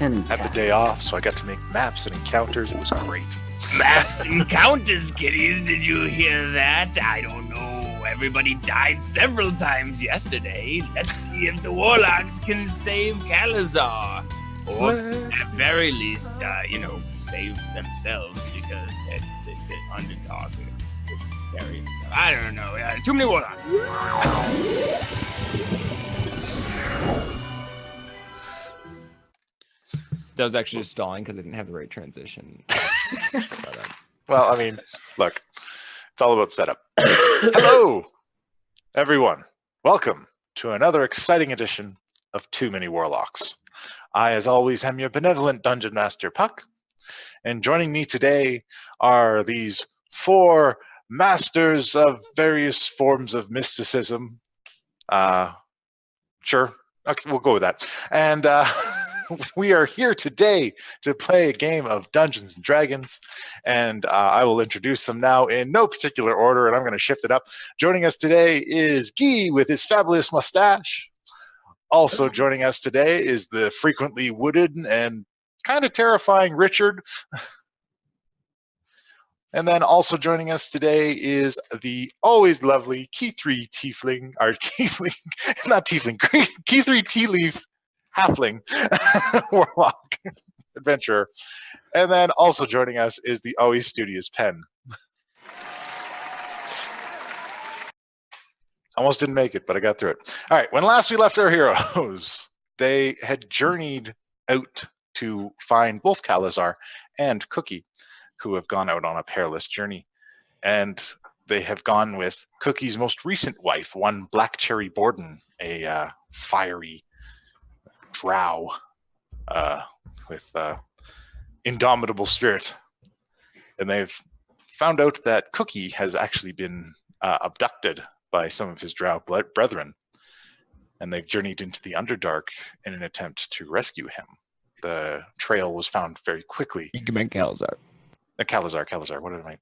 And Had the day off, so I got to make maps and encounters. It was great. Maps encounters, kiddies. Did you hear that? I don't know. Everybody died several times yesterday. Let's see if the Warlocks can save Calazar. Or at the very least, save themselves because it's the underdog. It's scary and stuff. I don't know. Too many Warlocks. That was actually just stalling because I didn't have the right transition. Well, I mean, look, it's all about setup. Hello, everyone. Welcome to another exciting edition of Too Many Warlocks. I, as always, am your benevolent Dungeon Master, Puck. And joining me today are these four masters of various forms of mysticism. Sure. Okay, we'll go with that. And we are here today to play a game of Dungeons & Dragons, and I will introduce them now in no particular order, and I'm going to shift it up. Joining us today is Guy with his fabulous mustache. Also joining us today is the frequently wooded and kind of terrifying Richard. And then also joining us today is the always lovely Key3 Tiefling, or Tiefling, not Tiefling, Key3 Tea Leaf Halfling Warlock Adventurer. And then also joining us is the always studious Pen. Almost didn't make it, but I got through it. All right, when last we left our heroes, they had journeyed out to find both Calazar and Cookie, who have gone out on a perilous journey. And they have gone with Cookie's most recent wife, one Black Cherry Borden, a fiery Drow with indomitable spirit. And they've found out that Cookie has actually been abducted by some of his Drow brethren, and they've journeyed into the Underdark in an attempt to rescue him. The trail was found very quickly. You can make Calazar. Calazar, what did I...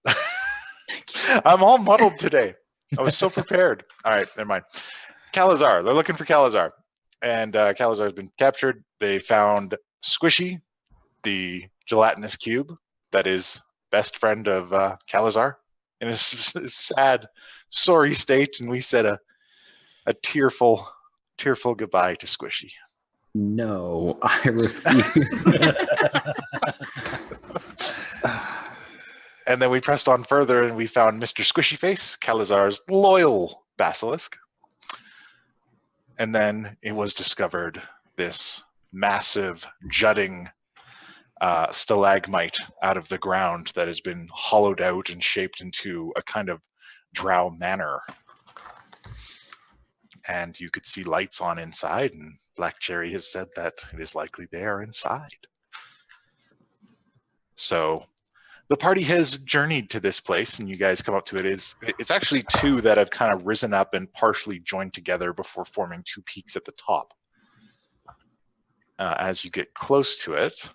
I'm all muddled today. I was so prepared. All right, never mind. Calazar, they're looking for Calazar. And Calazar has been captured. They found Squishy, the gelatinous cube that is best friend of Calazar, in a sad, sorry state, and we said a tearful goodbye to Squishy. no, I refuse. And then we pressed on further, and we found Mr. Squishy Face, Calazar's loyal basilisk. And then it was discovered this massive, jutting stalagmite out of the ground that has been hollowed out and shaped into a kind of Drow manor. And you could see lights on inside, and Black Cherry has said that it is likely they are inside. So the party has journeyed to this place, and you guys come up to it. It's actually two that have kind of risen up and partially joined together before forming two peaks at the top. As you get close to it,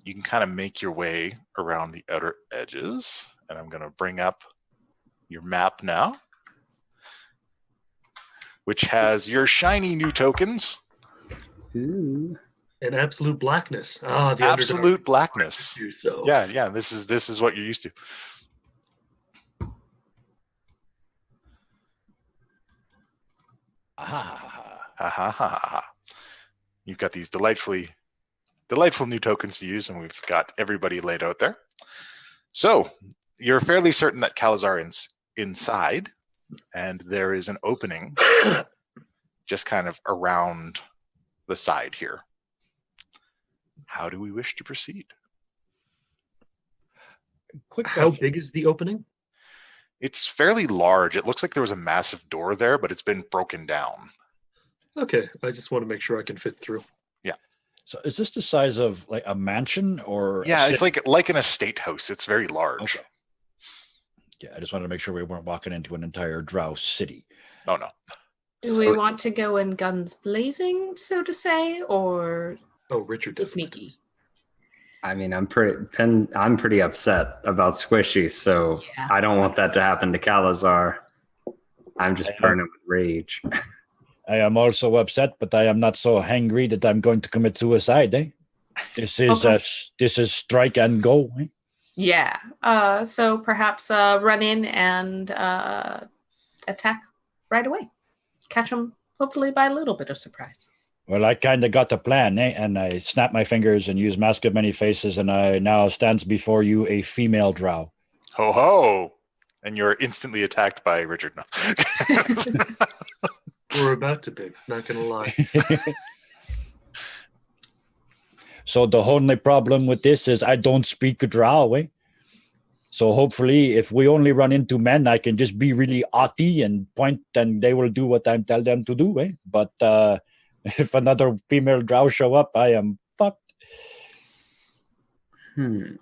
you can kind of make your way around the outer edges. And I'm going to bring up your map now, which has your shiny new tokens. Ooh. And absolute blackness. Ah, the Absolute blackness. So. Yeah. This is what you're used to. You've got these delightful new tokens to use, and we've got everybody laid out there. So you're fairly certain that Calazar is inside, and there is an opening just kind of around the side here. How do we wish to proceed? Quick How question. big is the opening? It's fairly large. It looks like there was a massive door there, but it's been broken down. Okay, I just want to make sure I can fit through. So is this the size of like a mansion or? Yeah, it's like an estate house. It's very large. Okay. Yeah, I just wanted to make sure we weren't walking into an entire Drow city. Oh, no. Do we want to go in guns blazing, so to say, or Oh, Richard does. sneaky? I mean, I'm pretty upset about Squishy, so Yeah. I don't want that to happen to Calazar. I'm just burning with rage. I am also upset, but I am not so hangry that I'm going to commit suicide. This is Okay. this is strike and go. Yeah. So perhaps run in and attack right away. Catch them, hopefully by a little bit of surprise. Well, I kind of got a plan, and I snap my fingers and use Mask of Many Faces, and I now stands before you a female drow. Ho ho! And you're instantly attacked by Richard. No. We're about to be, not gonna lie. So the only problem with this is I don't speak drow. So hopefully, if we only run into men, I can just be really arty and point, and they will do what I tell them to do. But if another female drow show up, I am fucked. I think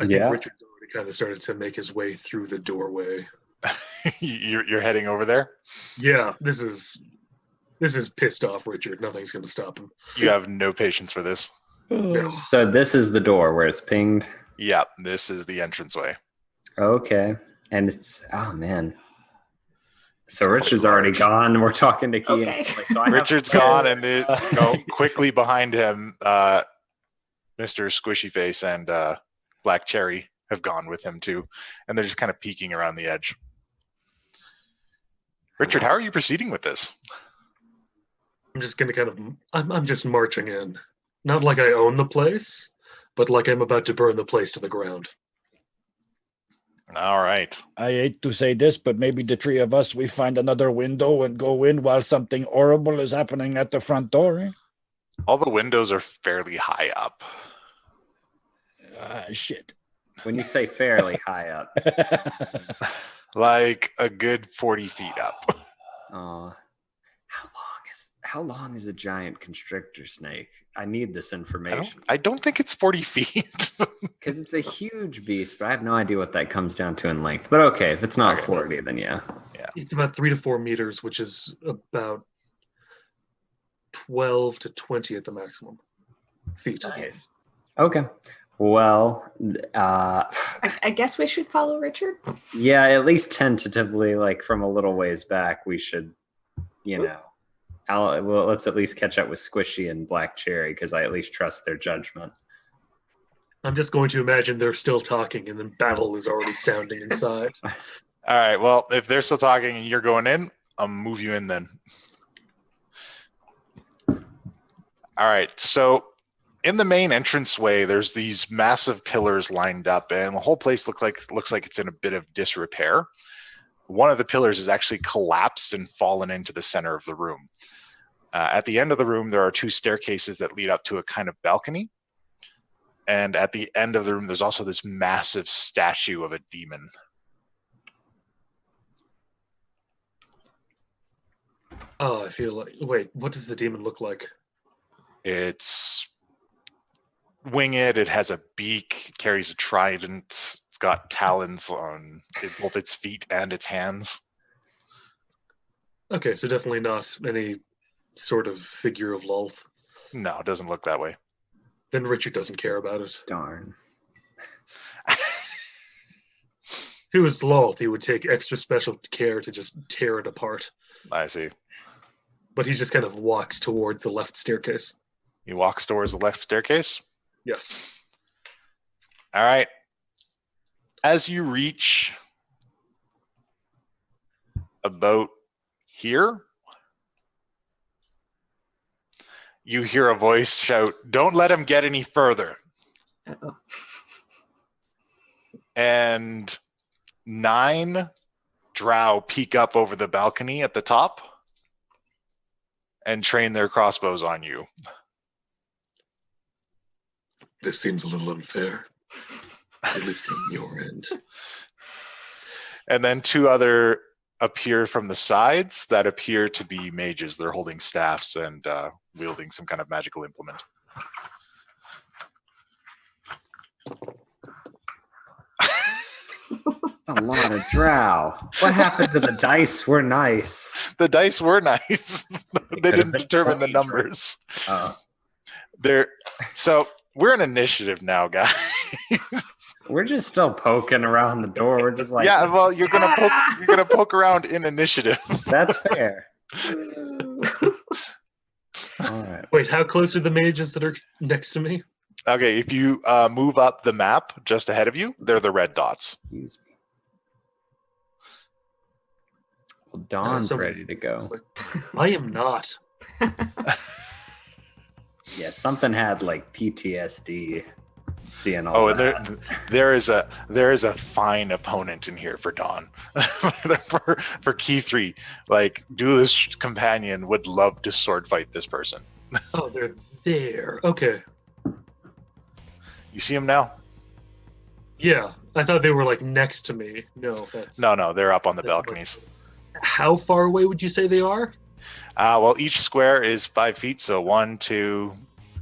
Yeah. Richard's already kind of started to make his way through the doorway. You're heading over there? Yeah, this is pissed off Richard. Nothing's gonna stop him. You have no patience for this. No. So this is the door where it's pinged. Yeah, this is the entranceway. Okay. And it's, oh man. So It's Rich is quite already large. gone. We're talking to Kean. Okay. So I have- Richard's gone, and quickly behind him, Mr. Squishy Face and Black Cherry have gone with him too, and they're just kind of peeking around the edge. Richard, how are you proceeding with this? I'm just gonna I'm just marching in. Not like I own the place, but like I'm about to burn the place to the ground. All right. I hate to say this, but maybe the three of us, we find another window and go in while something horrible is happening at the front door. All the windows are fairly high up. Shit. When you say fairly high up, Like a good 40 feet up. how long is a giant constrictor snake? I need this information I don't think it's 40 feet. because it's a huge beast, but I have no idea what that comes down to in length. But okay, if it's not Okay. 40, then yeah. It's about 3 to 4 meters, which is about 12 to 20 at the maximum feet. Nice. Okay. Well, I guess we should follow Richard. yeah, at least tentatively, like from a little ways back, we should, well, let's at least catch up with Squishy and Black Cherry because I at least trust their judgment. I'm just going to imagine they're still talking and then battle is already sounding inside. All right. Well, if they're still talking and you're going in, I'll move you in then. All right. So in the main entranceway, there's these massive pillars lined up, and the whole place looks like it's in a bit of disrepair. One of the pillars is actually collapsed and fallen into the center of the room. At the end of the room, there are 2 staircases that lead up to a kind of balcony. And at the end of the room, there's also this massive statue of a demon. Oh, I feel like. Wait, what does the demon look like? It's winged, it has a beak, it carries a trident, it's got talons on both its feet and its hands. Okay, so definitely not any sort of figure of Lolth. No, it doesn't look that way. Then Richard doesn't care about it. Darn. If he was Lolth, he would take extra special care to just tear it apart. I see. But he just kind of walks towards the left staircase. He walks towards the left staircase. Yes. All right. As you reach about here, you hear a voice shout, "Don't let him get any further." Uh-oh. And 9 drow peek up over the balcony at the top and train their crossbows on you. This seems a little unfair. At least on your end. And then 2 other appear from the sides that appear to be mages. They're holding staffs and wielding some kind of magical implement. A lot of drow. What happened to the dice? Were nice. The dice were nice. They didn't been determine the 20, numbers. right? So we're in initiative now, guys. We're just still poking around the door. We're just like, Yeah, well, you're gonna poke around in initiative. that's fair. All right. Wait, how close are the mages that are next to me? Okay, if you move up the map just ahead of you, they're the red dots. Excuse me. Well, Dawn's so- ready to go. I am not. Yeah, something had like PTSD seeing all Oh, and that. there is a fine opponent in here for Dawn. for key 3. Like, Duelist Companion would love to sword fight this person. Oh, they're there. Okay. You see him now? Yeah, I thought they were like next to me. No, that's No, they're up on the that's balconies. How far away would you say they are? Well, each square is 5 feet, so 1, 2,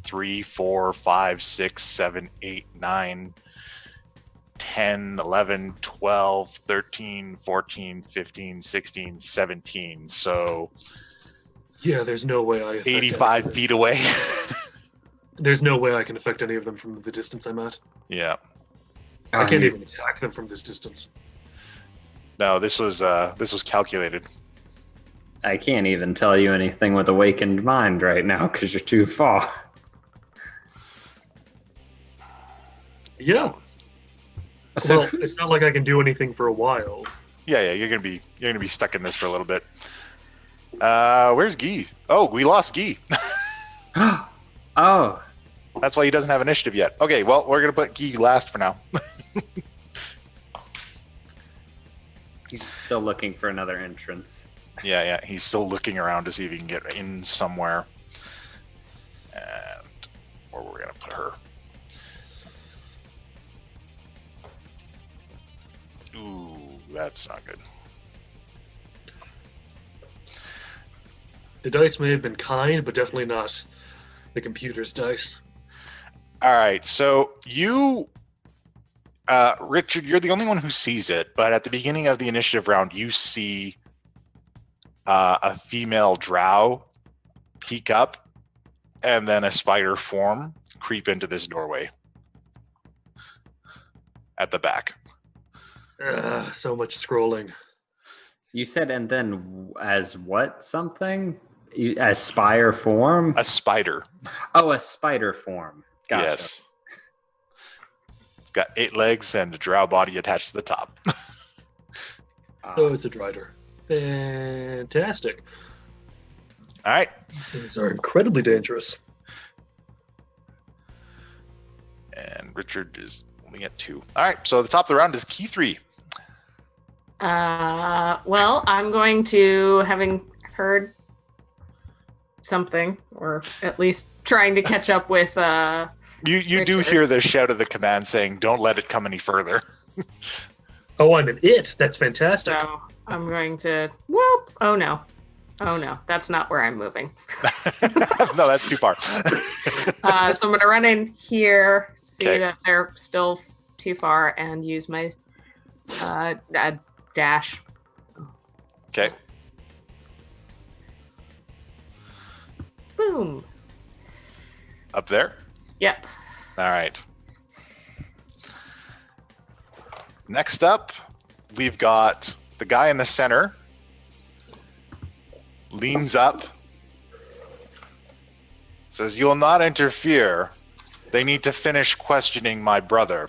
3, 4, 5, 6, 7, 8, 9, 10, 11, 12, 13, 14, 15, 16, 17. So Yeah, there's no way I affect 85 any- feet away. There's no way I can affect any of them from the distance I'm at. Yeah. I can't mean, even attack them from this distance. No, this was calculated. I can't even tell you anything with awakened mind right now because you're too far. Yeah. So Well, it's not like I can do anything for a while. Yeah, you're gonna be stuck in this for a little bit. Where's Guy? Oh, we lost Guy. oh, That's why he doesn't have initiative yet. Okay, well, we're gonna put Guy last for now. he's still looking for another entrance. Yeah, he's still looking around to see if he can get in somewhere. And where we're gonna put her. Ooh, that's not good. The dice may have been kind, but definitely not the computer's dice. All right, so you, Richard, you're the only one who sees it, but at the beginning of the initiative round, you see a female drow peek up and then a spider form creep into this doorway at the back. So much scrolling. You said, and then as what something? As spire form? A spider. Oh, a spider form. Gotcha. Yes. It's got 8 legs and a drow body attached to the top. Oh, it's a drider. Fantastic. All right. These are incredibly dangerous. And Richard is only at 2. All right. So the top of the round is key 3. Well, I'm going to, having heard something, or at least trying to catch up with You do Richard. hear the shout of the command saying, "Don't let it come any further." Oh, I'm an it. That's fantastic. so I'm going to whoop. Oh no, that's not where I'm moving. No, that's too far. So I'm going to run in here, see Okay. that they're still too far, and use my dash. Okay. Boom. Up there. Yep. All right. Next up, we've got the guy in the center. Leans up. Says, "You'll not interfere. They need to finish questioning my brother."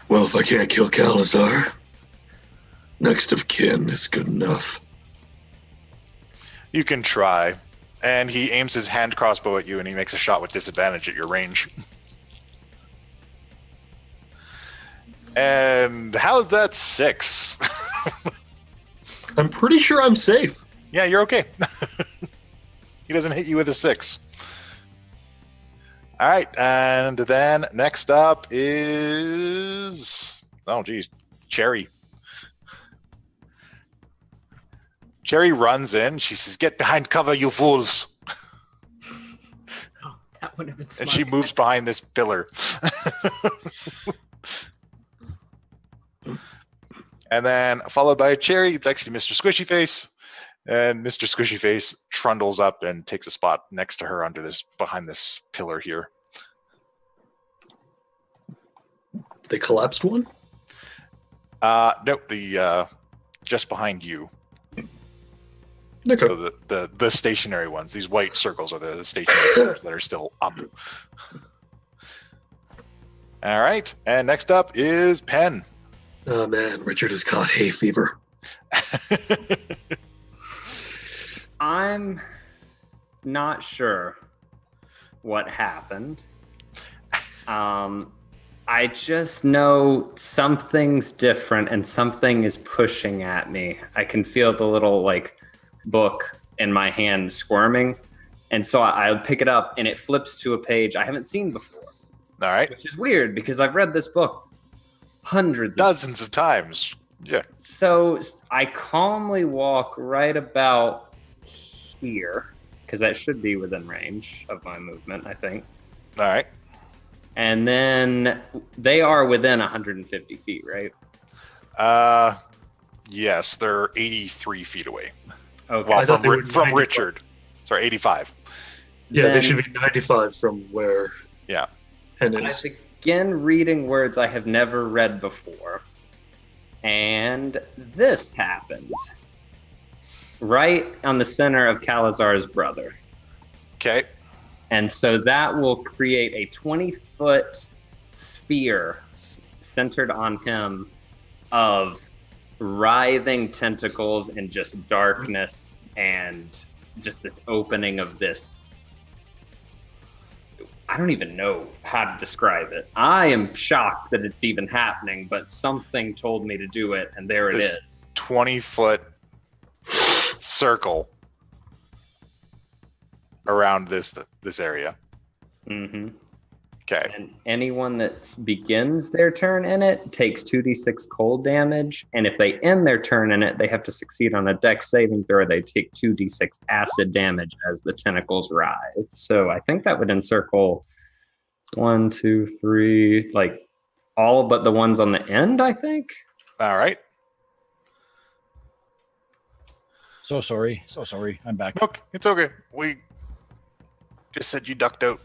Well, if I can't kill Calazar, next of kin is good enough. You can try. And he aims his hand crossbow at you and he makes a shot with disadvantage at your range. And how's that 6? I'm pretty sure I'm safe. Yeah, you're okay. He doesn't hit you with a 6. All right, and then next up is... Oh, geez. Cherry. Cherry runs in. She says, "Get behind cover, you fools." That would have been smart. And she moves behind this pillar. And then followed by Cherry, it's actually Mr. Squishy Face. And Mr. Squishy Face trundles up and takes a spot next to her behind this pillar here. They collapsed one? No, the just behind you. Okay. So the stationary ones, these white circles are the stationary ones that are still up. All right, and next up is Penn. Oh man, Richard has caught hay fever. I'm not sure what happened. I just know something's different and something is pushing at me. I can feel the little book in my hand squirming. And so I'll pick it up and it flips to a page I haven't seen before. All right. Which is weird because I've read this book dozens of times. Yeah. So I calmly walk right about here because that should be within range of my movement, I think. All right. And then they are within 150 feet, right? Yes, they're 83 feet away. Okay. Well, I thought they were from 95. Richard. Sorry, 85. Yeah, they Then should be 95 from where Yeah. Penn I is. begin reading words I have never read before. And this happens. Right on the center of Calazar's brother. Okay. And so that will create a 20-foot sphere centered on him of writhing tentacles and just darkness and just this opening of this. I don't even know how to describe it. I am shocked that it's even happening, but something told me to do it, and there it This- is. 20-foot circle around this area. Mm-hmm. Okay. And anyone that begins their turn in it takes 2d6 cold damage. And if they end their turn in it, they have to succeed on a dex saving throw. They take 2d6 acid damage as the tentacles rise. So I think that would encircle 1, 2, 3, all but the ones on the end, I think. All right. So sorry. I'm back. Look, it's okay. We just said you ducked out.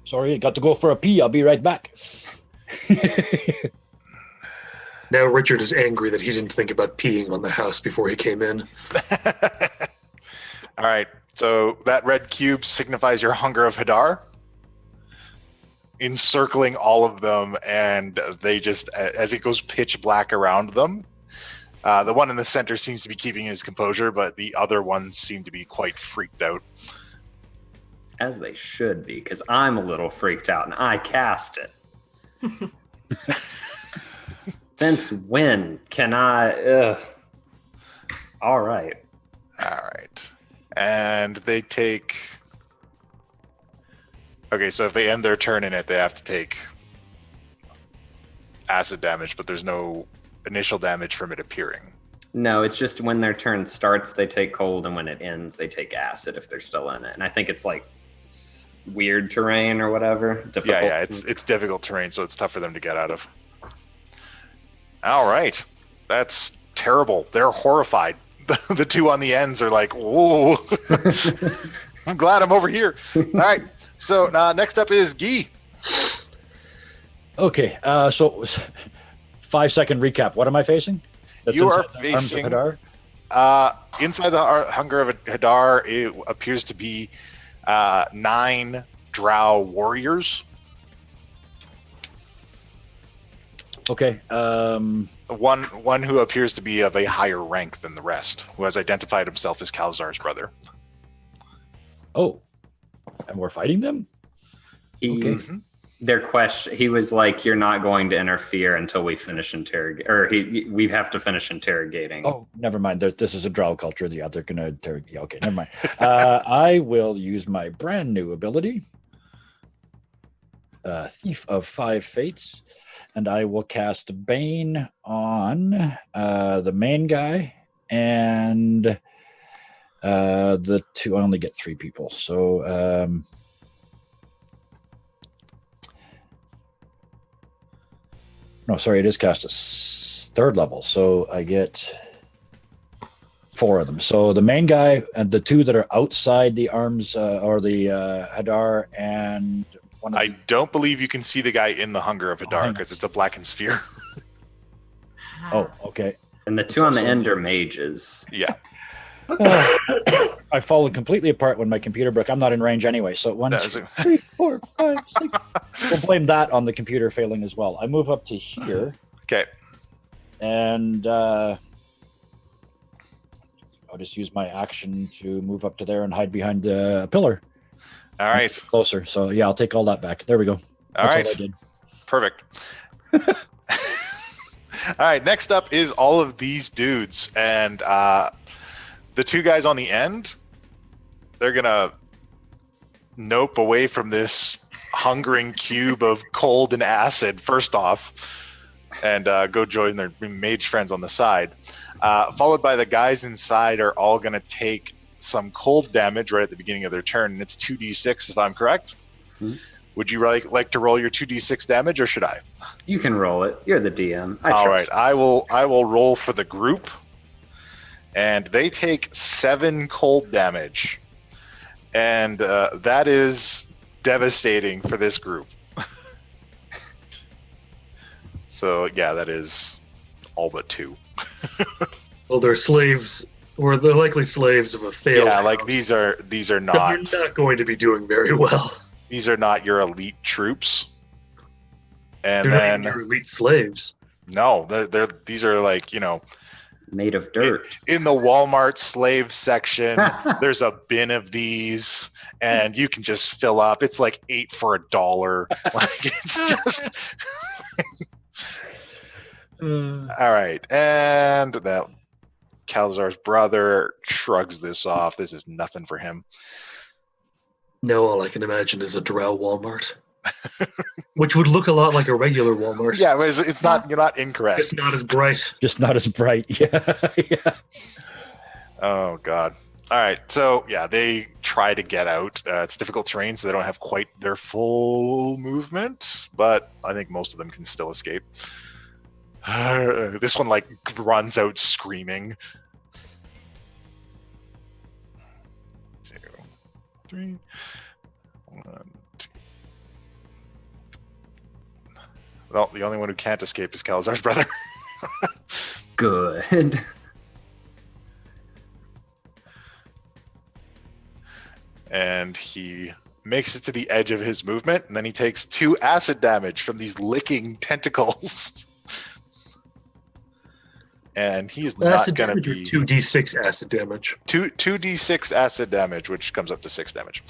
Sorry, I got to go for a pee. I'll be right back. Now Richard is angry that he didn't think about peeing on the house before he came in. All right. So that red cube signifies your hunger of Hadar, encircling all of them, and they just, as it goes pitch black around them, the one in the center seems to be keeping his composure, but the other ones seem to be quite freaked out. As they should be, because I'm a little freaked out and I cast it. Since when can I? All right. All right. And they take... Okay, so if they end their turn in it, they have to take acid damage, but there's no initial damage from it appearing. No, it's just when their turn starts, they take cold, and when it ends, they take acid if they're still in it. And I think it's weird terrain or whatever. Difficult. Yeah, it's difficult terrain, so it's tough for them to get out of. All right. That's terrible. They're horrified. The two on the ends are like, whoa. I'm glad I'm over here. All right. So next up is Guy. Okay, so 5-second recap. What am I facing? That's You are inside the arms of facing- Hadar? Inside the hunger of Hadar, it appears to be 9 Drow warriors. Okay. One who appears to be of a higher rank than the rest, who has identified himself as Calazar's brother. Oh, and we're fighting them? Okay. Their question. He was like, "You're not going to interfere until we finish interrogating, or we have to finish interrogating." Oh, never mind. This is a Drow culture. Yeah, they're going to interrogate. Okay, never mind. I will use my brand new ability, Thief of 5 Fates, and I will cast Bane on the main guy and the two. I only get 3 people, so no, sorry, it is cast at 3rd level, so I get 4 of them. So the main guy and the 2 that are outside the arms or the Hadar, and one of I don't believe you can see the guy in the hunger of hang Hadar on. because it's a blackened sphere. Oh, okay. And the two on the end are mages. Yeah. I followed completely apart when my computer broke. I'm not in range anyway. So 1, That 2, was 3, 4, 5, 6. We'll blame that on the computer failing as well. I move up to here. Okay. And I'll just use my action to move up to there and hide behind the pillar. All right. Closer. So yeah, I'll take all that back. There we go. All That's right. all I did. Perfect. All right. Next up is all of these dudes. And the two guys on the end, they're going to nope away from this hungering cube of cold and acid, first off, and go join their mage friends on the side. Followed by the guys inside are all going to take some cold damage right at the beginning of their turn, and it's 2d6 if I'm correct. Mm-hmm. Would you like to roll your 2d6 damage, or should I? You can roll it. You're the DM. All right, I will roll for the group, and they take 7 cold damage, and that is devastating for this group. So yeah, that is all but 2. Well, they're slaves, or they're likely slaves of a failed Yeah, like house. these are So not They're not going to be doing very well. these are not your elite troops. And They're then not even your elite slaves. no, these are like, Made of dirt. in the Walmart slave section, there's a bin of these, and you can just fill up. It's like 8 for $1. Like it's just all right. And that Calzar's brother shrugs this off. This is nothing for him. No, all I can imagine is a Drow Walmart, which would look a lot like a regular Walmart. Yeah, but it's not. You're not incorrect. It's not as bright. Just not as bright. Yeah. Yeah. Oh God. All right. So yeah, they try to get out. It's difficult terrain, so they don't have quite their full movement, but I think most of them can still escape. This one like runs out screaming. 2, 3. 1, 2. Well, the only one who can't escape is Calzar's brother. Good. And he makes it to the edge of his movement, and then he takes 2 acid damage from these licking tentacles. And he is not Acid going to damage or be 2d6 acid damage. 2d6 acid damage, which comes up to 6 damage.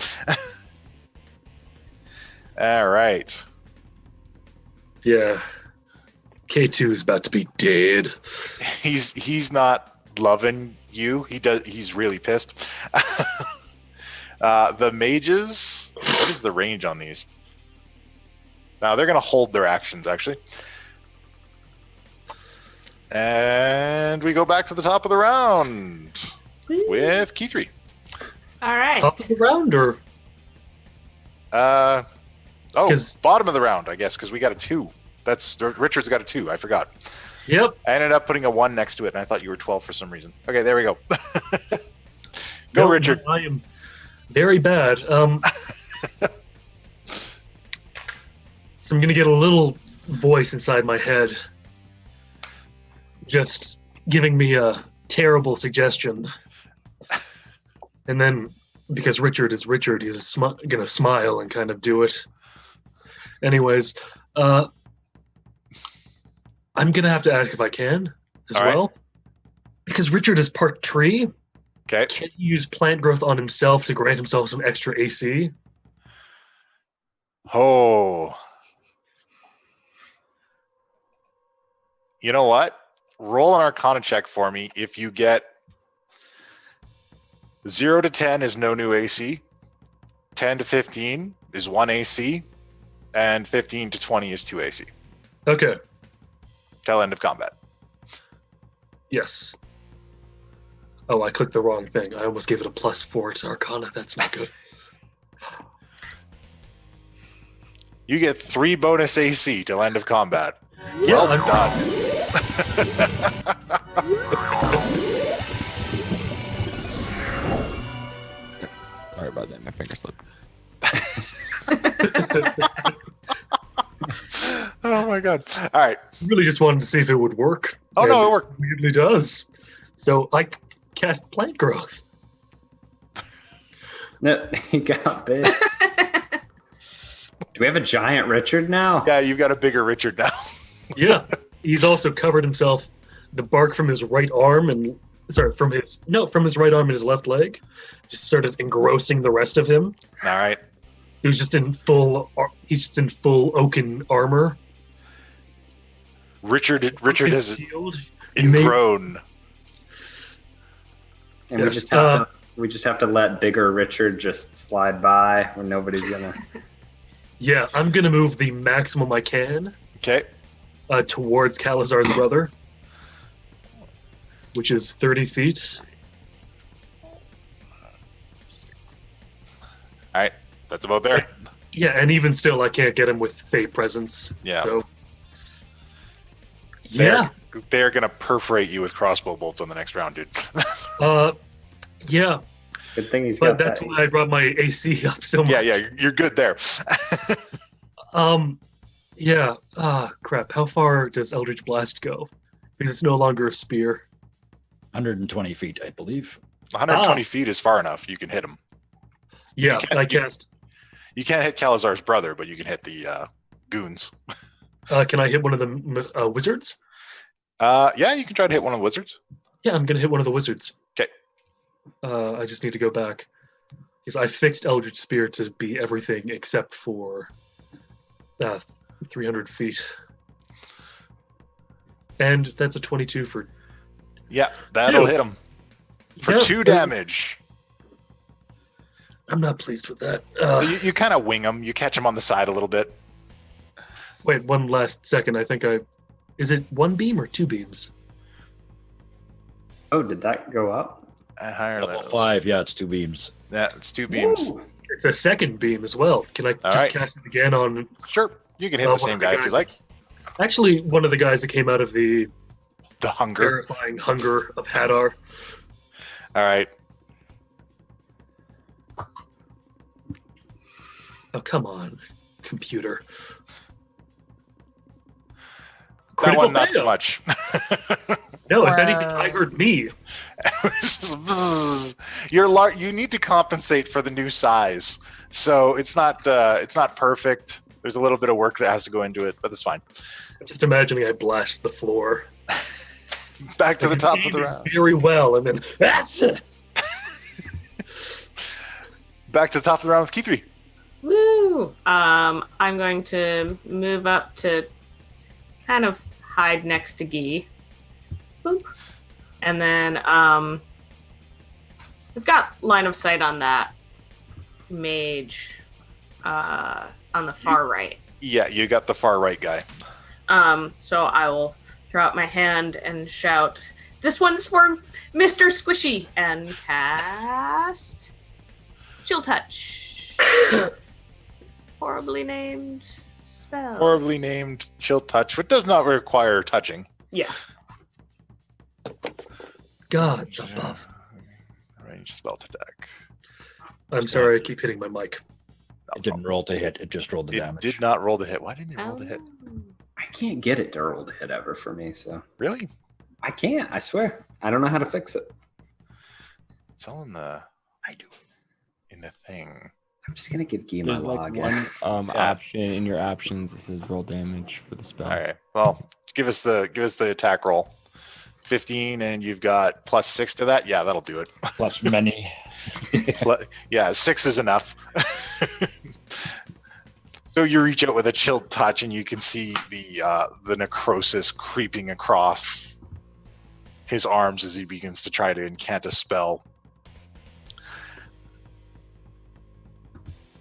All right. Yeah. K2 is about to be dead. He's not loving you. He's really pissed. The mages, what is the range on these? Now they're going to hold their actions, actually. And we go back to the top of the round with Keythree. All right. Top of the round, or Oh, 'Cause- bottom of the round, I guess, because we got a 2. That's Richard's got a 2. I forgot. yep. I ended up putting a 1 next to it, and I thought you were 12 for some reason. Okay, there we go. Go, No, Richard. I am very bad. So I'm gonna get a little voice inside my head, just giving me a terrible suggestion. And then, because Richard is Richard, he's gonna smile and kind of do it. Anyways, I'm gonna have to ask if I can as All right. well, because Richard is part tree. Okay. Can he use plant growth on himself to grant himself some extra AC? Oh. You know what? Roll an Arcana check for me. If you get 0 to 10 is no new AC, 10 to 15 is 1 AC, and 15 to 20 is 2 AC. Okay. Till end of combat. Yes. Oh, I clicked the wrong thing. I almost gave it a +4 to Arcana. That's not good. You get 3 bonus AC till end of combat. Yeah, Well I'm done. Sorry about that. My finger slipped. Oh my god! All right. Really just wanted to see if it would work. Oh no, And it worked. weirdly does. So I cast plant growth. No, he got big. Do we have a giant Richard now? Yeah, you've got a bigger Richard now. Yeah. He's also covered himself the bark from his right arm and from his right arm and his left leg. Just started engrossing the rest of him. All right. He's just in full oaken armor. Richard is Shield. ingrown. And Yes, we just have to let bigger Richard just slide by where nobody's gonna. Yeah, I'm gonna move the maximum I can Okay. towards Calazar's brother, which is 30 feet. All right. That's about there. Yeah, and even still, I can't get him with Fey presence. Yeah. So, yeah, They're gonna perforate you with crossbow bolts on the next round, dude. yeah. Good thing he's But got that's that. why I brought my AC up so much. yeah, you're good there. Yeah. Crap. How far does Eldritch Blast go? Because it's no longer a spear. 120 feet, I believe. 120 feet is far enough. You can hit him. Yeah, can't- I cast. You can't hit Calazar's brother, but you can hit the goons. Can I hit one of the wizards? Yeah, you can try to hit one of the wizards. Yeah, I'm gonna hit one of the wizards. 'Kay. I just need to go back because I fixed Eldritch Spear to be everything except for 300 feet, and that's a 22 for. Yeah, that'll Ew. hit him for Yeah, 2 damage. I'm not pleased with that. So you kind of wing him. You catch him on the side a little bit. Wait, one last second. I think is it 1 beam or 2 beams? Oh, did that go up? At higher Level levels. 5, yeah, it's 2 beams. Yeah, it's 2 beams. Woo! It's a second beam as well. Can I All just right. cast it again on? Sure, you can hit Oh, the one same of the guy if you guys. like. Actually, one of the guys that came out of the The hunger. terrifying hunger of Hadar. All right. Oh, come on, computer. That Critical one, not so fail. much. No, if anything, I heard me. You need to compensate for the new size, so it's not perfect. There's a little bit of work that has to go into it, but it's fine. I'm just imagining I blast the floor. Back to the Like, top you of the did round. very well, and then Back to the top of the round with Keithree. Woo! I'm going to move up to kind of hide next to Guy. Boop. And then we've got line of sight on that mage on the far right. Yeah, you got the far right guy. So I will throw out my hand and shout, "This one's for Mr. Squishy," and cast Chill Touch. Horribly named spell. Horribly named Chill Touch, which does not require touching. Yeah. God above. Range spell attack. I'm sorry, I keep hitting my mic. It didn't roll to hit, it just rolled the It damage. did not roll the hit. Why didn't it roll the hit? I can't get it to roll to hit ever for me, so Really? I can't. I swear, I don't know how to fix it. It's all in the I do. in the thing. I'm just gonna give Guy my There's like login. one Yeah. option in your options that says roll damage for the spell. All right. Well, give us the attack roll. 15, and you've got +6 to that. Yeah, that'll do it. Plus many. Yeah, 6 is enough. So you reach out with a chilled touch, and you can see the necrosis creeping across his arms as he begins to try to incant a spell.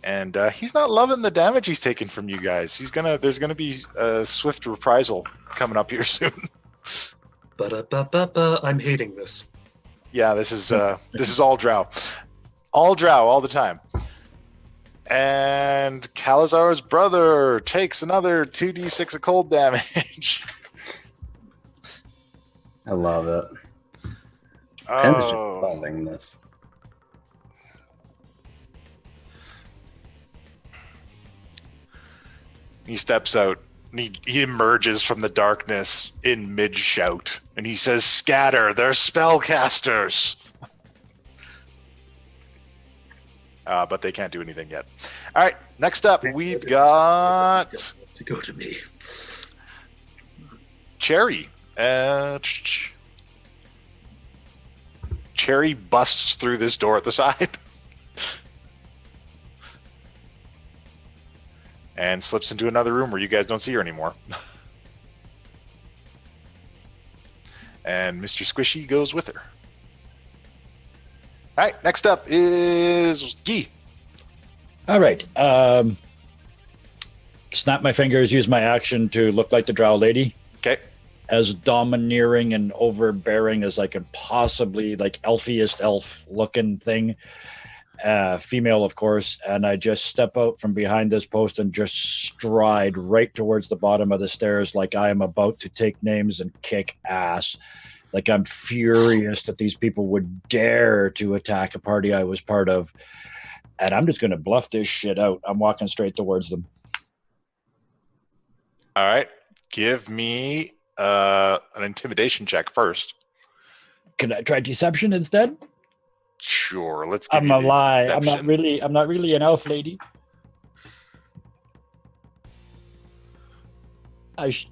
And he's not loving the damage he's taking from you guys. There's gonna be a swift reprisal coming up here soon. Ba-da-ba-ba-ba. I'm hating this. Yeah, this is all Drow. All Drow, all the time. And Calazar's brother takes another 2d6 of cold damage. I love it. Ken's just Oh, solving this. he steps out He emerges from the darkness in mid-shout, and he says, "Scatter, they're spellcasters." But they can't do anything yet. All right, next up, we've got... To go to me. Cherry. Cherry busts through this door at the side. And slips into another room where you guys don't see her anymore. And Mr. Squishy goes with her. All right, next up is Guy. All right. Snap my fingers, use my action to look like the Drow lady. Okay. As domineering and overbearing as I could possibly, like elfiest elf looking thing. Female, of course. And I just step out from behind this post and just stride right towards the bottom of the stairs like I am about to take names and kick ass. Like I'm furious that these people would dare to attack a party I was part of. And I'm just going to bluff this shit out. I'm walking straight towards them. All right. Give me an intimidation check first. Can I try deception instead? Sure. Let's give I'm you a lie. deception. I'm not really an elf lady.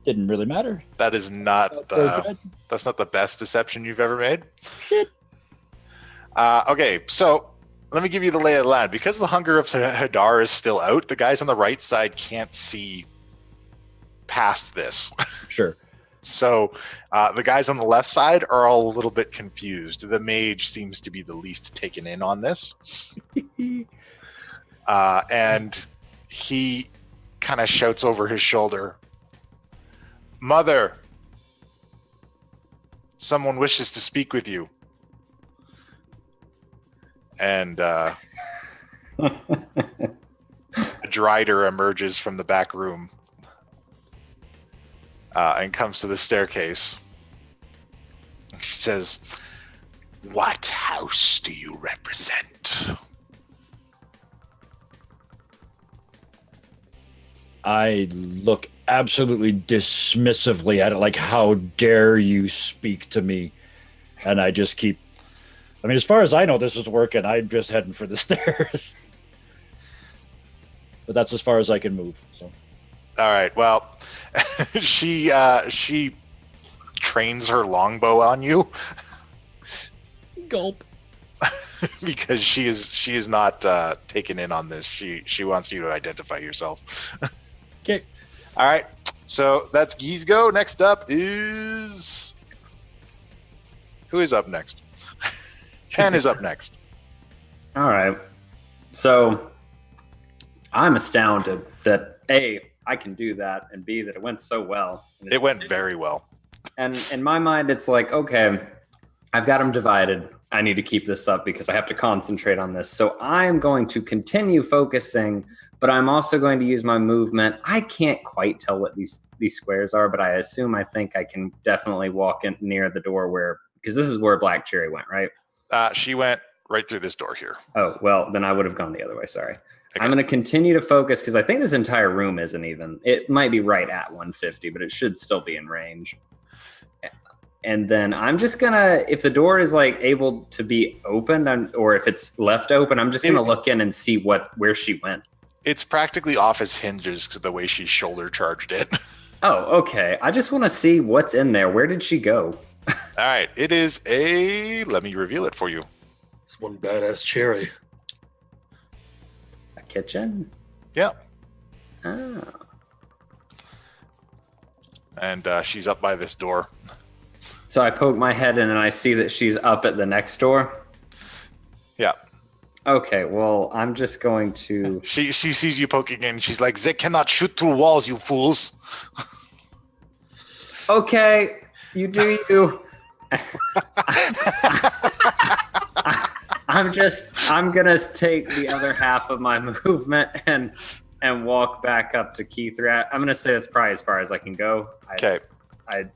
Didn't really matter. That is not that's not the best deception you've ever made. Shit. Okay, so let me give you the lay of the land. Because the hunger of Hadar is still out, the guys on the right side can't see past this. Sure. So the guys on the left side are all a little bit confused. The mage seems to be the least taken in on this. And he kind of shouts over his shoulder, "Mother, someone wishes to speak with you." And a Drider emerges from the back room and comes to the staircase. She says, "What house do you represent?" I look absolutely dismissively at it, like, how dare you speak to me? And I just keep, I mean, as far as I know, this is working. I'm just heading for the stairs. But that's as far as I can move. So, all right, well, she trains her longbow on you. Gulp. Because she is not taken in on this. She wants you to identify yourself. Okay. All right. So that's Guy's go. Next up is... Who is up next? Pen is up next. All right. So I'm astounded that A, I can do that, and B, that it went so well. It went very well. And in my mind, it's like, okay, I've got them divided. I need to keep this up because I have to concentrate on this. So I'm going to continue focusing, but I'm also going to use my movement. I can't quite tell what these squares are, but I think I can definitely walk in near the door because this is where Black Cherry went, right? She went right through this door here. Oh, well, then I would have gone the other way. Sorry. Okay. I'm going to continue to focus because I think this entire room isn't even. It might be right at 150, but it should still be in range. And then I'm just gonna, if the door is like able to be opened, or if it's left open, I'm just gonna look in and see where she went. It's practically off its hinges because the way she shoulder charged it. Oh, okay. I just want to see what's in there. Where did she go? All right, it is let me reveal it for you. It's one badass cherry. A kitchen? Yeah. Oh. And she's up by this door. So I poke my head in and I see that she's up at the next door. Yeah. Okay, well, I'm just going to... She sees you poking in. She's like, "They cannot shoot through walls, you fools." Okay, you do you. I'm gonna take the other half of my movement and walk back up to Keith. I'm gonna say that's probably as far as I can go. Okay.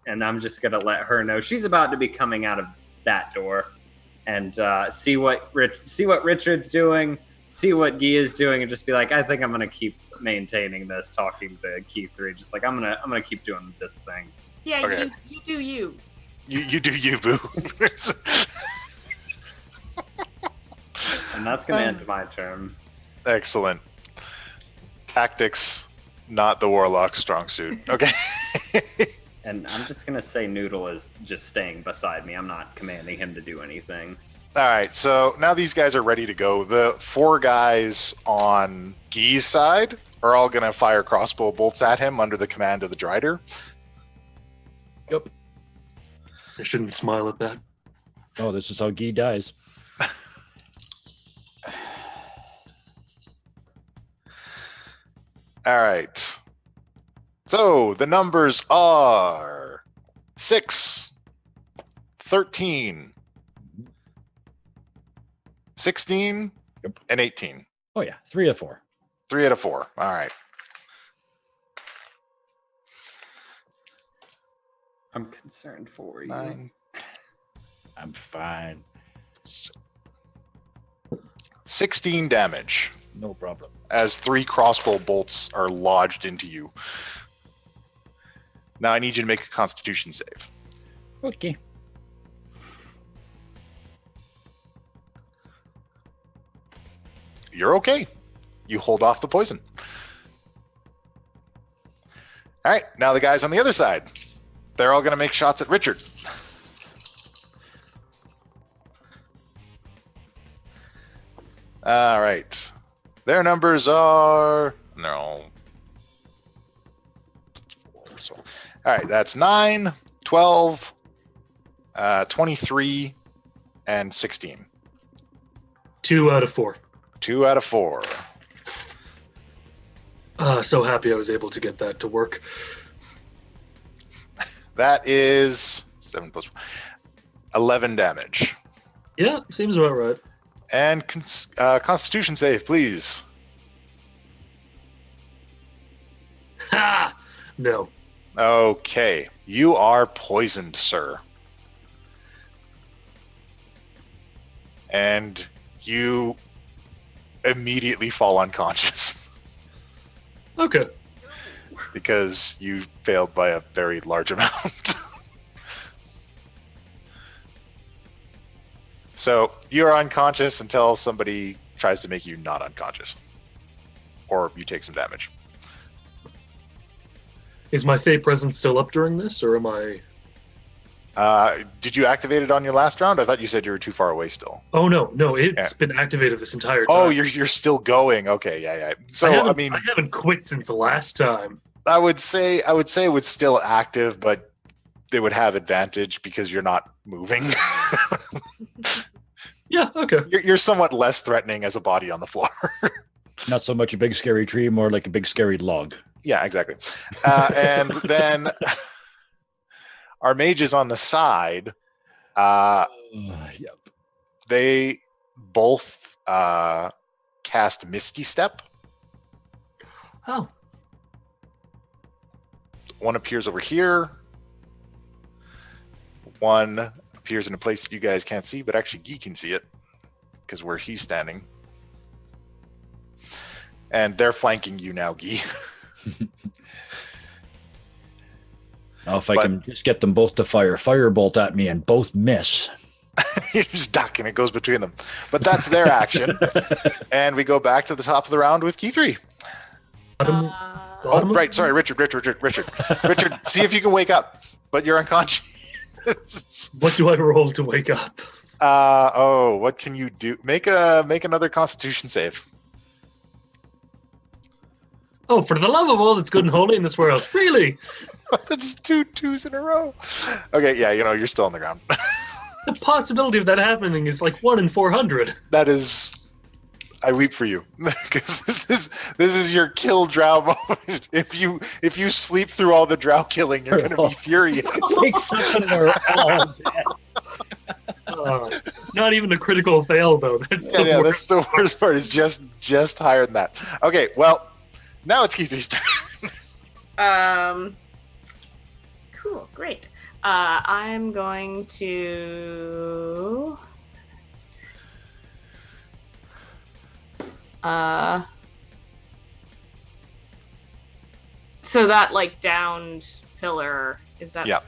And I'm just gonna let her know she's about to be coming out of that door, and see what Richard's doing, see what Guy is doing, and just be like, I think I'm gonna keep maintaining this, talking to Key 3, just like I'm gonna keep doing this thing. Yeah, Okay. you do you. You do you, boo. And that's gonna end my turn. Excellent. Tactics, not the Warlock's strong suit. Okay. And I'm just gonna say Noodle is just staying beside me. I'm not commanding him to do anything. All right, so now these guys are ready to go. The 4 guys on Guy's side are all going to fire crossbow bolts at him under the command of the Drider. Yep. I shouldn't smile at that. Oh, this is how Guy dies. All right. So the numbers are 6, 13, 16, Yep. and 18. Oh yeah, 3 of 4. 3 out of 4. All right. I'm concerned for you. 9, I'm fine. 16 damage No problem. as 3 crossbow bolts are lodged into you. Now I need you to make a Constitution save. Okay. You're okay. You hold off the poison. All right, now the guys on the other side. They're all going to make shots at Richard. All right. Their numbers are... No. So, all right, that's 9, 12, 23, and 16. 2 out of 4. 2 out of 4. So happy I was able to get that to work. That is 7 plus 11 damage. Yeah, seems about right. And Constitution save, please. Ha! No. Okay, you are poisoned, sir. And you immediately fall unconscious Okay. because you failed by a very large amount. So you're unconscious until somebody tries to make you not unconscious, or you take some damage. Is my Fey presence still up during this, or am I... Did you activate it on your last round? I thought you said you were too far away still. Oh, no, it's Yeah. been activated this entire time. Oh, you're still going. Okay, yeah. So I mean, I haven't quit since the last time. I would say it was still active, but they would have advantage because you're not moving. Yeah, okay. You're somewhat less threatening as a body on the floor. Not so much a big scary tree, more like a big scary log. Yeah, exactly. And then our mages on the side, Yep. they both cast Misty Step. Oh, One appears over here. One appears in a place that you guys can't see, but actually Guy can see it because where he's standing. And they're flanking you now, Guy. Now, if I can just get them both to fire firebolt at me and both miss. You just duck and it goes between them. But that's their action. And we go back to the top of the round with Key 3. bottom, Oh, bottom of- right. Sorry, Richard. Richard, see if you can wake up. But you're unconscious. What do I roll to wake up? What can you do? Make another Constitution save. Oh, for the love of all that's good and holy in this world. Really? That's 2 2s in a row. Okay, yeah, you're still on the ground. The possibility of that happening is like 1 in 400. That is, I weep for you because this is your kill Drow moment. If you sleep through all the Drow killing, you're gonna be furious. Not even a critical fail though. That's the Yeah, worst. that's the worst part. Is just higher than that. Okay, well, now it's Keithy's turn. Cool, great. I'm going to So that like downed pillar is that Yeah.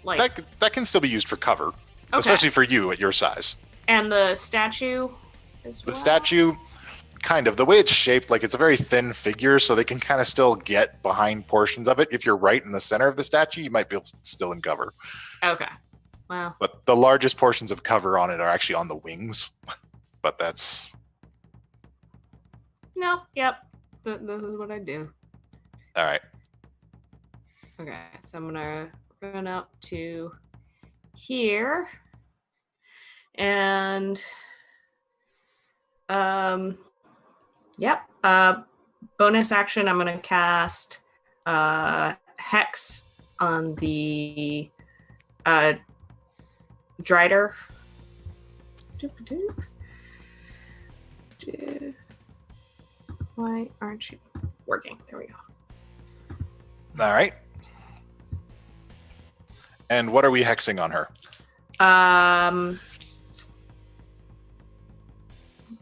like That can still be used for cover, okay. especially for you at your size. And the statue as The well? statue, kind of. The way it's shaped, like it's a very thin figure, so they can kind of still get behind portions of it. If you're right in the center of the statue, you might be still in cover. Okay. Well. But the largest portions of cover on it are actually on the wings. But that's... No. Yep. This is what I do. All right. Okay. So I'm gonna run up to here, and yep. Bonus action. I'm gonna cast Hex on the Drider. Why aren't you working? There we go. All right. And what are we hexing on her?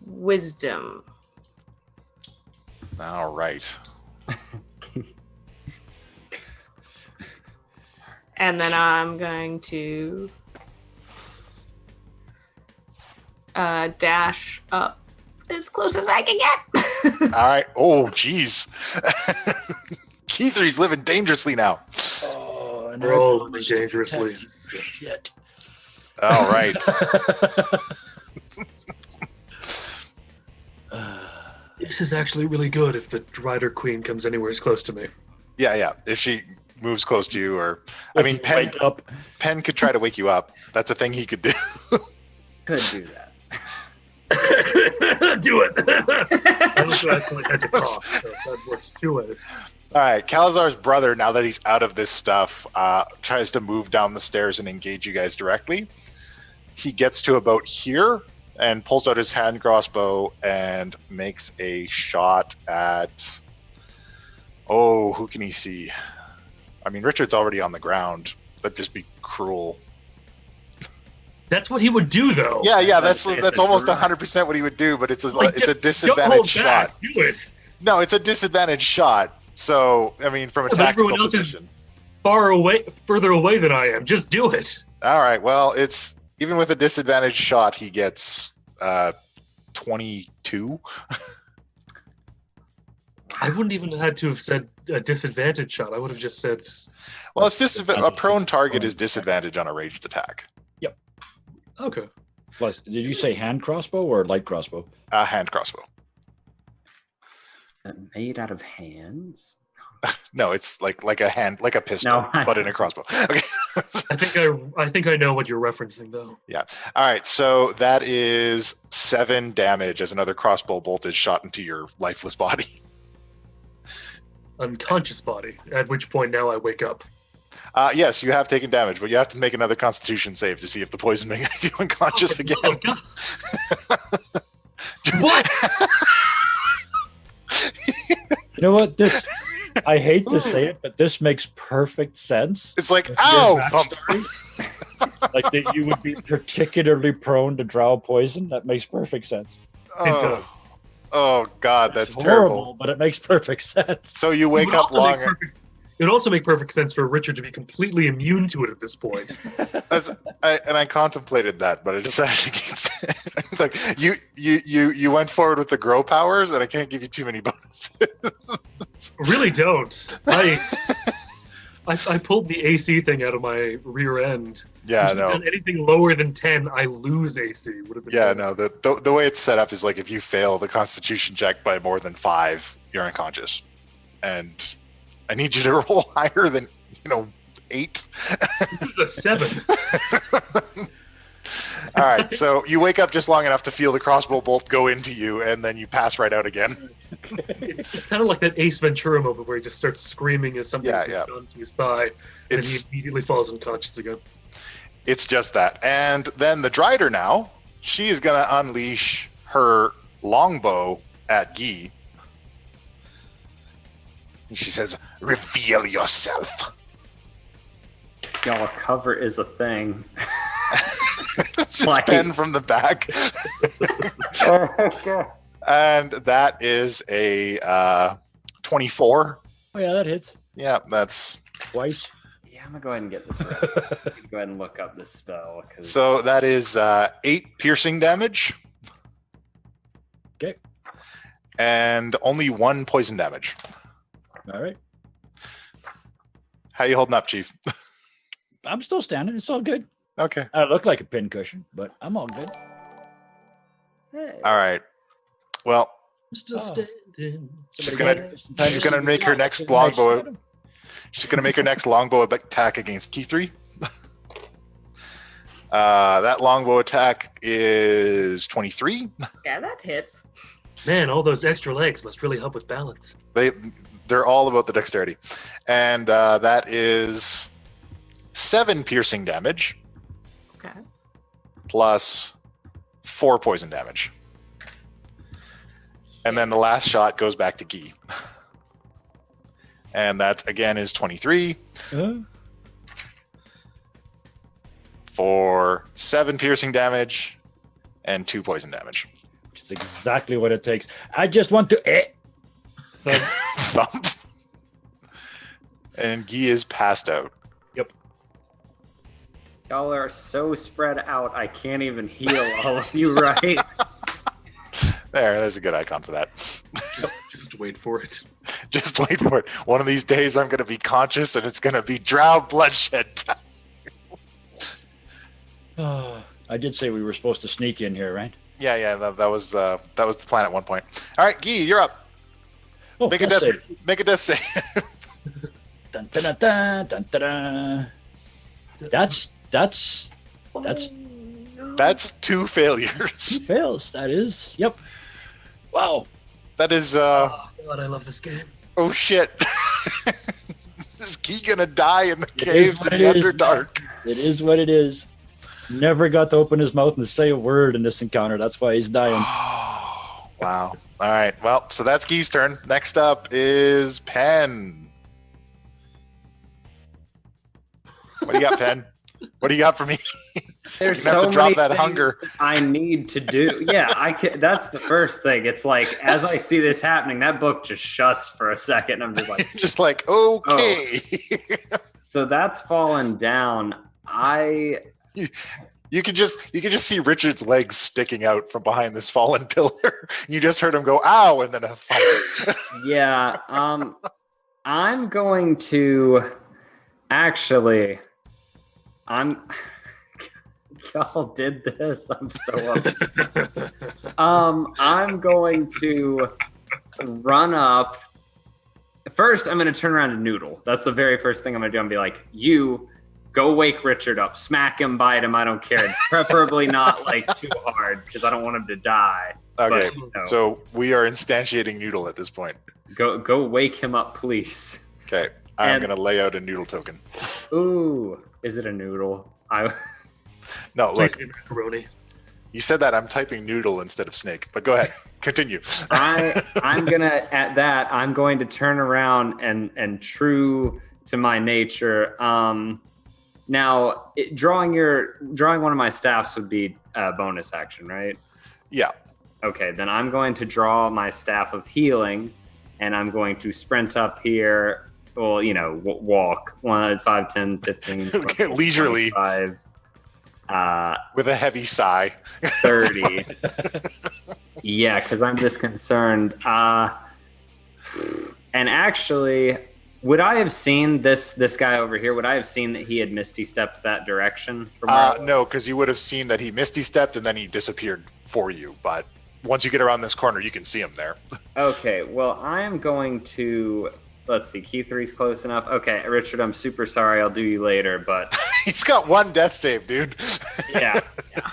Wisdom. All right. And then I'm going to dash up as close as I can get. All right. Oh, geez. Keithree's living dangerously now. Oh, and Rolling dangerously. Shit. All right. This is actually really good if the Rider Queen comes anywhere as close to me. Yeah. If she moves close to you, or I mean, Penn could try to wake you up. That's a thing he could do. Could do that. Do it. I also actually had to cough, so that works 2 ways. All right. Calazar's brother, now that he's out of this stuff, tries to move down the stairs and engage you guys directly. He gets to about here and pulls out his hand crossbow and makes a shot at... Oh, who can he see? I mean, Richard's already on the ground. That'd just be cruel. That's what he would do, though. Yeah, that's almost 100% what he would do, but it's a disadvantaged shot. Do it. No, it's a disadvantaged shot. So, I mean, from a But tactical everyone else is position. Further away than I am. Just do it. All right. Well, it's even with a disadvantaged shot, he gets 22. I wouldn't even have had to have said a disadvantaged shot. I would have just said. Well, it's a prone target is disadvantage on a ranged attack. Okay. Plus, did you say hand crossbow or light crossbow? Hand crossbow. Made out of hands? No, it's like a pistol, No. but in a crossbow. Okay. I think I know what you're referencing, though. Yeah. All right. So that is 7 damage as another crossbow bolt is shot into your lifeless body. Unconscious body. At which point now I wake up. Yes, you have taken damage, but you have to make another Constitution save to see if the poison makes you unconscious again. Oh, God. What? You know what? This, I hate to say it, but this makes perfect sense. It's like, With ow! your Thump. backstory. Like that you would be particularly prone to drow poison. That makes perfect sense. does. Oh God, that's It's terrible. horrible, but it makes perfect sense. So you wake up longer. It would also make perfect sense for Richard to be completely immune to it at this point. I contemplated that, but I decided against it. Like you went forward with the grow powers, and I can't give you too many bonuses. Really don't. I pulled the AC thing out of my rear end. Yeah, no. Anything lower than 10, I lose AC. Would have been Yeah, better. no. The way it's set up is like if you fail the Constitution check by more than 5, you're unconscious, and I need you to roll higher than 8. This is a 7. All right, so you wake up just long enough to feel the crossbow bolt go into you, and then you pass right out again. It's kind of like that Ace Ventura moment where he just starts screaming as something Yeah. done to his thigh, and he immediately falls unconscious again. It's just that. And then the Drider now, she is going to unleash her longbow at Guy. She says, "Reveal yourself." Y'all, cover is a thing. Just Like- pen from the back. And that is a 24. Oh yeah, that hits. Yeah, that's Twice. Yeah, I'm gonna go ahead and get this right. Go ahead and look up this spell. so that is 8 piercing damage. Okay. And only 1 poison damage. All right. How you holding up, Chief? I'm still standing. It's all good. Okay. I look like a pincushion, but I'm all good. Hey. All right. Well, I'm still standing. she's gonna make her next longbow. She's gonna make her next longbow attack against Key3. That longbow attack is 23. Yeah, that hits. Man, all those extra legs must really help with balance. They're all about the dexterity, and that is 7 piercing damage Okay. plus 4 poison damage, and then the last shot goes back to Guy, and that again is 23 for 7 piercing damage and 2 poison damage. Which is exactly what it takes. I just want to Thump. And Guy is passed out. Y'all are so spread out, I can't even heal all of you right. There's a good icon for that. Just wait for it. Just wait for it. One of these days I'm going to be conscious and it's going to be Drow bloodshed time. I did say we were supposed to sneak in here, right? Yeah, that was the plan at one point. All right, Guy, you're up. Oh, Make a death death save. Make a death save. Dun, dun, dun, dun, dun, dun, dun. That's That's 2 failures. fails. That is. Yep. Wow. That is Oh, God, I love this game. oh shit. Is Guy gonna die in the It is caves what in it the is. Underdark? It is what it is. Never got to open his mouth and say a word in this encounter. That's why he's dying. Oh, wow. All right. Well, so that's Guy's turn. Next up is Pen. What do you got, Pen? What do you got for me? There's You're gonna have so to drop many that things hunger. I need to do. Yeah, I can. That's the first thing. It's like as I see this happening, that book just shuts for a second. And I'm just like, Just like, okay. so that's fallen down. You could just see Richard's legs sticking out from behind this fallen pillar. You just heard him go, ow, and then a fight. Yeah. I'm going to actually. Y'all did this. I'm so upset. I'm going to run up. First, I'm going to turn around to Noodle. That's the very first thing I'm going to do. I'm going to be like, you go wake Richard up, smack him, bite him. I don't care. Preferably not like too hard because I don't want him to die. Okay, But, you know, so we are instantiating Noodle at this point. go wake him up, please. Okay, I'm And- going to lay out a Noodle token. Ooh, is it a noodle? No, look, Please be macaroni. you said that. I'm typing Noodle instead of Snake, but go ahead. Continue. I'm going to turn around and true to my nature. Now drawing one of my staffs would be a bonus action, right? Yeah. Okay, then I'm going to draw my staff of healing, and I'm going to sprint up here. Well, walk 1, 5, 10, 15, 20, Okay, leisurely. 25, With a heavy sigh. 30. Yeah, because I'm just concerned. And actually, would I have seen this guy over here? Would I have seen that he had Misty stepped that direction from where I was? No, because you would have seen that he Misty stepped and then he disappeared for you. But once you get around this corner, you can see him there. Okay, well, I am going to. Let's see, Key 3's close enough. Okay, Richard, I'm super sorry. I'll do you later, but He's got 1 death save, dude. yeah,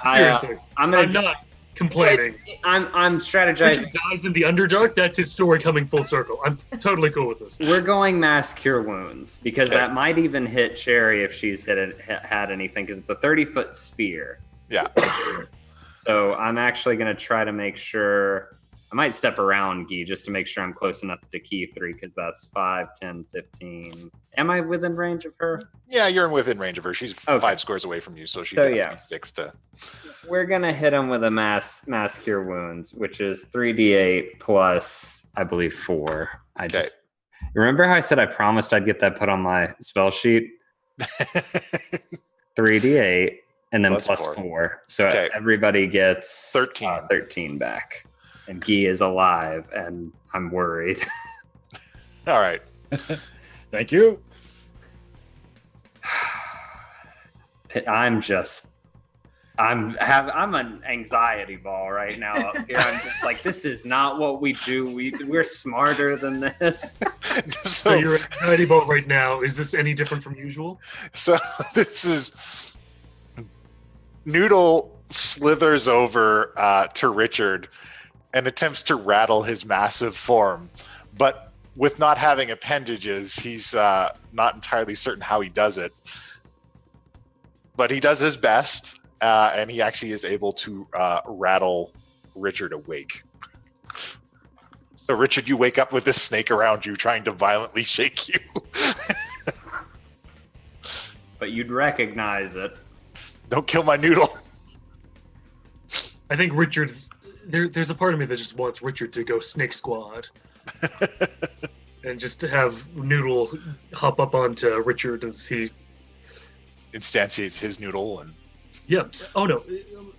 Seriously, I'm I'm not complaining. I'm strategizing. Richard dies in the Underdark. That's his story coming full circle. I'm totally cool with this. We're going mass cure wounds because Okay. that might even hit Cherry if she's had anything because it's a 30-foot sphere. Yeah. So I'm actually going to try to make sure. I might step around Guy just to make sure I'm close enough to Key 3 because that's 5, 10, 15. Am I within range of her? Yeah, you're within range of her. She's Okay. 5 squares away from you, so she's So, going to yeah. be 6 to... We're going to hit him with a mass cure wounds, which is 3d8 plus, I believe, 4. Okay. Remember how I said I promised I'd get that put on my spell sheet? 3d8 and then plus 4. So Okay. everybody gets 13. 13 back. And Guy is alive, and I'm worried. All right. Thank you. I'm an anxiety ball right now up here. I'm just like, this is not what we do. We're smarter than this. So you're at anxiety ball right now. Is this any different from usual? So this is Noodle slithers over to Richard and attempts to rattle his massive form, but with not having appendages, he's not entirely certain how he does it. But he does his best, and he actually is able to rattle Richard awake. So Richard, you wake up with this snake around you trying to violently shake you. But you'd recognize it. Don't kill my noodle. I think Richard's there's a part of me that just wants Richard to go Snake Squad. And just to have Noodle hop up onto Richard and see. Instantiates his noodle and. Yeah. Oh no.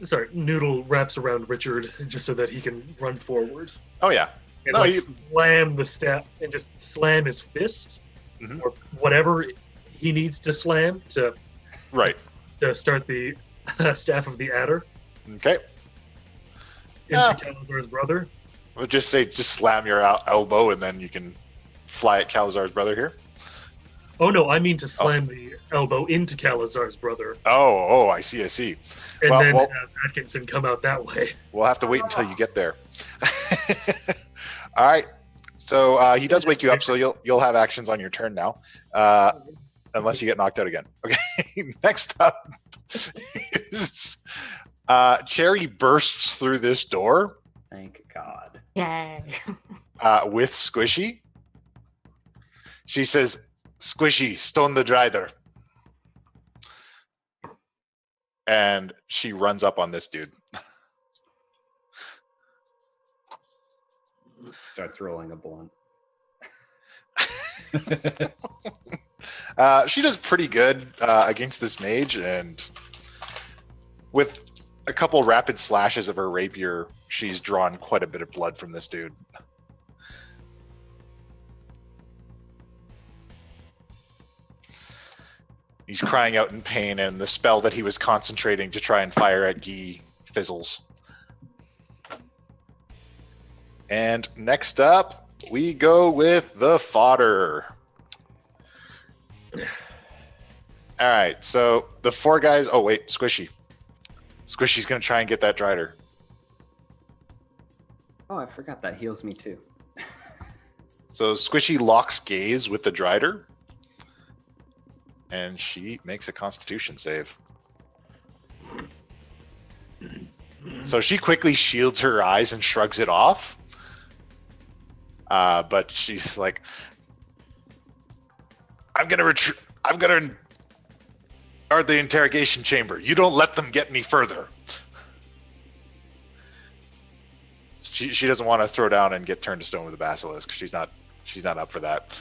Sorry. Noodle wraps around Richard just so that he can run forward. Oh yeah. And No, slam the staff and just slam his fist or whatever he needs to slam to start the staff of the adder. Okay. Into Calazar's brother. We'll just slam your elbow and then you can fly at Calazar's brother here. Oh no, I mean to slam the elbow into Calazar's brother. Oh, I see. And then have Atkinson come out that way. We'll have to wait until you get there. All right. So he does wake you up, so you'll have actions on your turn now. Unless you get knocked out again. Okay. Next up is Cherry bursts through this door. Thank God. Yay. With Squishy. She says, "Squishy, stone the drider." And she runs up on this dude. Starts rolling a blunt. She does pretty good against this mage, and with a couple rapid slashes of her rapier, she's drawn quite a bit of blood from this dude. He's crying out in pain, and the spell that he was concentrating to try and fire at Guy fizzles. And next up, we go with the fodder. All right, so the 4 guys. Oh, wait, Squishy. Squishy's going to try and get that drider. Oh, I forgot that heals me too. So Squishy locks gaze with the drider. And she makes a Constitution save. So she quickly shields her eyes and shrugs it off. But she's like, I'm gonna guard the interrogation chamber. You don't let them get me further. She doesn't want to throw down and get turned to stone with a basilisk. She's not up for that.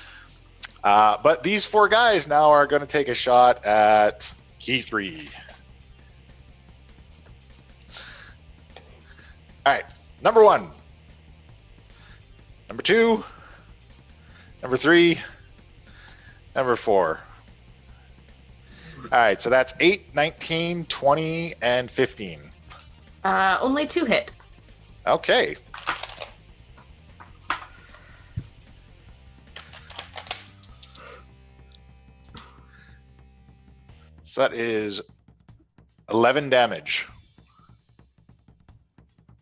But these 4 guys now are going to take a shot at Key 3. All right, number 1, number 2, number 3, number 4. All right, so that's 8, 19, 20, and 15. Only 2 hit. Okay. So that is 11 damage.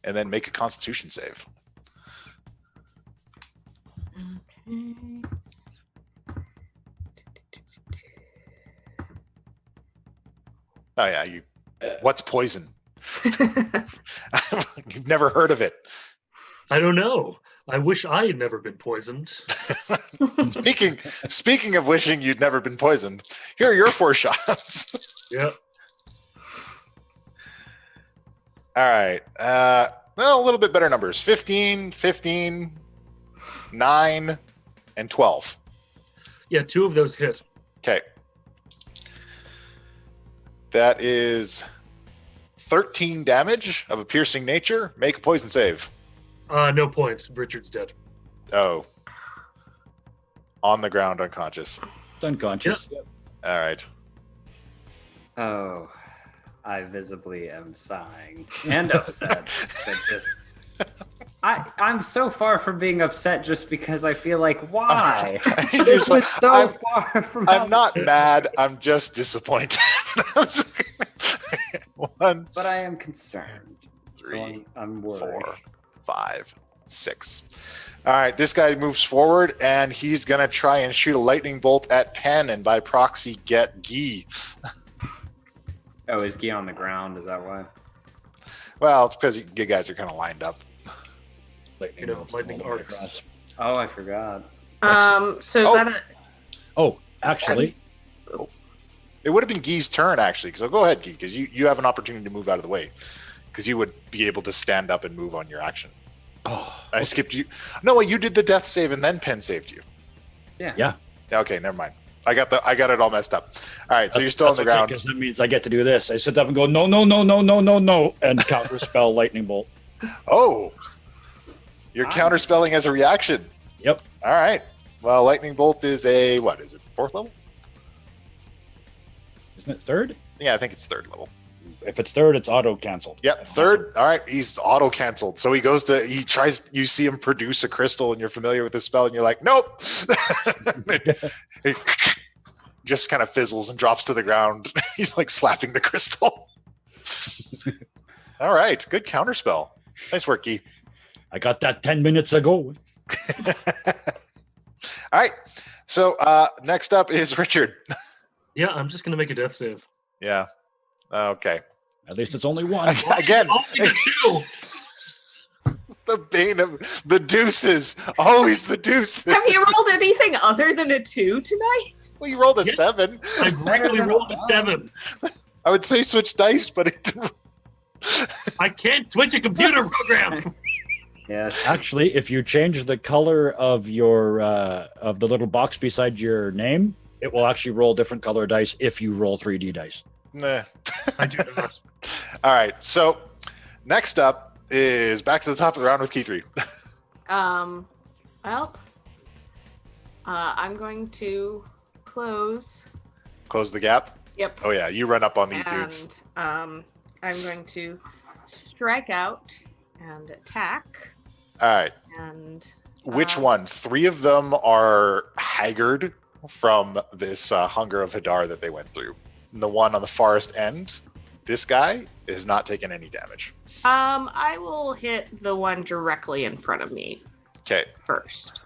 And then make a Constitution save. Okay. Oh yeah, what's poison? You've never heard of it. I don't know. I wish I had never been poisoned. Speaking of wishing you'd never been poisoned, here are your 4 shots. Yeah. All right. Well, a little bit better numbers. 15, 15, 9, and 12. Yeah, 2 of those hit. Okay. That is 13 damage of a piercing nature. Make a poison save. No point. Richard's dead. Oh. On the ground, unconscious. It's unconscious. All right. Oh, I visibly am sighing and upset. I'm so far from being upset just because I feel like, why? You're This just like, was so far from. I'm not mad. I'm just disappointed. 1, But I am concerned. 3, So I'm worried. 4, 5, 6. All right, this guy moves forward, and he's going to try and shoot a lightning bolt at Pen, and by proxy get Guy. Oh, is Guy on the ground? Is that why? Well, it's because you guys are kind of lined up. Lightning, You know, bolts lightning all the way arcs. across. Oh, I forgot. So is that a Oh, actually, It would have been Guy's turn, actually. So go ahead, Guy, because you have an opportunity to move out of the way. Because you would be able to stand up and move on your action. I skipped you. No, wait, you did the death save and then Pen saved you. Yeah. Yeah. Yeah, okay, never mind. I got it all messed up. All right, so you're still on the ground. Because that means I get to do this. I sit up and go, no, no, no, no, no, no, no, and counterspell lightning bolt. Oh, you're counterspelling as a reaction. Yep. All right. Well, lightning bolt is a what? Is it 4th level? Isn't it 3rd? Yeah, I think it's 3rd level. If it's 3rd, it's auto canceled. Yep, 3rd. All right, he's auto canceled. So he tries. You see him produce a crystal, and you're familiar with the spell, and you're like, nope. It just kind of fizzles and drops to the ground. He's like slapping the crystal. All right, good counterspell. Nice work, Guy. I got that 10 minutes ago. All right. So next up is Richard. Yeah, I'm just gonna make a death save. Yeah. Okay. At least it's only one. Again, Only the 2. the bane of the deuces. Always the deuces. have you rolled anything other than a 2 tonight? Well, you rolled a Yeah. 7. I regularly rolled a 7. I would say switch dice, but it didn't. I can't switch a computer program. Yes. Actually, if you change the color of your of the little box beside your name, it will actually roll different color dice if you roll 3D dice. Nah. I do not. All right. So next up is back to the top of the round with Key 3. Well, I'm going to close. Close the gap. Yep. Oh yeah, you run up on these dudes. And I'm going to strike out and attack. All right. And Which one? 3 of them are haggard from this hunger of Hadar that they went through. And the one on the farthest end, this guy, is not taking any damage. I will hit the one directly in front of me Okay. first.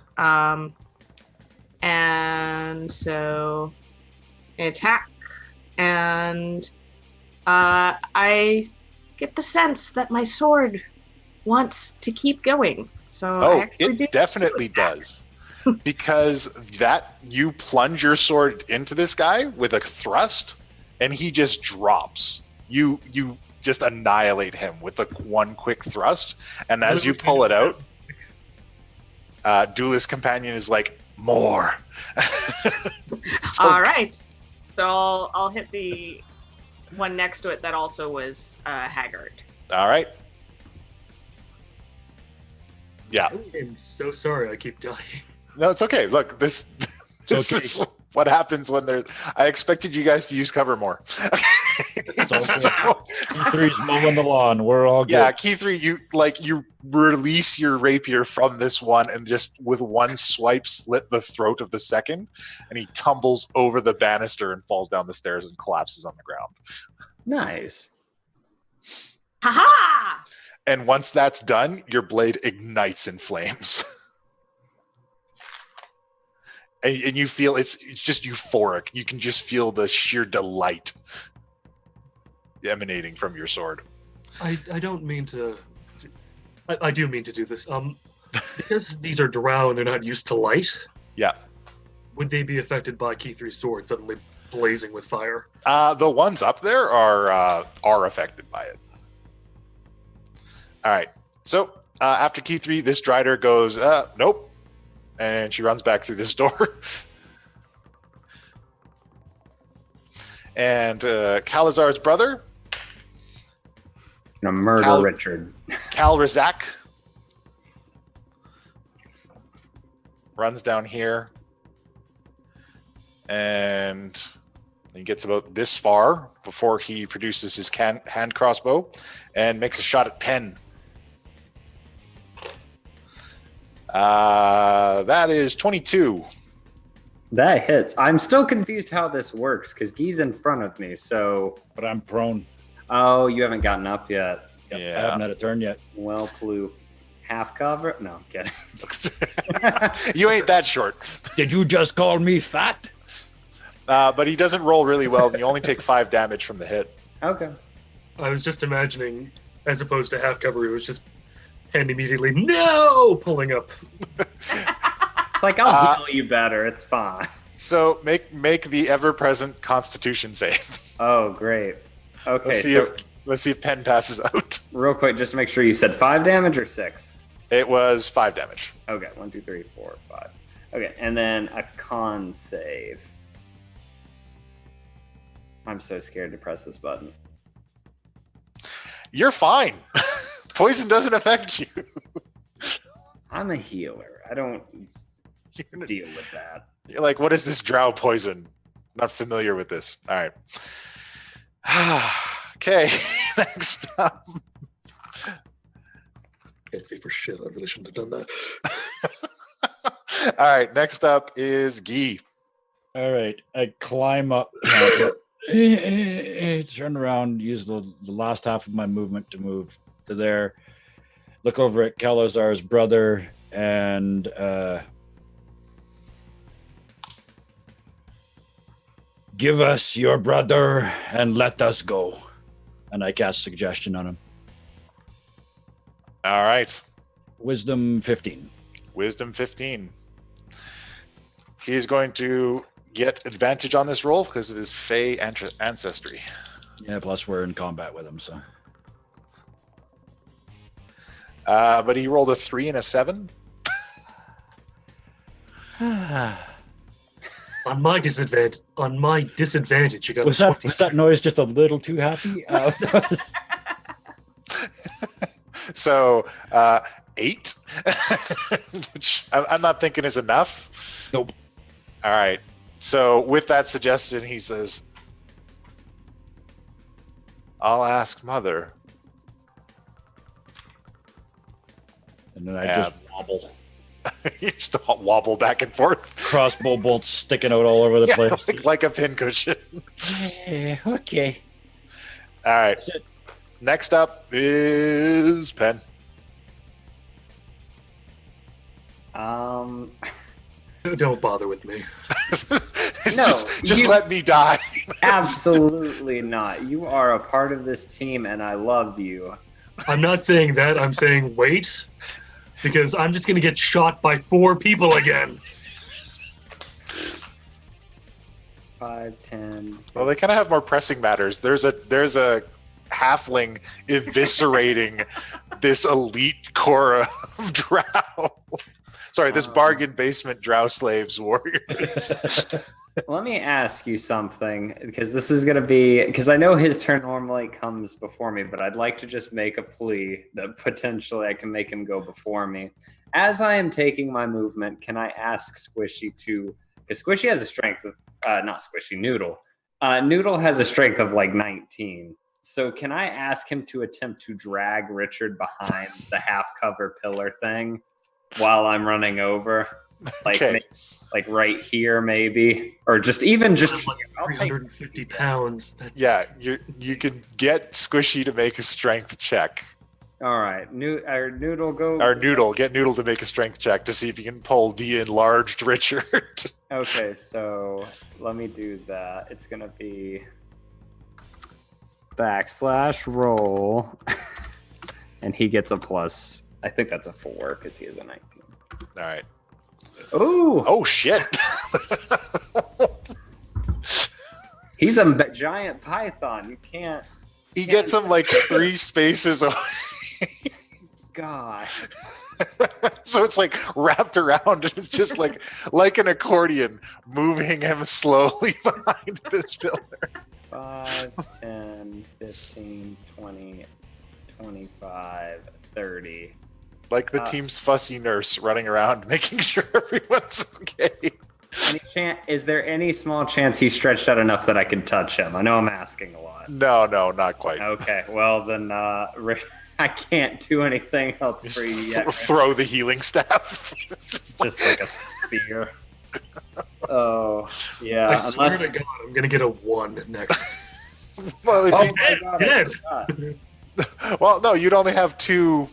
And so attack, and I get the sense that my sword wants to keep going. So I Oh, actually do it definitely attack. does. Because that you plunge your sword into this guy with a thrust, and he just drops. You just annihilate him with one quick thrust, and as you pull it out, Duelist Companion is like, more. So- All right. So I'll hit the one next to it that also was haggard. All right. Yeah. I'm so sorry I keep dying. No, it's okay. Look, this okay. is what happens when there's. I expected you guys to use cover more. Three's mowing the lawn. We're all good. Yeah, Key 3, you release your rapier from this one and just with one swipe slit the throat of the second, and he tumbles over the banister and falls down the stairs and collapses on the ground. Nice. Ha-ha! And once that's done, your blade ignites in flames. And you feel it's just euphoric. You can just feel the sheer delight emanating from your sword. I don't mean to. I do mean to do this. Because these are Drow and they're not used to light. Yeah. Would they be affected by Key 3's sword suddenly blazing with fire? The ones up there are affected by it. All right. So after Key 3, this Drider goes, nope. And she runs back through this door. And Calazar's brother, Gonna murder Richard. Cal Razak, runs down here. And he gets about this far before he produces his hand crossbow and makes a shot at Penn. That is 22. That hits. I'm still confused how this works because Guy's in front of me. So, But I'm prone. oh, you haven't gotten up yet. I Yeah. haven't had a turn yet. Well, Blue. Half cover? No, I'm kidding. You ain't that short. Did you just call me fat? But he doesn't roll really well, and you only take 5 damage from the hit. Okay. I was just imagining, as opposed to half cover, it was just and immediately no pulling up. It's like, I'll heal you better. It's fine. So make the ever-present Constitution save. Oh, great. Okay, Let's see if Penn passes out. real quick, just to make sure you said 5 damage or 6? It was 5 damage. Okay, 1, 2, 3, 4, 5. Okay, and then a con save. I'm so scared to press this button. You're fine. Poison doesn't affect you. I'm a healer. I don't You're deal with that. like, what is this drow poison? Not familiar with this. All right. Okay, next up. Can't see for shit. I really shouldn't have done that. All right, next up is Guy. All right, I climb up, turn around, use the last half of my movement to move to there, look over at Calazar's brother, and give us your brother and let us go. And I cast suggestion on him. All right, Wisdom 15. Wisdom 15. He's going to get advantage on this roll because of his Fey ancestry. Yeah, plus we're in combat with him, so. But he rolled a 3 and a 7. On my disadvantage, you got Was that noise just a little too happy? That was- So 8, which I'm not thinking is enough. Nope. All right. So with that suggestion, he says, I'll ask Mother. And then I just wobble. You just wobble back and forth. Crossbow bolts sticking out all over the Yeah, place. like a pincushion. Yeah, okay. All right. That's it. Next up is Penn. Don't bother with me. No, just let me die. Absolutely not. You are a part of this team, and I love you. I'm not saying that. I'm saying wait, because I'm just gonna get shot by 4 people again. 5, 10. Well, they kind of have more pressing matters. There's a halfling eviscerating this elite core of drow. Sorry, this bargain basement drow slaves warriors. Let me ask you something, because this is going to be, because I know his turn normally comes before me, but I'd like to just make a plea that potentially I can make him go before me. As I am taking my movement, can I ask Squishy to, because Squishy has a strength of, not Squishy, Noodle. Noodle has a strength of like 19. So can I ask him to attempt to drag Richard behind the half cover pillar thing while I'm running over? Like, Okay. like right here, maybe, or just even just I'm like here. I'll take 350 pounds. That's, Yeah, you can get Squishy to make a strength check. All right, Noodle go. Or Noodle, get Noodle to make a strength check to see if you can pull the enlarged Richard. Okay, so let me do that. It's gonna be /roll, and he gets a plus. I think that's a 4 because he has a 19. All right. Ooh, Oh shit. he's a giant python. You can't. He gets him like 3 spaces away. God. So it's like wrapped around, and it's just like an accordion, moving him slowly behind this pillar. 5, 10, 15, 20, 25, 30. Like the team's fussy nurse running around, making sure everyone's okay. Is there any small chance he's stretched out enough that I can touch him? I know I'm asking a lot. No, not quite. Okay, well then I can't do anything else for you yet. Throw the healing staff. Just like a spear. Oh, yeah. I swear to God, I'm gonna get a 1 next. Well, well, no, you'd only have 2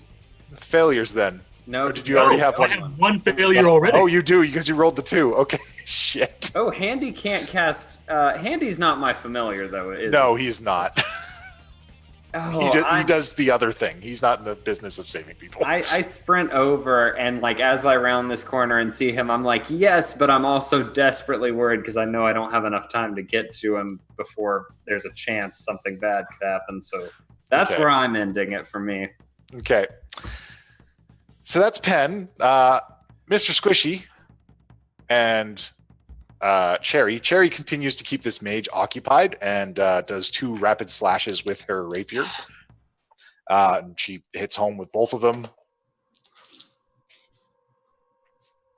failures then. No, or did you already have one? I have 1 failure already. Oh, you do, because you rolled the 2. Okay, shit. Oh, Handy can't cast. Handy's not my familiar though. No, he's not. Oh, he does the other thing. He's not in the business of saving people. I sprint over, and like as I round this corner and see him, I'm like, yes, but I'm also desperately worried because I know I don't have enough time to get to him before there's a chance something bad could happen. So that's where I'm ending it for me. Okay. So that's Penn, Mr. Squishy, and Cherry. Cherry continues to keep this mage occupied and does 2 rapid slashes with her rapier. And she hits home with both of them.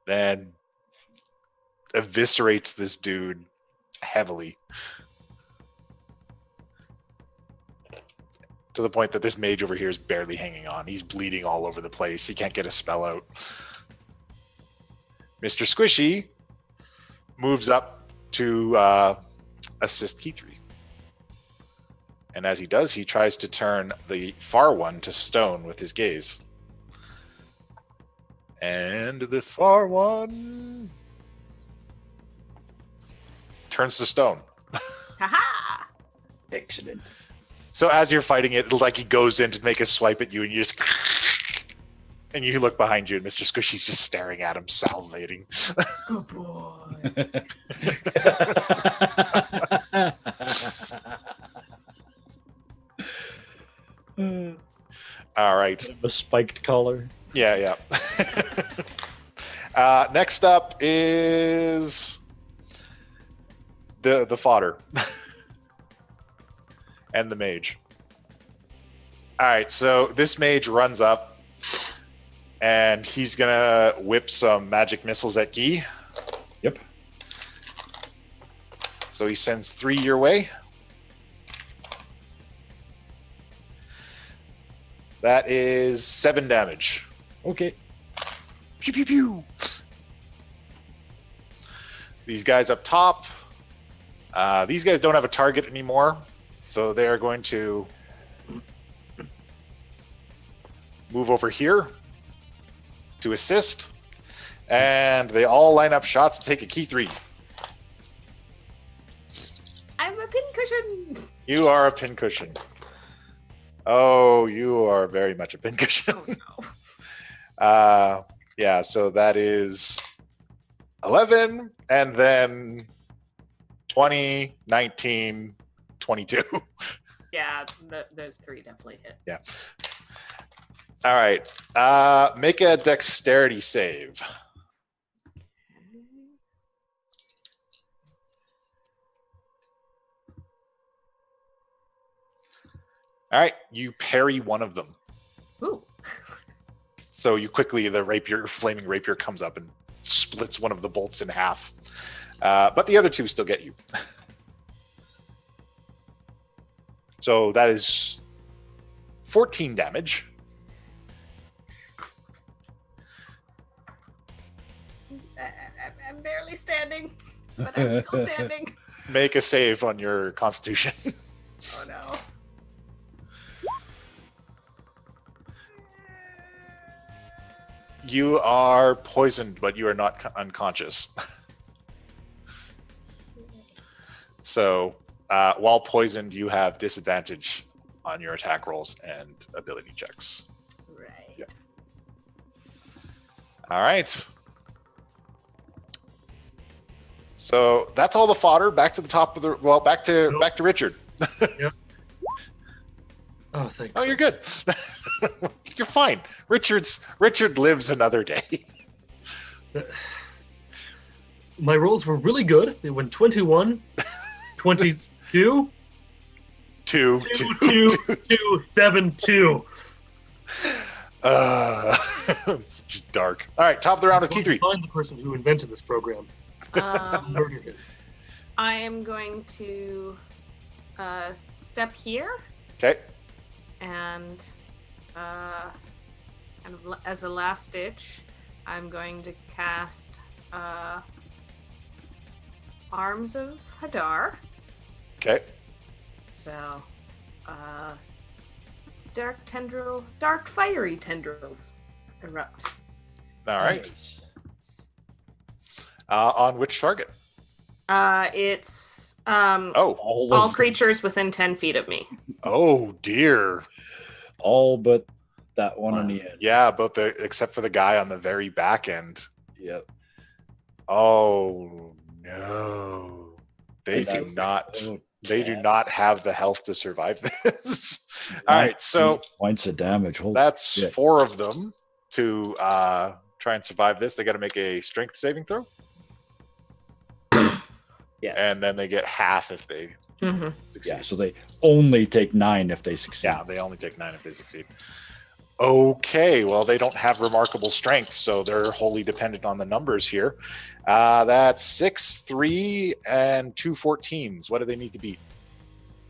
Then eviscerates this dude heavily. To the point that this mage over here is barely hanging on. He's bleeding all over the place. He can't get a spell out. Mr. Squishy moves up to assist Key 3. And as he does, he tries to turn the far one to stone with his gaze. And the far one turns to stone. Haha! Excellent. So as you're fighting it, like he goes in to make a swipe at you, and you just and you look behind you, and Mr. Squishy's just staring at him, salivating. Good boy. All right. A spiked collar. Yeah. Next up is the fodder and the mage. All right, so this mage runs up and he's gonna whip some magic missiles at Guy. Yep. So he sends 3 your way. That is 7 damage. Okay. Pew, pew, pew. These guys up top, these guys don't have a target anymore, so they are going to move over here to assist, and they all line up shots to take a key 3. I'm a pincushion. You are a pincushion. Oh, you are very much a pincushion. Yeah, so that is 11, and then 20, 19, 22. Yeah, those 3 definitely hit. Yeah. All right. Make a dexterity save. All right. You parry one of them. Ooh. So you quickly, the rapier, flaming rapier comes up and splits one of the bolts in half. But the other 2 still get you. So that is 14 damage. I'm barely standing, but I'm still standing. Make a save on your constitution. Oh no. You are poisoned, but you are not unconscious. So while poisoned, you have disadvantage on your attack rolls and ability checks. Right. Yeah. All right. So that's all the fodder. Back to the top of the back to Richard. Yep. Oh, thank Oh, you're good. You're fine. Richard lives another day. My rolls were really good. They went 21, 22, 2, 7, 2. It's just dark. All right, top of the round with Key3. Find the person who invented this program. Murdered it. I am going to step here Okay. and kind of as a last ditch, I'm going to cast Arms of Hadar. Okay. So, dark fiery tendrils erupt. All right. On which target? It's all creatures within 10 feet of me. Oh dear. All but that one on the end. Yeah, except for the guy on the very back end. Yep. Oh no. They do not have the health to survive this. All right, so points of damage. Holy that's shit. 4 of them to try and survive this. They got to make a strength saving throw. Yes. And then they get half if they succeed. Yeah, so they only take 9 if they succeed. Yeah, they only take 9 if they succeed. Okay, well, they don't have remarkable strength, so they're wholly dependent on the numbers here. That's 6, 3, and 2 14s. What do they need to beat?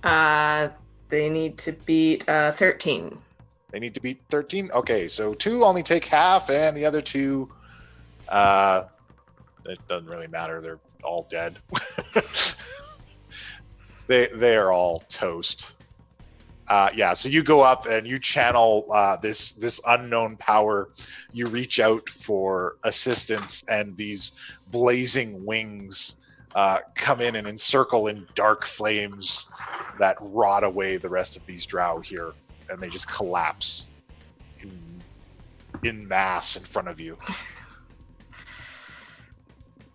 They need to beat 13. They need to beat 13? Okay, so 2 only take half, and the other 2, it doesn't really matter. They're all dead. They are all toast. Yeah, so you go up and you channel this unknown power. You reach out for assistance, and these blazing wings come in and encircle in dark flames that rot away the rest of these drow here, and they just collapse in mass in front of you.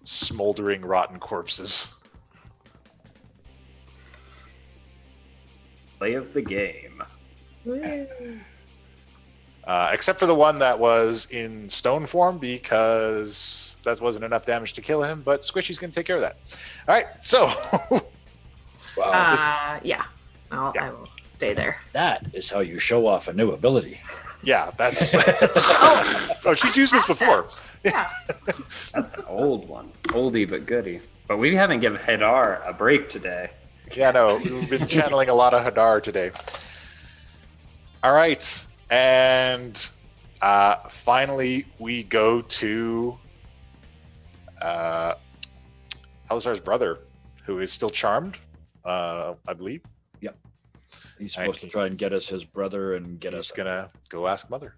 Smoldering, rotten corpses. Play of the game. Except for the one that was in stone form, because that wasn't enough damage to kill him, but Squishy's going to take care of that. All right, so... Yeah. I will stay there. That is how you show off a new ability. Yeah, that's... Oh, she's used this before. Yeah. That's an old one. Oldie but goodie. But we haven't given Hadar a break today. Yeah, no, we've been channeling a lot of Hadar today. All right, and finally we go to Halizar's brother, who is still charmed, I believe. Yep. He's supposed to try and get us his brother and get us... He's going to go ask Mother.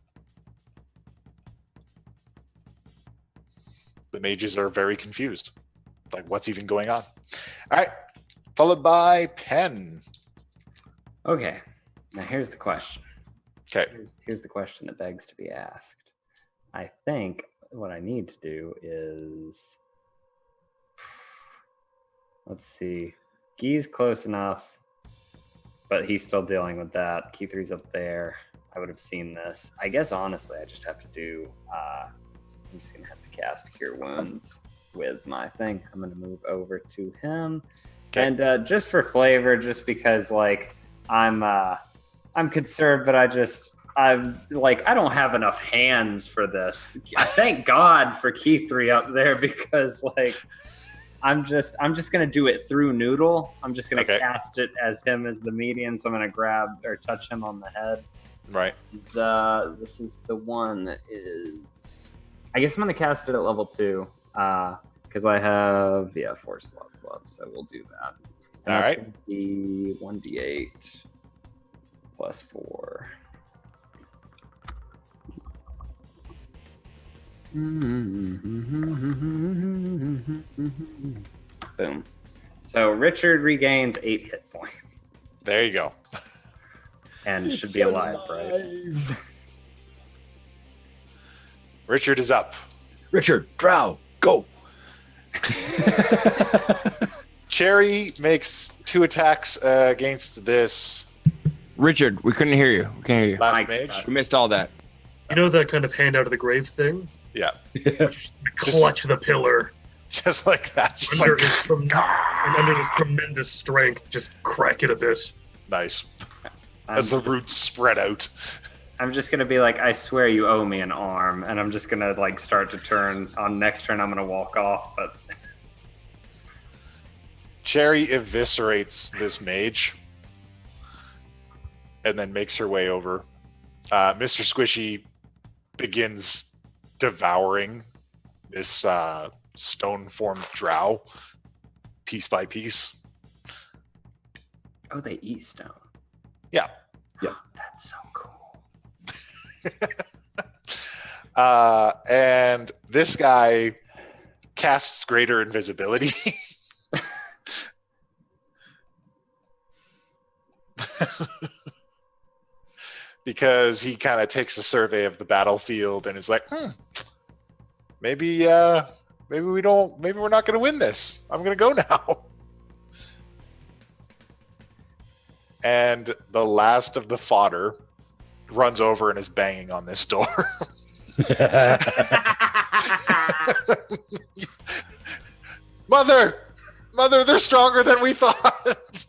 The mages are very confused. Like, what's even going on? All right. Followed by Pen. Okay. Now here's the question. Okay. Here's the question that begs to be asked. I think what I need to do is... Let's see. Guy's close enough, but he's still dealing with that. Key3's up there. I would have seen this. I guess, honestly, I just have to do... I'm just going to have to cast Cure Wounds with my thing. I'm going to move over to him. Okay. And just for flavor, just because, like, I'm concerned, but I don't have enough hands for this. Thank God for Key3 up there, because, like, I'm just going to do it through Noodle. I'm just going to cast it as him as the median, so I'm going to grab or touch him on the head. Right. This is the one that is... I guess I'm going to cast it at level 2 because I have 4 slots left, so we'll do that. And all right. The 1d8 plus 4. Boom. So Richard regains 8 hit points. There you go. And should be alive, right? Richard is up. Richard, Drow, go. Cherry makes 2 attacks against this Richard, we couldn't hear you. We can't hear you. last mage. We missed all that. You know that kind of hand out of the grave thing? Yeah. Clutch the pillar. Just like that. Just Under, like, and under this tremendous strength, just crack it a bit. nice. I'm As the just- roots spread out. I'm just gonna be like, I swear you owe me an arm, and I'm just gonna like start to turn. On next turn, I'm gonna walk off, but Cherry eviscerates this mage and then makes her way over. Mr. Squishy begins devouring this stone-formed drow piece by piece. oh, they eat stone. Yeah. That's so cool. And this guy casts greater invisibility. Because he kind of takes a survey of the battlefield and is like, maybe we're not going to win this. I'm going to go now. And the last of the fodder runs over and is banging on this door. Mother, they're stronger than we thought.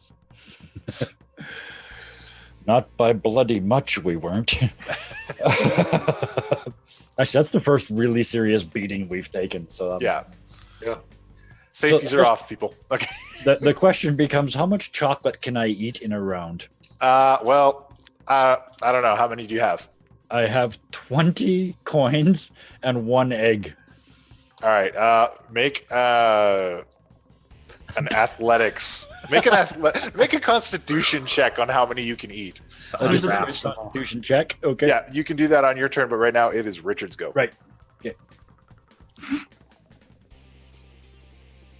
Not by bloody much, we weren't. Actually, that's the first really serious beating we've taken. So Yeah. Yeah. Safeties So- are off, people. Okay. the question becomes, how much chocolate can I eat in a round? Well, I don't know. How many do you have? I have 20 coins and 1 egg. All right. Make an athletics. Make a constitution check on how many you can eat. That is a Unwrap. constitution check. Okay. Yeah, you can do that on your turn, but right now it is Richard's go. Right.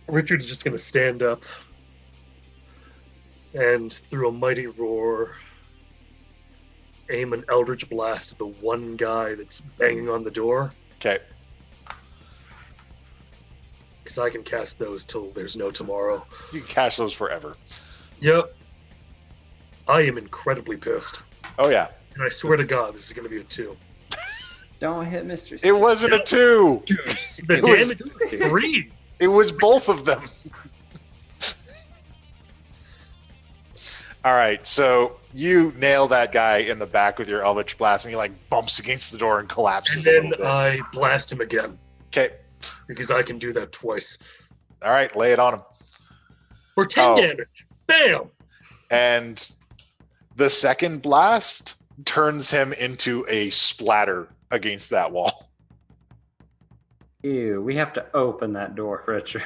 Richard's just going to stand up and, through a mighty roar, aim an eldritch blast at the one guy that's banging on the door. Okay. Because I can cast those till there's no tomorrow. You can cash those forever. Yep. I am incredibly pissed. Oh yeah. And I swear to God, this is going to be a 2. Don't hit Mr. It wasn't a 2. The It was- damage is 3. It was both of them. All right, so you nail that guy in the back with your Eldritch Blast, and he like bumps against the door and And collapses a then little bit. I blast him again. Okay. Because I can do that twice. All right, lay it on him. For 10 Oh. damage. Bam! And the second blast turns him into a splatter against that wall. Ew, we have to open that door, Richard.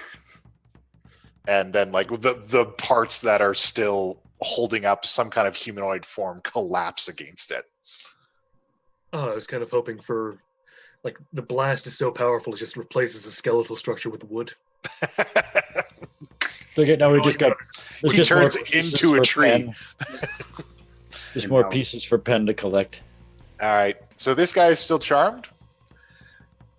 And then like the parts that are still holding up some kind of humanoid form collapse against it. Oh, I was kind of hoping for, like, the blast is so powerful it just replaces the skeletal structure with wood. Okay, now we just got. There's He just more turns pieces into a for tree. Pen. Just more No. pieces for Pen to collect. All right, so this guy is still charmed,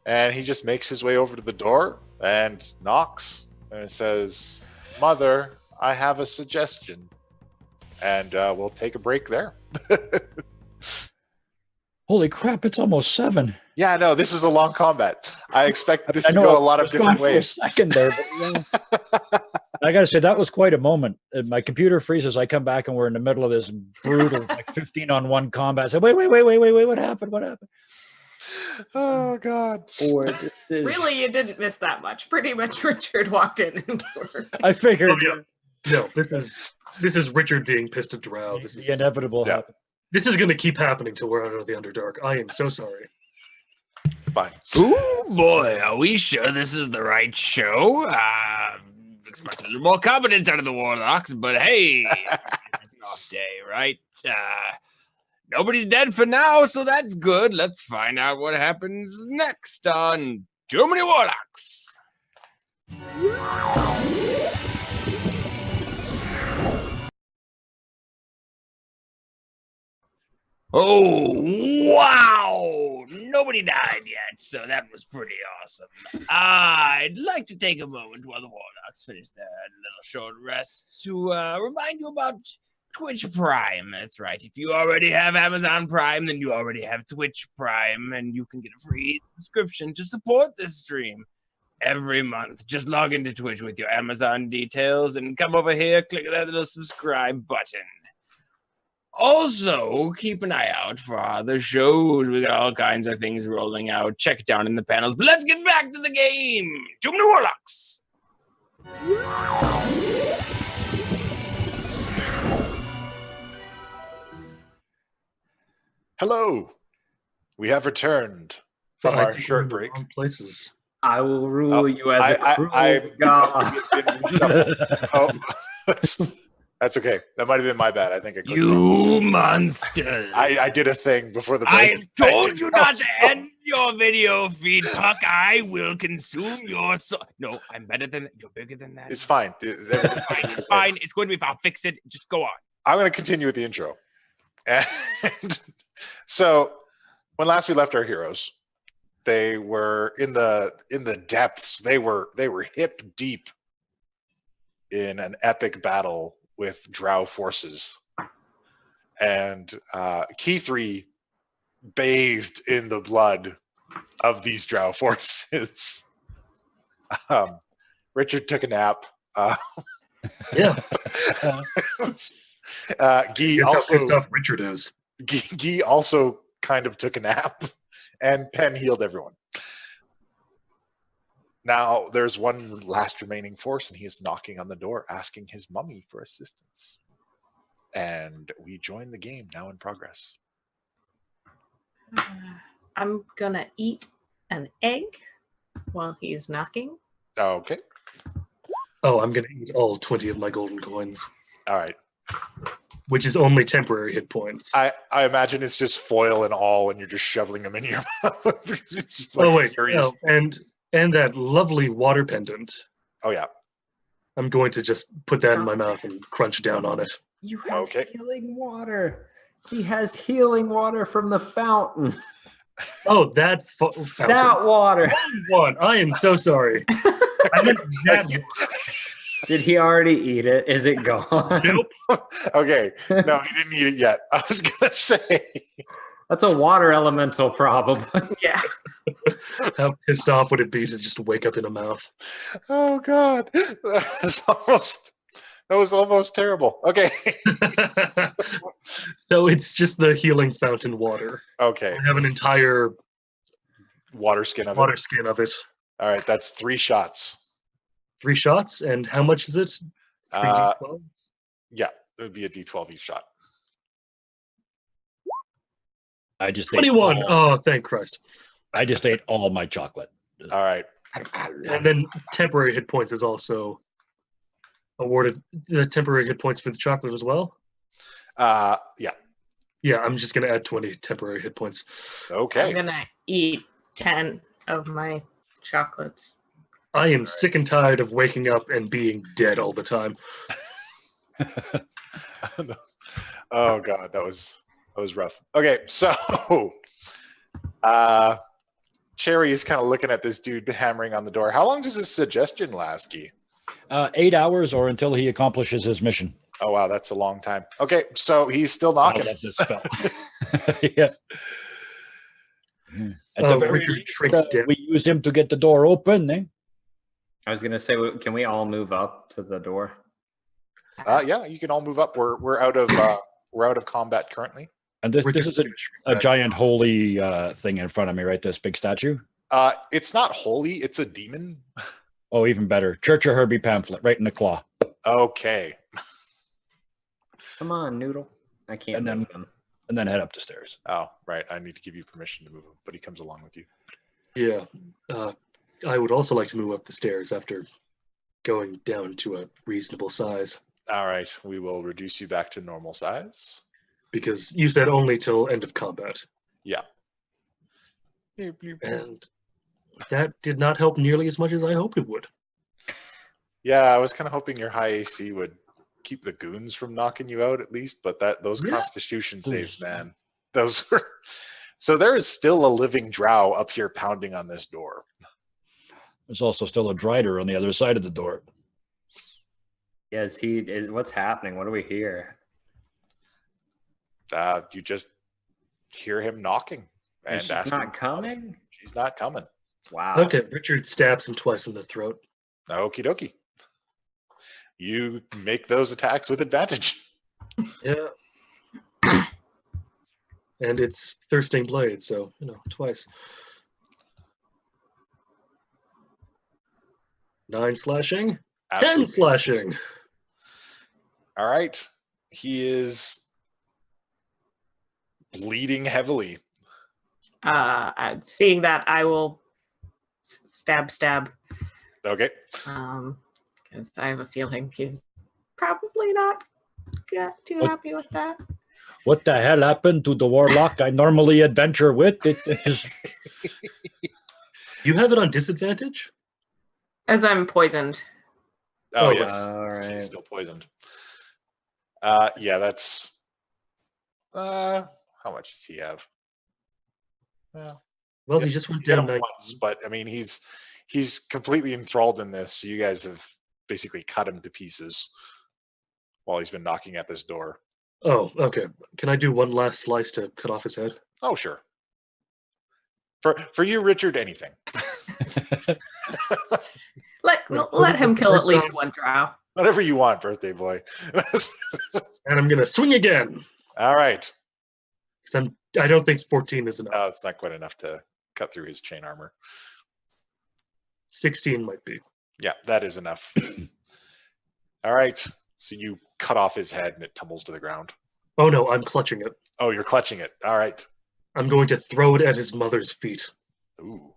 and he just makes his way over to the door and knocks, and it says, "Mother, I have a suggestion," and we'll take a break there. Holy crap! It's almost 7. Yeah, no, this is a long combat. I expect this I to know, go a lot I of was gone different for a ways. second there, but, yeah. I gotta say that was quite a moment. My computer freezes. I come back and we're in the middle of this brutal, like 15-on-1 combat. I said, wait! What happened? What happened? Oh God! Or decision. Really, you didn't miss that much. Pretty much Richard walked in and I figured Oh, yeah. No, this is Richard being pissed at Drow. This the is, inevitable Yeah. happened. this is going to keep happening till we're out of the Underdark. I am so sorry. Fine. Ooh, boy, are we sure this is the right show? Expect a little more competence out of the Warlocks, but hey, it's an off day, right? Nobody's dead for now, so that's good. Let's find out what happens next on Too Many Warlocks. Oh, wow! Nobody died yet, so that was pretty awesome. I'd like to take a moment while the Warlocks finish their little short rest to remind you about Twitch Prime. That's right. If you already have Amazon Prime, then you already have Twitch Prime, and you can get a free subscription to support this stream every month. Just log into Twitch with your Amazon details and come over here, click that little subscribe button. Also, keep an eye out for other shows. We got all kinds of things rolling out. Check it down in the panels. But let's get back to the game. Too many Warlocks. Hello. We have returned from our short break. Places. I will rule you as a cruel god. Oh, that's okay. That might have been my bad. I think I clicked You monster. I did a thing before the I break. told you not to end your video feed, Puck. I will consume your soul. No, I'm better than you're bigger than that. It's fine. It's fine. It's going to be fine. I'll fix it. Just go on. I'm going to continue with the intro. And so, when last we left our heroes, they were in the depths. They were hip deep in an epic battle with Drow forces, and Key 3 bathed in the blood of these Drow forces. Richard took a nap. Yeah. Guy Guess how also pissed off Richard is. Guy also kind of took a nap, and Penn healed everyone. Now there's one last remaining force, and he is knocking on the door, asking his mummy for assistance. And we join the game now in progress. I'm gonna eat an egg while he's knocking. Okay. Oh, I'm gonna eat all 20 of my golden coins, All right. which is only temporary hit points. I imagine it's just foil and all, and you're just shoveling them in your mouth. Just oh wait, furious. no, and that lovely water pendant. Oh yeah. I'm going to just put that in my mouth and crunch down on it. You have Okay. healing water. He has healing water from the fountain. Oh, that fountain. That water. One. I am so sorry. I meant that one. Did he already eat it? Is it gone? Nope. Okay. No, he didn't eat it yet. I was gonna say. That's a water elemental, probably. Yeah. How pissed off would it be to just wake up in a mouth? Oh God. That was almost terrible. Okay. So it's just the healing fountain water. Okay. I have an entire Water skin of water it. skin of it. All right, that's 3 shots. 3 shots, and how much is it? 3d12? Yeah, it would be a D12 each shot. I just 21. Ate all, Oh, thank Christ. I just ate all my chocolate. All right. And then temporary hit points is also awarded. The temporary hit points for the chocolate as well? Yeah. Yeah, I'm just going to add 20 temporary hit points. Okay. I'm gonna eat 10 of my chocolates. I am sick and tired of waking up and being dead all the time. Oh God, that was rough. Okay, so Cherry is kind of looking at this dude hammering on the door. How long does this suggestion last, Guy? 8 hours or until he accomplishes his mission. Oh wow, that's a long time. Okay, so he's still I knocking. love this spell. Yeah. At the very Richard least, shrinks down. we use him to get the door open, eh? I was gonna say, can we all move up to the door? Yeah, you can all move up. We're out of combat currently. Uh, And this Richard's is a gonna shrink back. giant holy thing in front of me, right? This big statue. It's not holy, it's a demon. Oh, even better. Church of Herbie pamphlet, right in the claw. Okay. Come on, Noodle. I can't And then- move him. And then head up the stairs. Oh, right. I need to give you permission to move him, but he comes along with you. Yeah. I would also like to move up the stairs after going down to a reasonable size. All right. We will reduce you back to normal size. Because you said only till end of combat. Yeah. And that did not help nearly as much as I hoped it would. Yeah, I was kind of hoping your high AC would keep the goons from knocking you out at least, but those Yeah. Constitution saves, man. Those were... So there is still a living drow up here pounding on this door. There's also still a drider on the other side of the door. Yeah, what's happening? What do we hear? You just hear him knocking And and she's asking. not coming? She's not coming. Wow. Okay, Richard stabs him twice in the throat. Okie dokie. You make those attacks with advantage. Yeah. And it's Thirsting Blade, so, twice. 9 slashing, 10 Absolutely. slashing. All right. He is bleeding heavily. Seeing that, I will stab. Okay. Because I have a feeling he's probably not too happy with that. What the hell happened to the warlock I normally adventure with? It is... You have it on disadvantage? As I'm poisoned. Oh, Oh, yes. all right. She's still poisoned. Yeah, that's... how much does he have? Well, he just went Hit down him 9. once, but I mean, he's completely enthralled in this. So you guys have basically cut him to pieces while he's been knocking at this door. Oh, okay. Can I do one last slice to cut off his head? Oh, sure. For you, Richard, anything. Let him kill at least one drow. Whatever you want, birthday boy. And I'm going to swing again. All right. Because I don't think 14 is enough. No, it's not quite enough to cut through his chain armor. 16 might be. Yeah, that is enough. All right. So you cut off his head and it tumbles to the ground. Oh no, I'm clutching it. Oh, you're clutching it. All right. I'm going to throw it at his mother's feet. Ooh.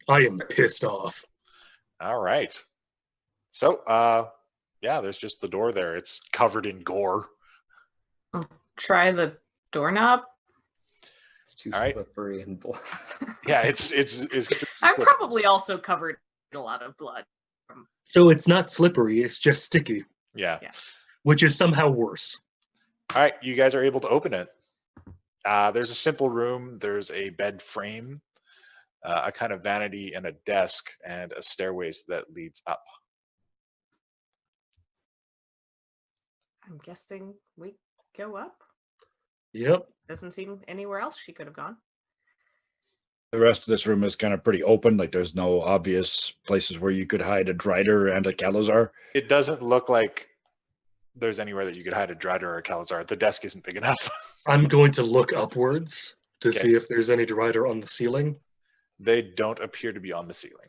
I am pissed off. All right. So, yeah, there's just the door there. It's covered in gore. Try the doorknob. It's too All right. slippery and blood. Yeah, it's I'm probably also covered in a lot of blood. So it's not slippery, it's just sticky, yeah. which is somehow worse. All right, you guys are able to open it. There's a simple room. There's a bed frame, a kind of vanity, and a desk, and a stairways that leads up. I'm guessing we go up. Yep. Doesn't seem anywhere else she could have gone. The rest of this room is kind of pretty open. Like there's no obvious places where you could hide a Drider and a Calazar. It doesn't look like there's anywhere that you could hide a Drider or a Calazar. The desk isn't big enough. I'm going to look upwards to Okay. see if there's any Drider on the ceiling. They don't appear to be on the ceiling.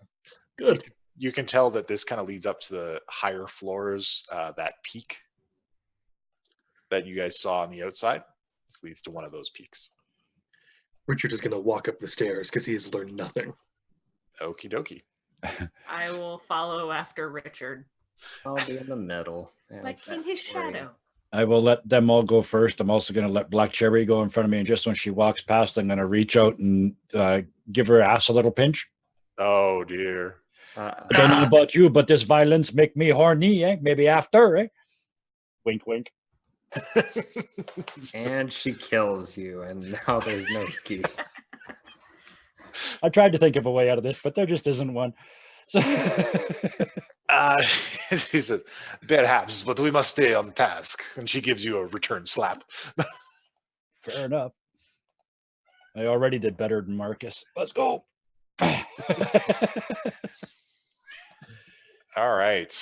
Good. You can tell that this kind of leads up to the higher floors, that peak that you guys saw on the outside. This leads to one of those peaks. Richard is going to walk up the stairs because he has learned nothing. Okie dokie. I will follow after Richard. I'll be in the middle. Yeah, Like in that his way. shadow. I will let them all go first. I'm also going to let Black Cherry go in front of me. And just when she walks past, I'm going to reach out and give her ass a little pinch. Oh dear. I don't know about you, but this violence make me horny, eh? Maybe after, eh? Wink, wink. And she kills you, and now there's no key. I tried to think of a way out of this, but there just isn't one. So He says, perhaps, but we must stay on task. And she gives you a return slap. fair enough. I already did better than Marcus. Let's go. All right.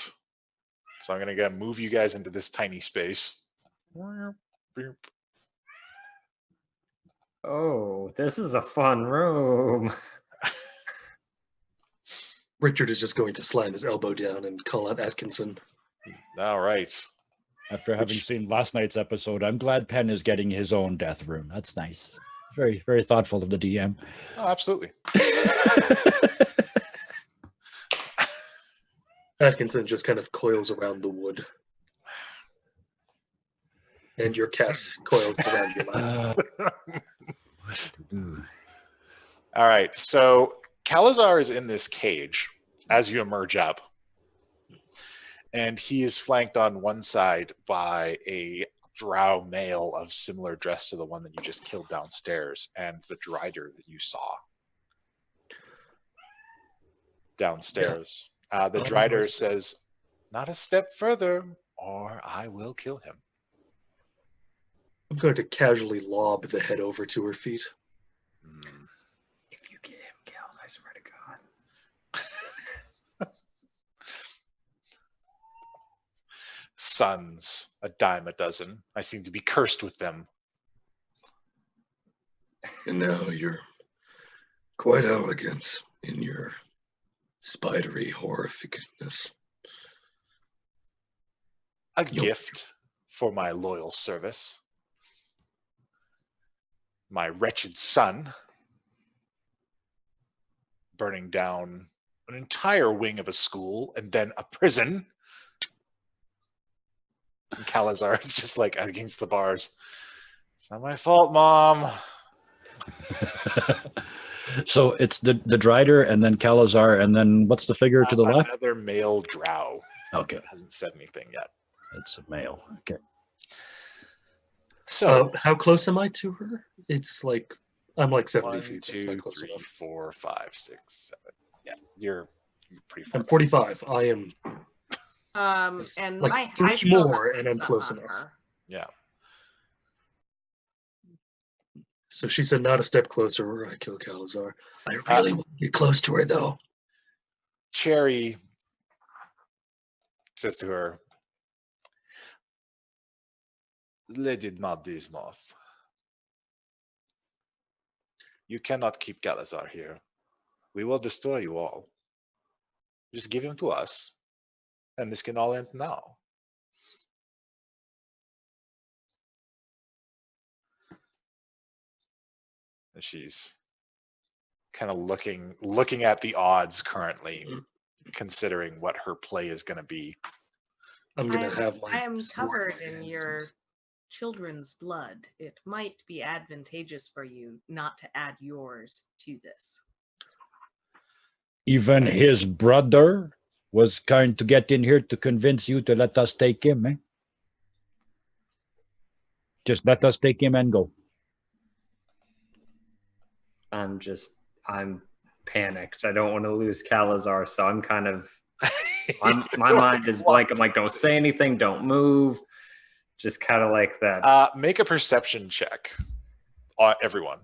So I'm going to move you guys into this tiny space. Oh, this is a fun room. Richard is just going to slam his elbow down and call out Atkinson. All right. After having seen last night's episode, I'm glad Penn is getting his own death room. That's nice. Very, very thoughtful of the DM. Oh, absolutely. Atkinson just kind of coils around the wood. And your cat coils around your lap. All right. So Calazar is in this cage as you emerge up. And he is flanked on one side by a drow male of similar dress to the one that you just killed downstairs, and the Drider that you saw downstairs. The Drider says, "Not a step further, or I will kill him." I'm going to casually lob the head over to her feet. If you get him killed, I swear to God. Sons, a dime a dozen. I seem to be cursed with them. And now you're quite elegant in your spidery horrificness. A gift for my loyal service. My wretched son burning down an entire wing of a school and then a prison. And Calazar is just like against the bars. It's not my fault, Mom. So it's the Drider and then Calazar and then what's the figure to the left? Another male drow. Okay, Hasn't said anything yet. it's a male. Okay. So How close am I to her? It's like I'm like 70 1, feet. That's 2, not close 3, enough. 4, 5, 6, 7. Yeah, you're pretty far. I'm 45. I am And like I 3 still more, have and I'm some close on enough. her. Yeah. So she said, not a step closer or I kill Calazar. I really want to get close to her, though. Cherry says to her, Lady Madismoth, you cannot keep Calazar here. We will destroy you all. Just give him to us, and this can all end now. And she's kind of looking at the odds currently, considering what her play is going to be. I'm going to have my. I am sword covered my in hand. your children's blood. It might be advantageous for you not to add yours to this. Even his brother was trying to get in here to convince you to let us take him, eh? Just let us take him and go. I'm panicked. I don't want to lose Calazar, so I'm kind of, my mind is blank. I'm like, don't say anything, don't move. Just kind of like that. Make a perception check, everyone.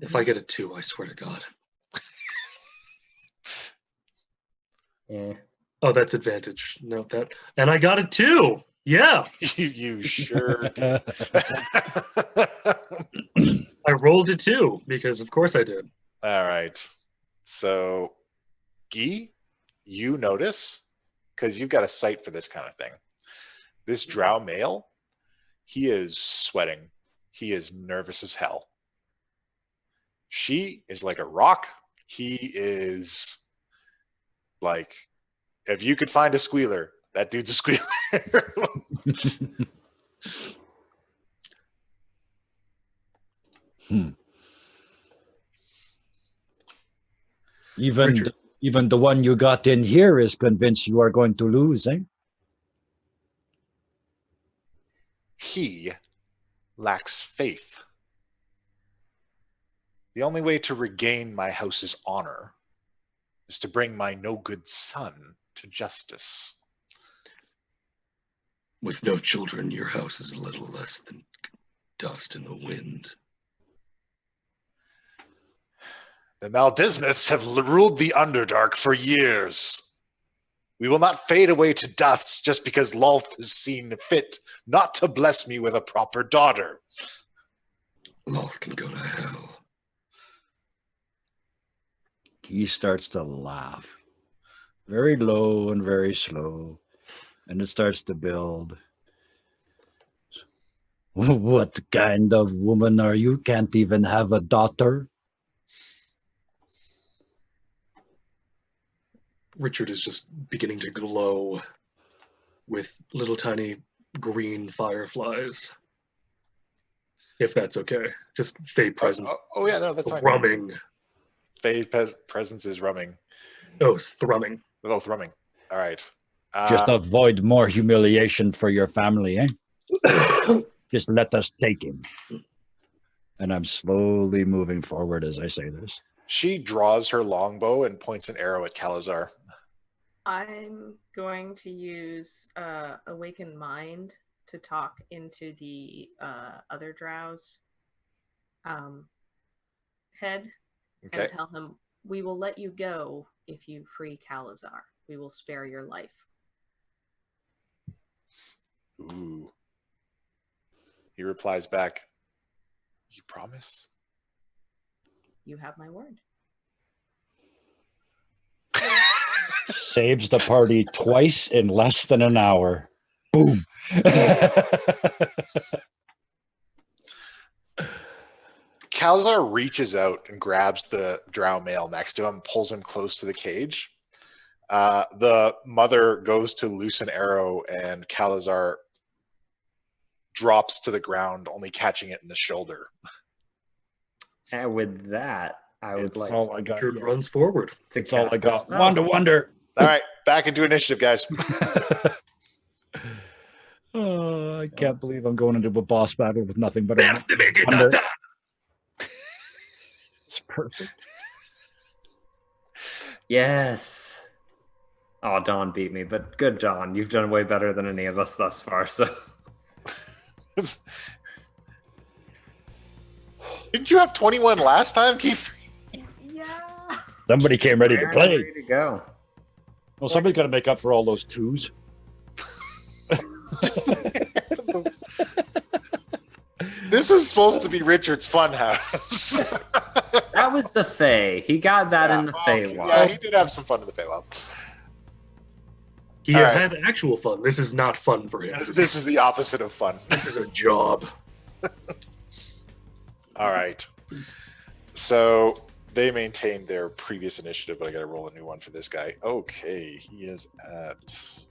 If I get a 2, I swear to God. Yeah. Oh, that's advantage. Note that. And I got a 2. Yeah. You sure did. I rolled a 2 because, of course, I did. All right. So, Guy, you notice, because you've got a sight for this kind of thing. This drow male, he is sweating. He is nervous as hell. She is like a rock. He is like, if you could find a squealer, that dude's a squealer. Even the one you got in here is convinced you are going to lose, eh? He lacks faith. The only way to regain my house's honor is to bring my no-good son to justice. With no children, your house is a little less than dust in the wind. The Maldismiths have ruled the Underdark for years. We will not fade away to dust just because Lolth has seen fit not to bless me with a proper daughter. Lolth can go to hell. He starts to laugh. Very low and very slow. And it starts to build. What kind of woman are you? Can't even have a daughter? Richard is just beginning to glow with little tiny green fireflies. If that's okay. Just Fae presence. Oh yeah, no, that's fine. Thrumming. Fae presence is rumming. Oh, it's thrumming. Oh, thrumming. All right. Just avoid more humiliation for your family, eh? Just let us take him. And I'm slowly moving forward as I say this. She draws her longbow and points an arrow at Calazar. I'm going to use Awakened Mind to talk into the other Drow's head Okay. and tell him, we will let you go if you free Kalazar. We will spare your life. Ooh. He replies back, "You promise?" You have my word. Saves the party twice in less than an hour. Boom. Kalazar reaches out and grabs the drow male next to him, pulls him close to the cage. The mother goes to loose an arrow, and Kalazar drops to the ground, only catching it in the shoulder. And with that, I would That's like all I got. Richard runs forward. to That's all I cast a got. spell. Wonder. All right, back into initiative, guys. Oh, I can't believe I'm going into a boss battle with nothing but We a have to make it wonder. that time. It's perfect. Yes. Oh, Dawn beat me, but good, Dawn. You've done way better than any of us thus far. So, Didn't you have 21 last time, Keith? Yeah. Somebody came ready to Aaron, play. ready to go. Well, somebody's got to make up for all those twos. This is supposed to be Richard's funhouse. That was the Fae. He got that in the Feywild. Yeah, he did have some fun in the Feywild. He All right. had actual fun. This is not fun for him. This is the opposite of fun. This is a job. All right. So they maintained their previous initiative, but I got to roll a new one for this guy. Okay, he is at.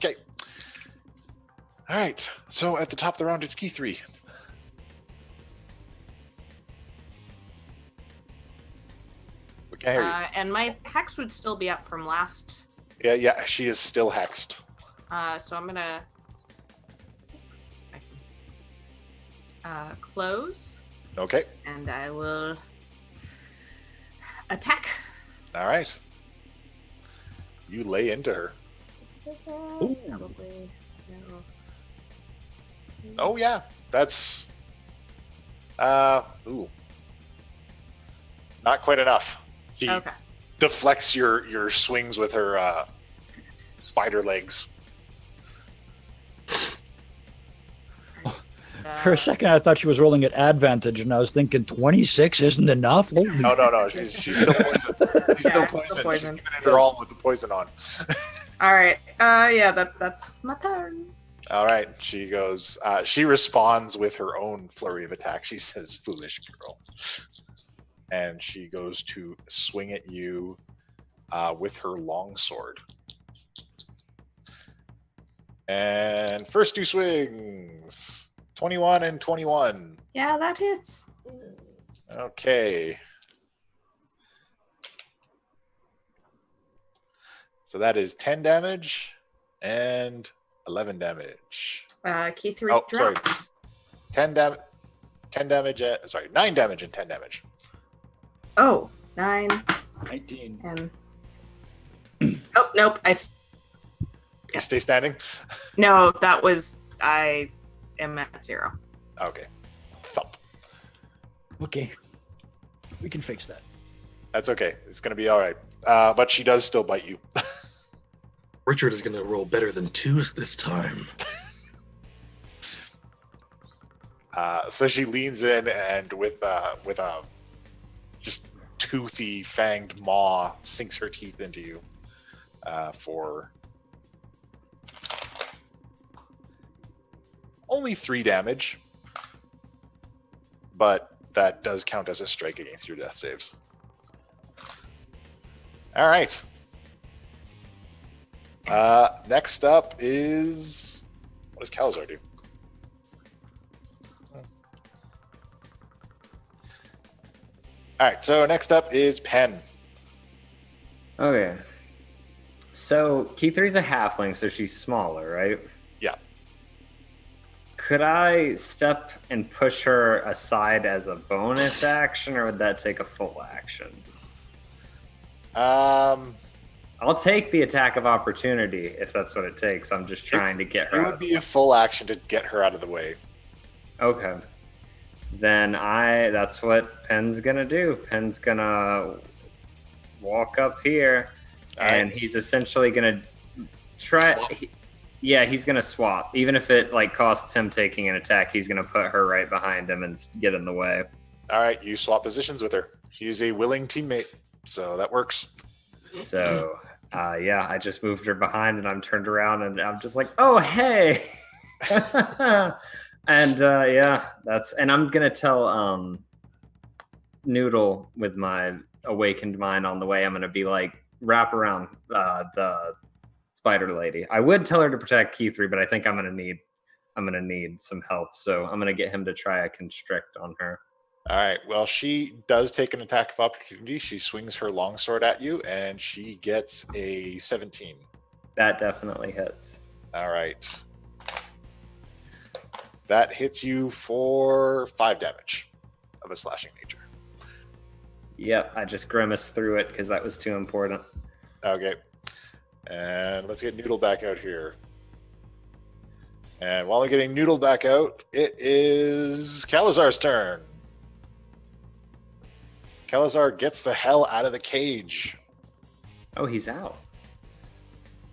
Okay. All right. So at the top of the round, it's key 3. We can't hear you. And my hex would still be up from last. Yeah, she is still hexed. So I'm gonna close, Okay. and I will attack. All right. You lay into her. Probably. No. Oh yeah, that's ooh, not quite enough. She Okay. deflects your swings with her spider legs. For a second, I thought she was rolling at advantage, and I was thinking 26 isn't enough. Holy No, she's still poisoned. She's Yeah, still still poisoned. She's poisoned. giving it her all with the poison on. All right. Yeah, that's my turn. All right, she goes. She responds with her own flurry of attack. She says, "Foolish girl," and she goes to swing at you with her longsword. And first 2 swings, 21 and 21. Yeah, that hits. Okay. So that is 10 damage and 11 damage. Key 3 Oh, sorry. drops. 10 damage. 10 damage. 9 damage and 10 damage. Oh, 9 19. and. Oh nope. You stay standing. No, that was I am at 0. Okay. Thump. Okay. We can fix that. That's okay. It's gonna be all right. But she does still bite you. Richard is going to roll better than 2s this time. So she leans in and with a just toothy fanged maw sinks her teeth into you for only 3 damage, but that does count as a strike against your death saves. All right. Next up is, what does Kalazar do? All right, so next up is Pen. Okay. So Key 3's a halfling, so she's smaller, right? Yeah. Could I step and push her aside as a bonus action, or would that take a full action? I'll take the attack of opportunity if that's what it takes. I'm just trying to get her. It would be a full action to get her out of the way. Okay. Then that's what Penn's gonna do. Penn's gonna walk up here, and he's essentially gonna try. He's gonna swap. Even if it costs him taking an attack, he's gonna put her right behind him and get in the way. All right, you swap positions with her. She's a willing teammate, so that works. So, I just moved her behind, and I'm turned around, and I'm just like, oh hey. And and I'm gonna tell Noodle with my awakened mind on the way. I'm gonna be like, wrap around the spider lady. I would tell her to protect Key3, but I think I'm gonna need some help. So I'm gonna get him to try a constrict on her. All right. Well, she does take an attack of opportunity. She swings her longsword at you, and she gets a 17. That definitely hits. All right. That hits you for 5 damage of a slashing nature. Yep, I just grimaced through it because that was too important. Okay. And let's get Noodle back out here. And while I'm getting Noodle back out, it is Calazar's turn. Calazar gets the hell out of the cage. Oh, he's out.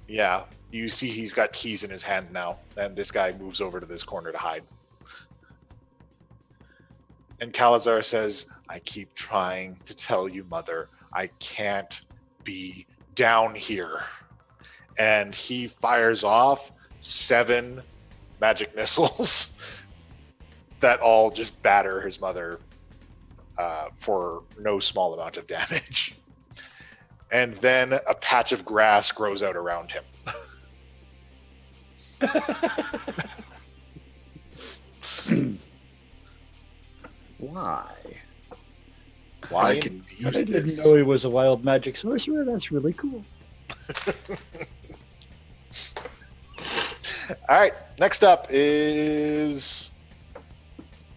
Yeah. You see he's got keys in his hand now, and this guy moves over to this corner to hide. And Calazar says, I keep trying to tell you, Mother, I can't be down here. And he fires off 7 magic missiles that all just batter his mother for no small amount of damage. And then a patch of grass grows out around him. Why? Why I didn't know he was a wild magic sorcerer. That's really cool. All right. Next up is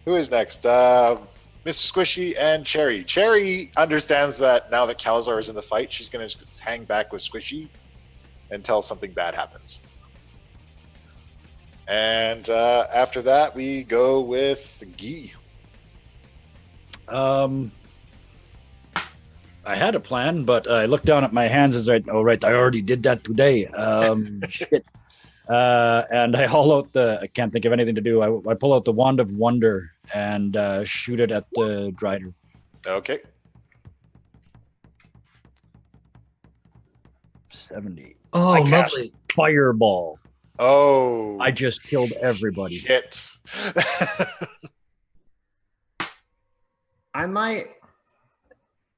who is next? Mr. Squishy and Cherry. Cherry understands that now that Calazar is in the fight, she's going to hang back with Squishy until something bad happens. And after that, we go with Guy. I had a plan, but I looked down at my hands and said, "Oh, right, I already did that today." Shit. And I haul out I can't think of anything to do. I pull out the Wand of Wonder and shoot it at the Drider. Okay. 70. Oh, I cast lovely. Fireball. Oh. I just killed everybody. Shit. I might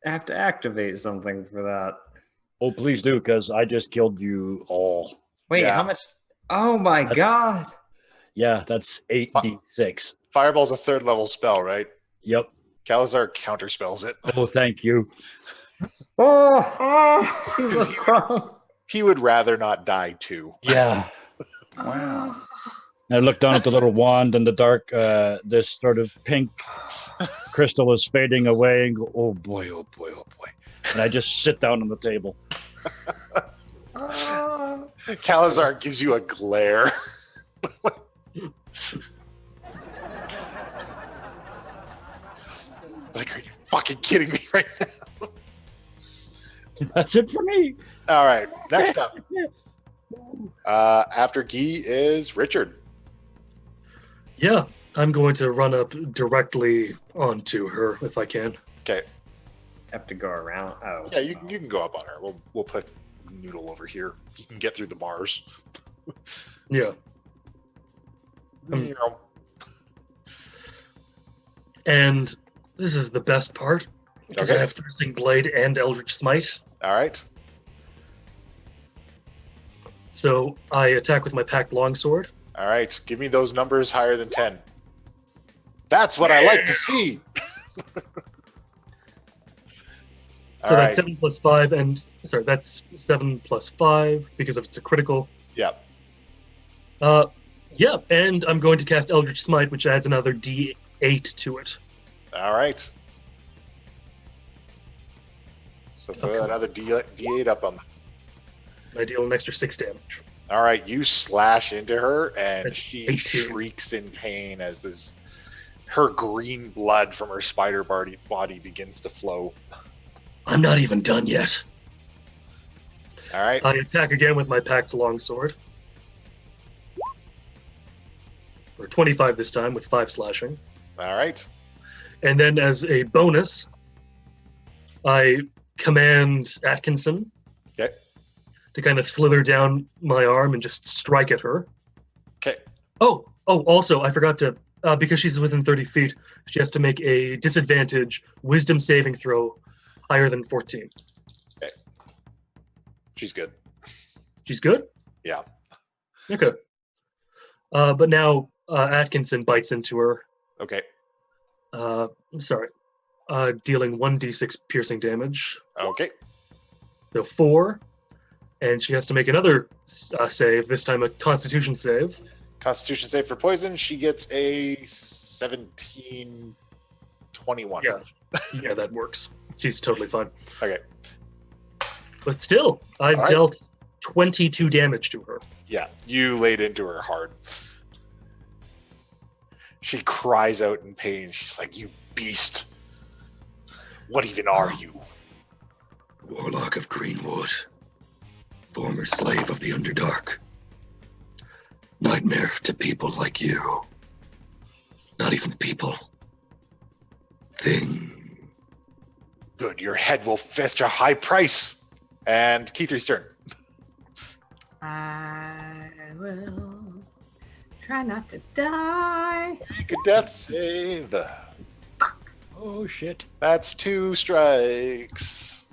have to activate something for that. Oh, please do, because I just killed you all. Wait, Yeah. how much? Oh my god. Yeah, that's 8d6. Fireball's a 3rd level spell, right? Yep. Calazar counterspells it. Oh, thank you. Jesus Christ. He would rather not die too. Yeah. Wow. I look down at the little wand and the dark, this sort of pink crystal is fading away and go, oh boy, oh boy, oh boy. And I just sit down on the table. Calazar gives you a glare. Like, are you fucking kidding me right now? That's it for me. All right, next up. After Guy is Richard. Yeah, I'm going to run up directly onto her if I can. Okay. Have to go around. Oh. Yeah, you can go up on her. We'll put Noodle over here. He can get through the bars. Yeah. And this is the best part because I Okay. have Thirsting Blade and Eldritch Smite. All right. So I attack with my packed longsword. All right. Give me those numbers higher than 10. That's what I like to see. So All that's right. 7 plus 5, and sorry, that's 7 plus 5 because if it's a critical. Yep. Yeah, and I'm going to cast Eldritch Smite, which adds another D8 to it. All right. So throw another D8 up on them. I deal an extra 6 damage. All right, you slash into her, and That's she 18. shrieks in pain as her green blood from her spider body begins to flow. I'm not even done yet. All right. I attack again with my packed longsword. For 25 this time with 5 slashing. All right. And then as a bonus, I command Atkinson Okay. to kind of slither down my arm and just strike at her. Okay. Oh, also, I forgot to, because she's within 30 feet, she has to make a disadvantage wisdom saving throw higher than 14. Okay. She's good. She's good? Yeah. Okay. But now Atkinson bites into her. Okay. I'm sorry. Dealing 1d6 piercing damage. Okay. So 4. And she has to make another save, this time a constitution save. Constitution save for poison. She gets a 17/21. Yeah, that works. She's totally fine. Okay. But still, I've All right. dealt 22 damage to her. Yeah, you laid into her hard. She cries out in pain. She's like, "You beast! What even are you?" Warlock of Greenwood. Former slave of the Underdark. Nightmare to people like you. Not even people. Thing. Good, your head will fetch a high price. And Keithy's turn. I will try not to die. Make a death save. Oh shit. That's 2 strikes.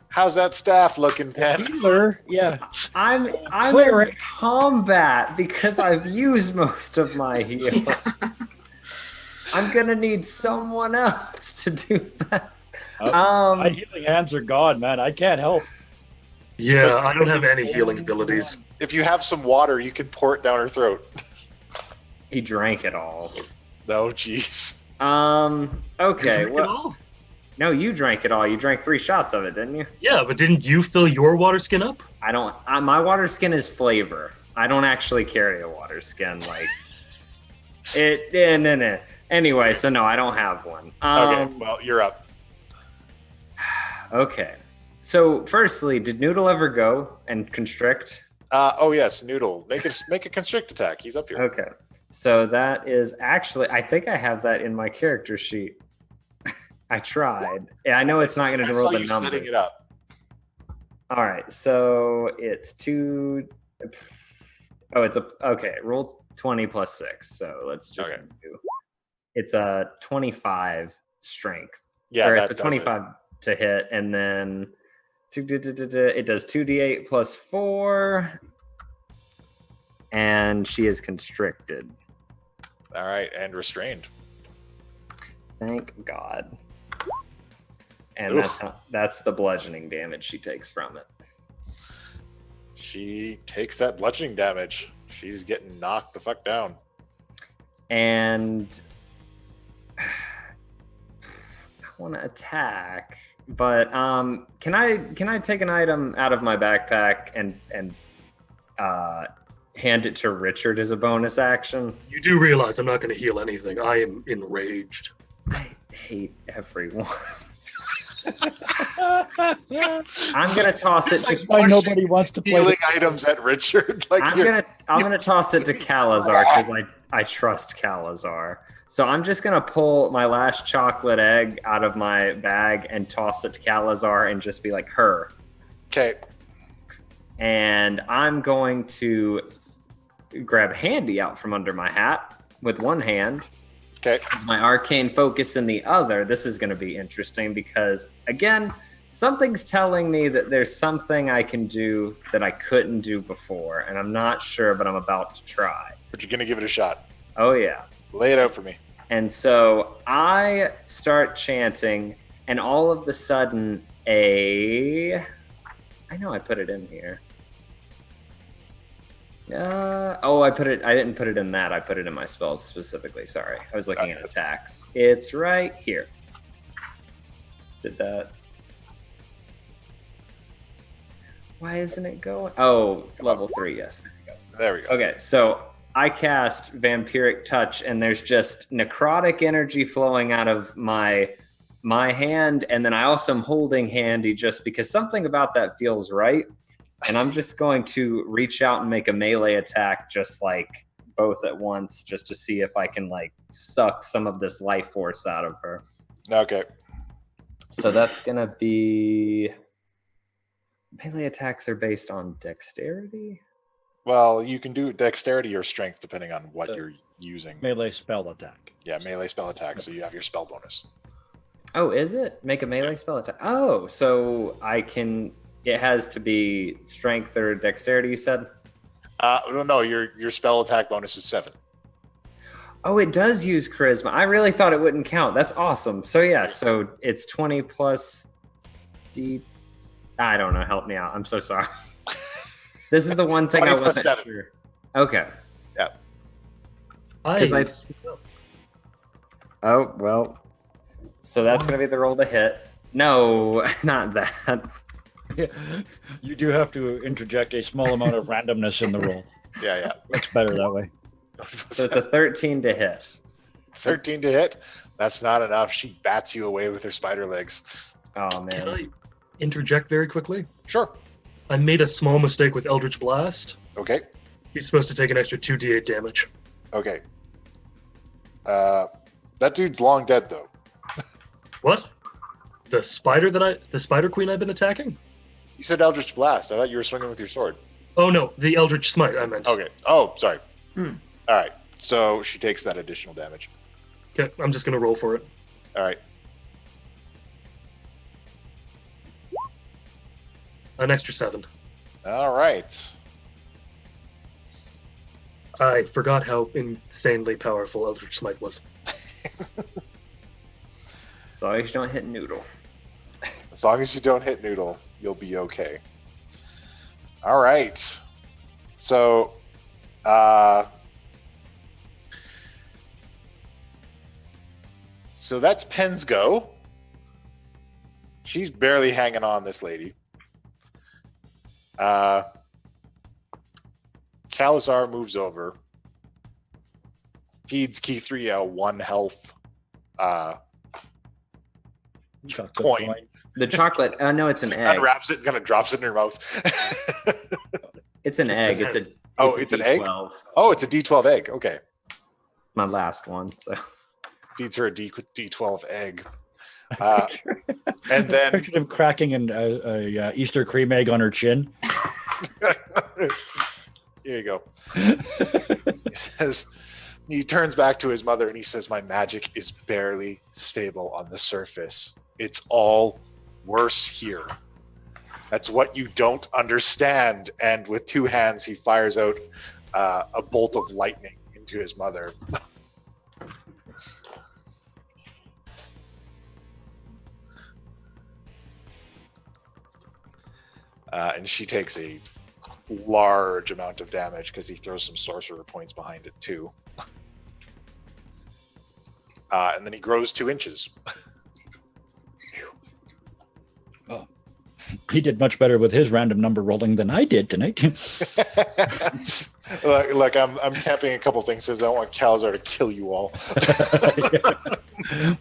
How's that staff looking, Pen? Healer, yeah. I'm in Cleric. combat because I've used most of my heal. I'm gonna need someone else to do that. My healing hands are gone, man. I can't help. Yeah, I don't have any healing abilities. If you have some water, you can pour it down her throat. He drank it all. No, jeez. Okay. Drink it Well, all? no, you drank it all. You drank 3 shots of it, didn't you? Yeah, but didn't you fill your water skin up? I don't. My water skin is flavor. I don't actually carry a water skin like it. No. Anyway, so no, I don't have one. Okay, well, you're up. Okay. So, firstly, did Noodle ever go and constrict? Oh yes, Noodle. Make a constrict attack. He's up here. Okay. So that is actually, I think I have that in my character sheet. I tried. Yeah, I know it's not going to roll the number. Setting it up. All right. So it's 2. Oh, it's okay. Roll 20 plus 6. So let's just do. It's a 25 strength. Yeah, or that it's a does 25 to hit, and then it does 2d8 plus 4, and she is constricted. All right, and restrained. Thank God. And that's the bludgeoning damage she takes from it. She takes that bludgeoning damage. She's getting knocked the fuck down. And I want to attack, but can I take an item out of my backpack and hand it to Richard as a bonus action? You do realize I'm not going to heal anything. I am enraged. I hate everyone. I'm gonna toss it to. Why nobody wants to play? Healing items at Richard. Like I'm gonna toss it to Calazar because I trust Calazar. So I'm just gonna pull my last chocolate egg out of my bag and toss it to Calazar and just be like, her. Okay. And I'm going to grab Handy out from under my hat with one hand. Okay. My arcane focus in the other. This is going to be interesting because, again, something's telling me that there's something I can do that I couldn't do before, and I'm not sure, but I'm about to try. But you're gonna give it a shot. Oh, yeah. Lay it out for me. And so I start chanting, and all of a sudden I know I put it in here. I didn't put it in that. I put it in my spells specifically. Sorry. I was looking at attacks. It's right here. Did that? Why isn't it going? Oh, level 3, yes. There we go. Okay, so I cast Vampiric Touch, and there's just necrotic energy flowing out of my hand, and then I also am holding handy just because something about that feels right. And I'm just going to reach out and make a melee attack, just like both at once, just to see if I can like suck some of this life force out of her. Okay. So that's gonna be melee attacks are based on dexterity. Well, you can do dexterity or strength depending on what you're using. Melee spell attack. Yeah, melee spell attack. So you have your spell bonus. Oh, is it? Make a melee spell attack. Oh, so I can. It has to be strength or dexterity. You said. No, your spell attack bonus is 7. Oh, it does use charisma. I really thought it wouldn't count. That's awesome. So yeah, so it's 20 plus D. I don't know. Help me out. I'm so sorry. This is the one thing I 20 plus wasn't 7. sure. Okay. Yeah. 'Cause Oh, well. So that's going to be the roll to hit. No, not that. You do have to interject a small amount of randomness in the roll. Yeah. It's better that way. So it's a 13 to hit. 13 to hit. That's not enough. She bats you away with her spider legs. Oh, Can man. I interject very quickly? Sure. I made a small mistake with Eldritch Blast. Okay. He's supposed to take an extra 2d8 damage. Okay. That dude's long dead though. What? The spider queen I've been attacking? You said Eldritch Blast. I thought you were swinging with your sword. Oh no, the Eldritch Smite I meant. Okay. Oh, sorry. Hmm. All right. So she takes that additional damage. Okay, I'm just gonna roll for it. All right. An extra 7. All right. I forgot how insanely powerful Eldritch Smite was. As long as you don't hit Noodle. As long as you don't hit Noodle, you'll be okay. All right. So, so that's Penn's go. She's barely hanging on, this lady. Calazar moves over, feeds Key 3 a 1 health Chocolate coin. The chocolate. Oh, no, it's an egg. Unwraps it and kind of drops it in her mouth. It's an egg. It's a. It's an egg? D12. Oh, it's a D12 egg. Okay. My last one. So. Feeds her a D12 egg. And then Pictured him cracking a Easter cream egg on her chin. here you go. He turns back to his mother and he says, "My magic is barely stable on the surface. It's all worse here. That's what you don't understand." And with 2 hands, he fires out a bolt of lightning into his mother. And she takes a large amount of damage because he throws some sorcerer points behind it too. And then he grows 2 inches. Oh, he did much better with his random number rolling than I did tonight. Look, I'm tapping a couple things because I don't want Calazar to kill you all.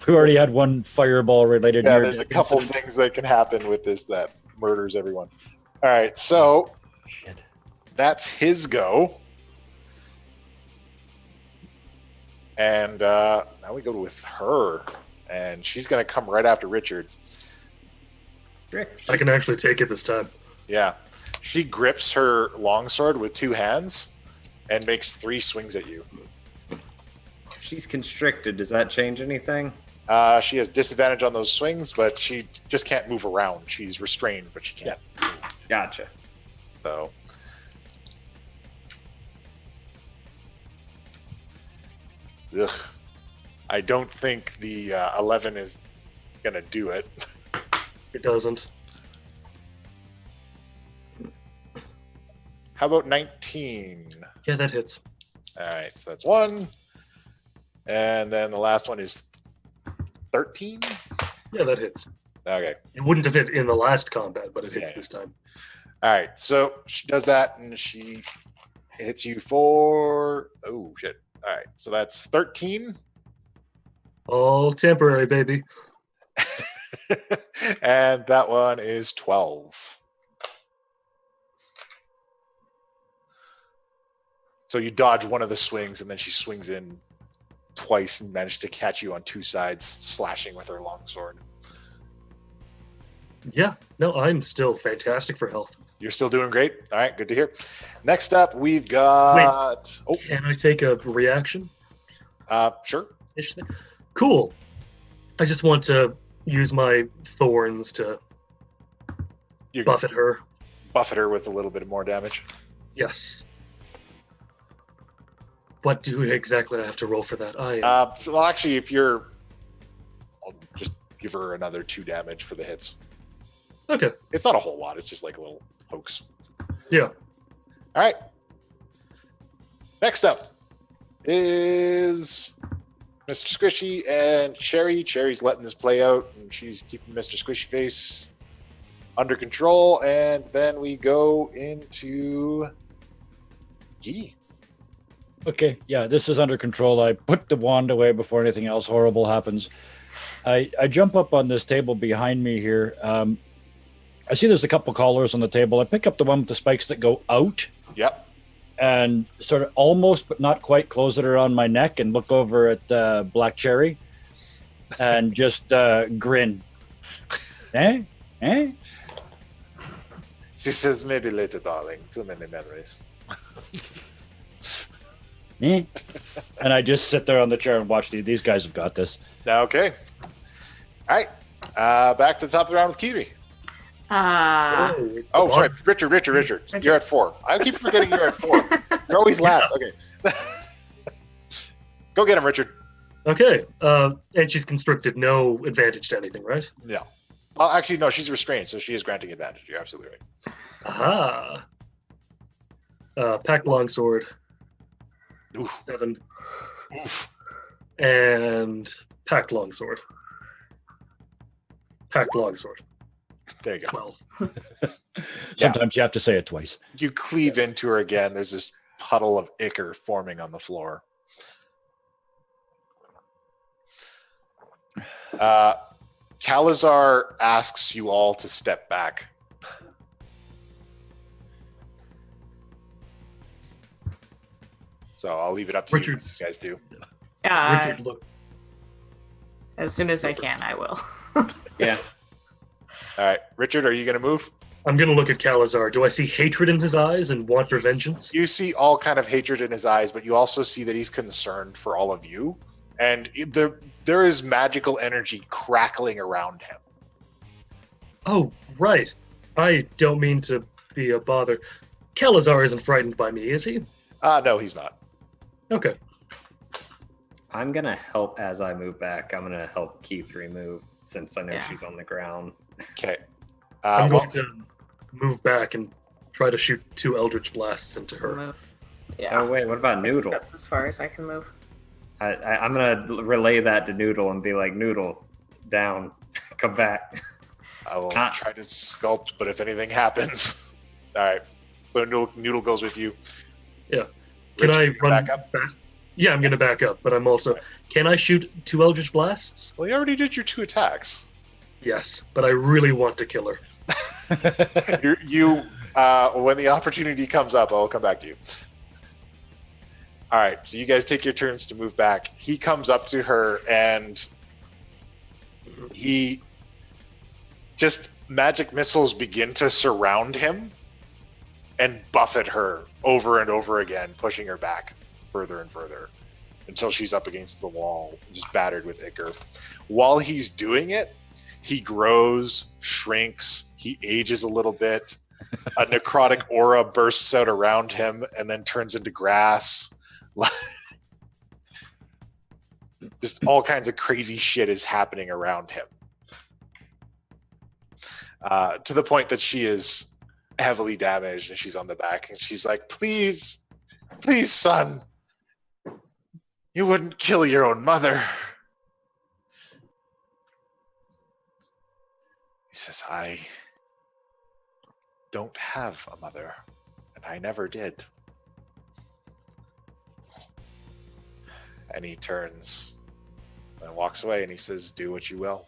We already had one fireball related. Yeah, there's a couple things that can happen with this that murders everyone. All right, so that's his go. And now we go with her, and she's going to come right after Richard. I can actually take it this time. Yeah. She grips her longsword with 2 hands and makes 3 swings at you. She's constricted. Does that change anything? She has disadvantage on those swings, but she just can't move around. She's restrained, but she can't. Gotcha. So. Ugh. I don't think the 11 is going to do it. It doesn't. How about 19? Yeah, that hits. All right, so that's 1. And then the last one is 13? Yeah, that hits. Okay. It wouldn't have hit in the last combat, but it hits Yeah. this time. All right, so she does that, and she hits you for oh shit. All right, so that's 13, All temporary, baby. and that one is 12. So you dodge one of the swings, and then she swings in twice and managed to catch you on two sides, slashing with her longsword. Yeah, no, I'm still fantastic for health. You're still doing great. All right, good to hear. Next up, we've got. Can I take a reaction? Sure. Cool. I just want to use my thorns to You buffet her. buffet her with a little bit more damage. Yes. What do exactly I have to roll for that? Well, actually, I'll just give her another 2 damage for the hits. Okay. It's not a whole lot. It's just like a little hoax. Yeah. All right. Next up is Mr. Squishy and Cherry. Cherry's letting this play out, and she's keeping Mr. Squishy Face under control. And then we go into Gee. Okay, yeah, this is under control. I put the wand away before anything else horrible happens. I jump up on this table behind me here. I see there's a couple collars on the table. I pick up the one with the spikes that go out. Yep. And sort of almost, but not quite, close it around my neck and look over at Black Cherry and just grin. Eh? She says, maybe later, darling. Too many memories. Eh? And I just sit there on the chair and watch these guys have got this. Okay. All right. Back to the top of the round with Kiri. Oh, sorry. Richard. You're at 4. I keep forgetting you're at 4. You're always last. Okay. Go get him, Richard. Okay. And she's constricted. No advantage to anything, right? Yeah. Well, actually, no, she's restrained, so she is granting advantage. You're absolutely right. Aha. Pack longsword. Oof. 7. Oof. And packed longsword. Packed longsword. There you go. 12. Sometimes you have to say it twice. You cleave into her again. There's this puddle of ichor forming on the floor. Calazar asks you all to step back. So I'll leave it up to you what you guys do. Richard, look. As soon as I can, I will. Yeah. All right. Richard, are you going to move? I'm going to look at Calazar. Do I see hatred in his eyes and want for vengeance? You see all kind of hatred in his eyes, but you also see that he's concerned for all of you. And there is magical energy crackling around him. Oh, right. I don't mean to be a bother. Calazar isn't frightened by me, is he? No, he's not. Okay. I'm going to help as I move back. I'm going to help Keith move since I know Yeah. she's on the ground. Okay. I'm going to move back and try to shoot 2 Eldritch Blasts into her. Move. Yeah. Oh, wait, what about Noodle? That's as far as I can move. I'm going to relay that to Noodle and be like, Noodle, down, come back. I will try to sculpt, but if anything happens. All right. So Noodle goes with you. Yeah. Can Richard, I you run back up? Yeah, I'm going to back up, but I'm also... Can I shoot 2 Eldritch Blasts? Well, you already did your 2 attacks. Yes, but I really want to kill her. When the opportunity comes up, I'll come back to you. All right, so you guys take your turns to move back. He comes up to her and he just magic missiles begin to surround him and buffet her over and over again, pushing her back further and further until she's up against the wall, just battered with ichor. While he's doing it, he grows, shrinks, he ages a little bit. A necrotic aura bursts out around him and then turns into grass. Just all kinds of crazy shit is happening around him. To the point that she is heavily damaged and she's on the back and she's like, please, son, you wouldn't kill your own mother. He says, I don't have a mother, and I never did. And he turns and walks away, and he says, "Do what you will."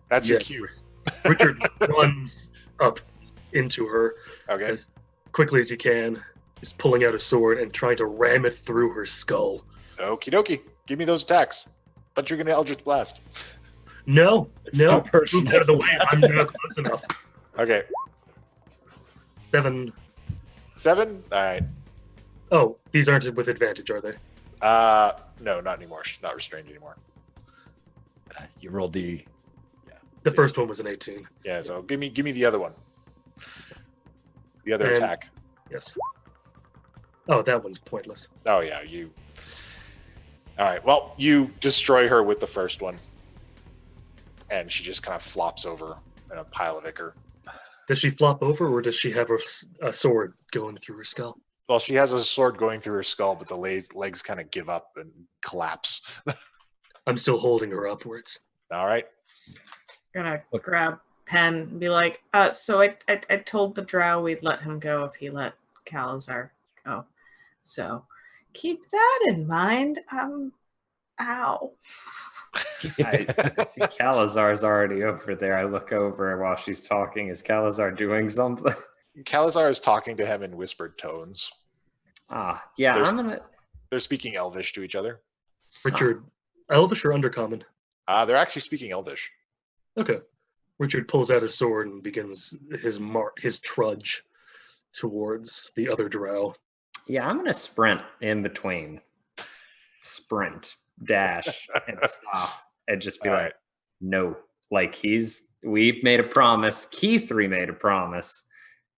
That's your Yeah. cue. Richard runs up into her Okay. as quickly as he can, is pulling out a sword and trying to ram it through her skull. Okie dokie. Give me those attacks. But you're gonna Eldritch Blast. No, no, too personal move out of the for way. that. I'm not close enough. Okay. 7. 7? Alright. Oh, these aren't with advantage, are they? No, not anymore. She's not restrained anymore. You rolled the. The first one was an 18. Yeah, so give me the other one. The other And- attack. Yes. Oh, that one's pointless. Oh yeah, you. All right. Well, you destroy her with the first one, and she just kind of flops over in a pile of ichor. Does she flop over, or does she have a sword going through her skull? Well, she has a sword going through her skull, but the legs kind of give up and collapse. I'm still holding her upwards. All right. Gonna Look. grab pen and be like, so I told the Drow we'd let him go if he let Calazar go. So keep that in mind. Ow. I see Calazar's already over there. I look over while she's talking. Is Calazar doing something? Calazar is talking to him in whispered tones. Yeah, There's- I'm gonna. They're speaking Elvish to each other. Richard, Elvish or Undercommon? They're actually speaking Elvish. Okay. Richard pulls out his sword and begins his trudge towards the other Drow. Yeah, I'm gonna sprint in between. Sprint, dash, and stop, and just be All like, right. no. Like we've made a promise. Key 3 made a promise.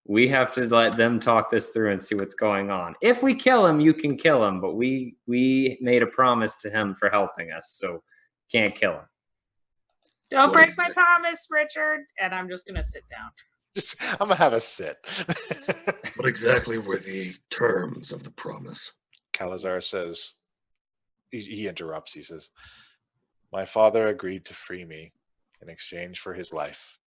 We have to let them talk this through and see what's going on. If we kill him, you can kill him, but we made a promise to him for helping us, so can't kill him. Don't What break is my it? promise, Richard. And I'm just gonna sit down. I'm gonna have a sit. What exactly were the terms of the promise? Calazar says, he interrupts. He says, "My father agreed to free me in exchange for his life."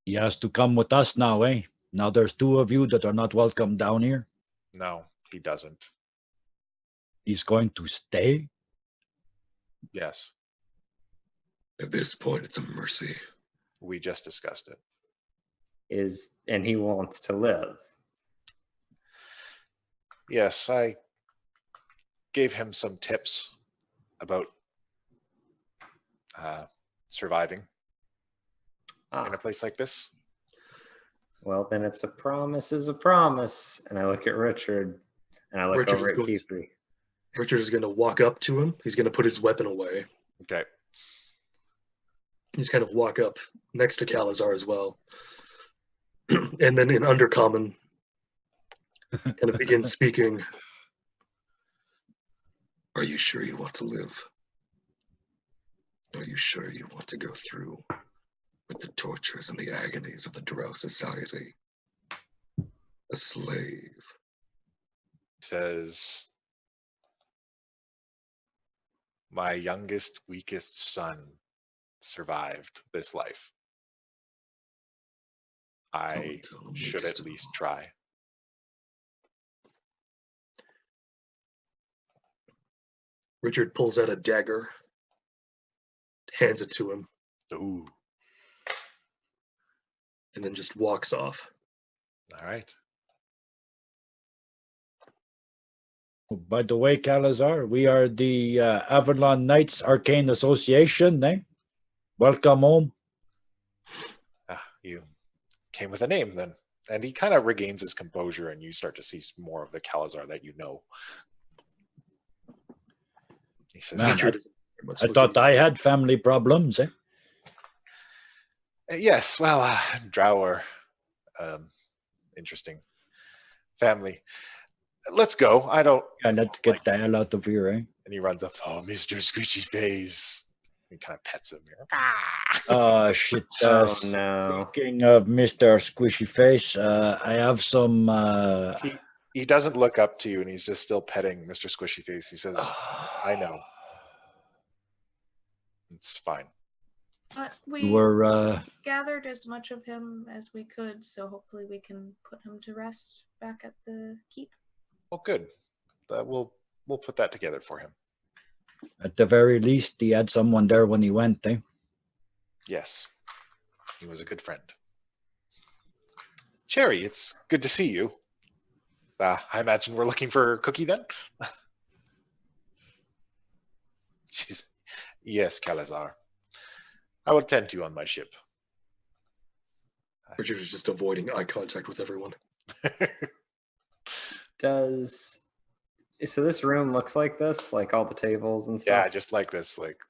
He has to come with us now, eh? Now there's 2 of you that are not welcome down here. No, he doesn't. He's going to stay. Yes, At this point, it's a mercy. we just discussed it. And he wants to live. Yes, I gave him some tips about surviving in a place like this. Well, then it's a promise is a promise. And I look at Richard, and I look Richard over is at going Key to- 3. Richard is going to walk up to him. He's going to put his weapon away. Okay. He's kind of walk up next to Calazar as well. And then in Undercommon, kind of begin speaking. Are you sure you want to live? Are you sure you want to go through with the tortures and the agonies of the Drow society? A slave. Says, "My youngest, weakest son survived this life. I should at least try." Richard pulls out a dagger, hands it to him, Ooh, and then just walks off. all right. Oh, by the way, Calazar, we are the Avalon Knights Arcane Association, eh? Welcome home. You came with a name then. And he kind of regains his composure, and you start to see more of the Calazar that you know. He says, Man, Richard is very much I thought looking- I had family problems, eh? "Yes, well, Drow are interesting family. Let's go. I don't..." Yeah, let's get the hell out of here, eh? And he runs up. "Oh, Mr. Squishy Face." He kind of pets him here. Oh, shit. Oh, no. Speaking of Mr. Squishy Face, I have some... He doesn't look up to you, and he's just still petting Mr. Squishy Face. He says, "I know. It's fine." But we We're gathered as much of him as we could, so hopefully we can put him to rest back at the keep. Well, good. We'll put that together for him. at the very least he had someone there when he went, eh? Yes, he was a good friend. Cherry, it's good to see you. I imagine we're looking for Cookie then? Yes, Calazar. I will attend to you on my ship. Richard is just avoiding eye contact with everyone. So this room looks like this, like all the tables and stuff? Yeah, just like this. Like,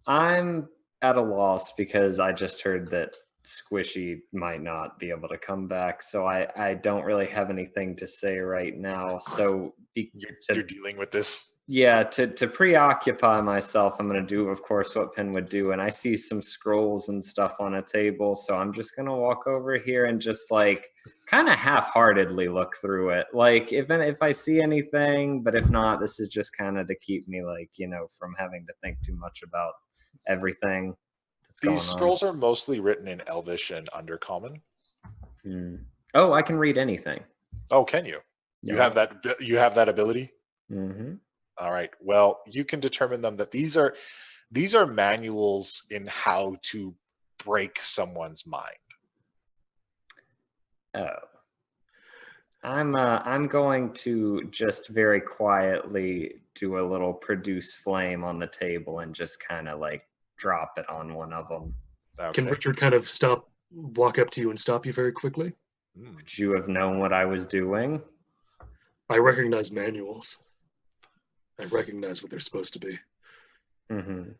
I'm at a loss because I just heard that Squishy might not be able to come back, so I don't really have anything to say right now. So you're dealing with this? Yeah, to preoccupy myself, I'm going to do, of course, what Penn would do. And I see some scrolls and stuff on a table, so I'm just going to walk over here and just like kind of half-heartedly look through it. Like if I see anything, but if not, this is just kind of to keep me like, you know, from having to think too much about everything that's going on. These scrolls are mostly written in Elvish and Undercommon. Oh, I can read anything. Oh, can you? You have that. You have that ability. Mm-hmm. All right. Well, you can determine them that these are manuals in how to break someone's mind. Oh. I'm going to just very quietly do a little produce flame on the table and just kind of like drop it on one of them. Okay. Can Richard kind of walk up to you and stop you very quickly? Would you have known what I was doing? I recognize manuals. I recognize what they're supposed to be. Mm-hmm.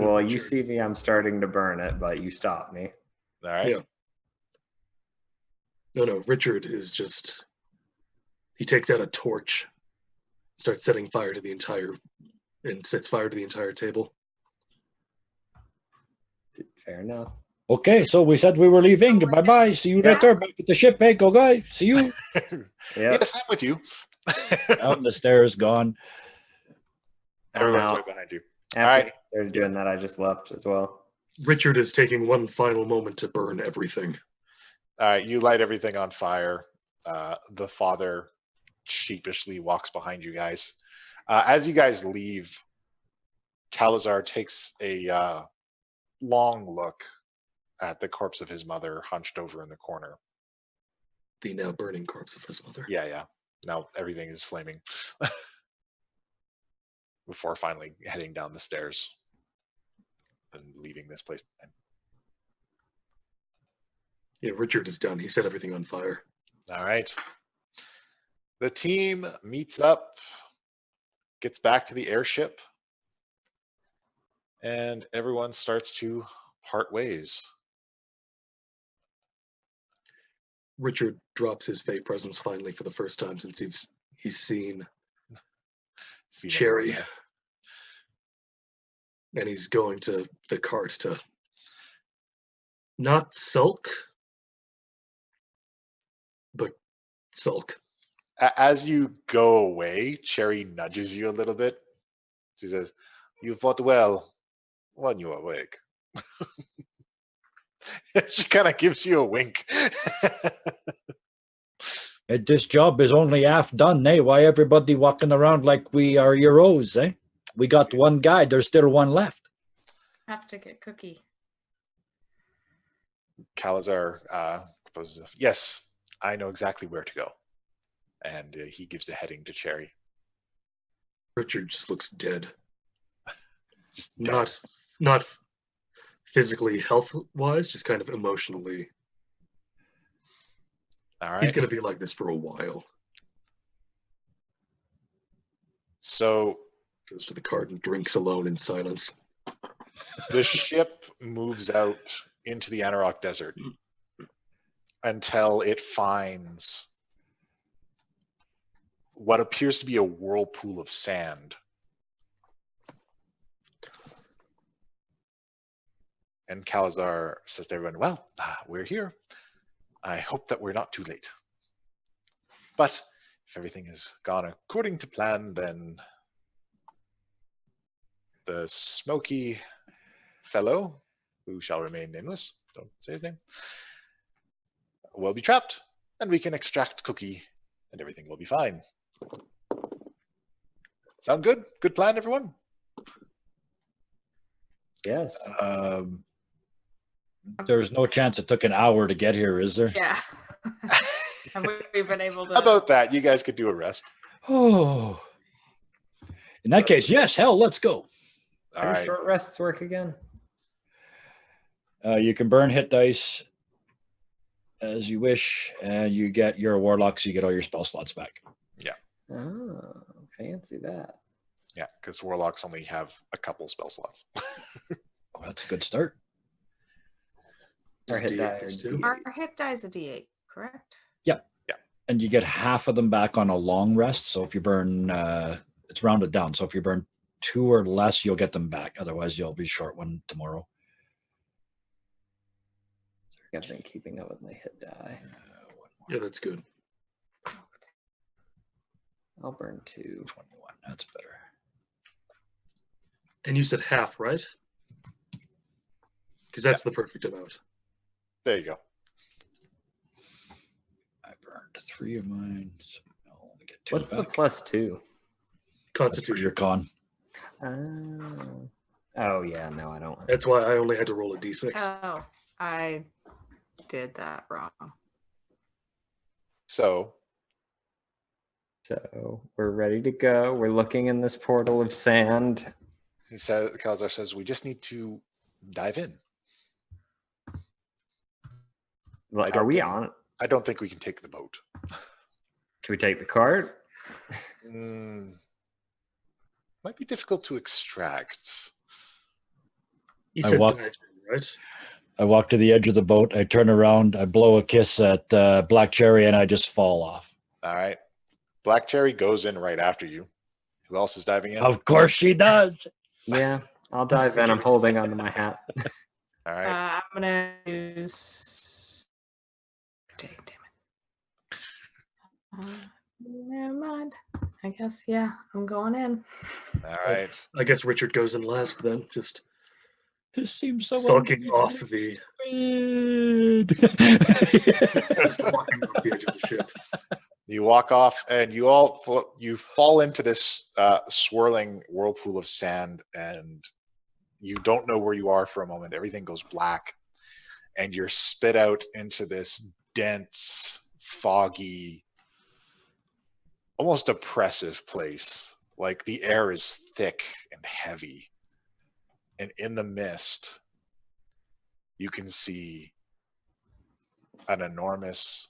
Well, you see me, I'm starting to burn it, but you stopped me. All right. Yeah. No, Richard is just... He takes out a torch, starts setting fire to the entire... and sets fire to the entire table. Fair enough. Okay, so we said we were leaving. Bye-bye. See you later. Back at the ship, eh? Go, guys. See you. Yes, I'm with you. Down the stairs, gone. Everyone's right behind you. After they're doing that, I just left as well. Richard is taking one final moment to burn everything. All right, you light everything on fire. The father sheepishly walks behind you guys. As you guys leave, Calazar takes a long look at the corpse of his mother hunched over in the corner. The now burning corpse of his mother. Yeah. Now everything is flaming. Before finally heading down the stairs and leaving this place. Yeah, Richard is done. He set everything on fire. All right. The team meets up, gets back to the airship, and everyone starts to part ways. Richard drops his fey presence finally for the first time since he's seen Cherry. And he's going to the cart to not sulk, but sulk. As you go away, Cherry nudges you a little bit. She says, "You fought well when you were awake." She kind of gives you a wink. This job is only half done, eh? Why everybody walking around like we are heroes, eh? We got one guy, there's still one left. Have to get Cookie. Calazar proposes, "Yes, I know exactly where to go." And he gives a heading to Cherry. Richard just looks dead. Just dead. Not physically, health-wise, just kind of emotionally. All right. He's going to be like this for a while. So goes to the cart and drinks alone in silence. the ship moves out into the Anarok Desert until it finds what appears to be a whirlpool of sand. And Calazar says to everyone, "Well, we're here. I hope that we're not too late. But if everything has gone according to plan, then the smoky fellow, who shall remain nameless, don't say his name, will be trapped, and we can extract Cookie, and everything will be fine. Sound good? Good plan, everyone? Yes. There's no chance it took an hour to get here, is there? Yeah. Have we been able to? How about that? You guys could do a rest. Oh. In that case, yes, hell, let's go. All How do right. short rests work again? You can burn hit dice as you wish, and you get your warlock, so you get all your spell slots back. Oh, fancy that. Yeah, because warlocks only have a couple spell slots. Oh, that's a good start. Our hit D8 die plus or two. D8. Our hit die is a D8, correct? And you get half of them back on a long rest. So if you burn, it's rounded down. So if you burn 2 or less, you'll get them back. Otherwise, you'll be short one tomorrow. I've been keeping up with my hit die. Yeah, that's good. I'll burn 2. 21. That's better. And you said half, right? Because that's the perfect amount. There you go. I burned 3 of mine. So I'll only get 2 What's the back. +2? That's for your Constitution. con. Oh yeah, no, I don't. That's why I only had to roll a d6. Oh, I did that wrong. So, So we're ready to go. We're looking in this portal of sand. he says, Kalazar says, we just need to dive in. Well, don't are we think- on? I don't think we can take the boat. Can we take the cart? Might be difficult to extract. You I said walk- dive in, right? I walk to the edge of the boat. I turn around. I blow a kiss at Black Cherry, and I just fall off. All right. Black Cherry goes in right after you. Who else is diving in? Of course she does. Yeah, I'll dive in. I'm holding onto my hat. All right. I'm gonna use. Damn it. Never mind. I guess yeah. I'm going in. All right. I guess Richard goes in last then, just This seems so stalking off the just walking off the edge of the ship. You walk off, and you fall into this swirling whirlpool of sand, and you don't know where you are for a moment. Everything goes black, and you're spit out into this dense, foggy, almost oppressive place. Like the air is thick and heavy, and in the mist, you can see an enormous,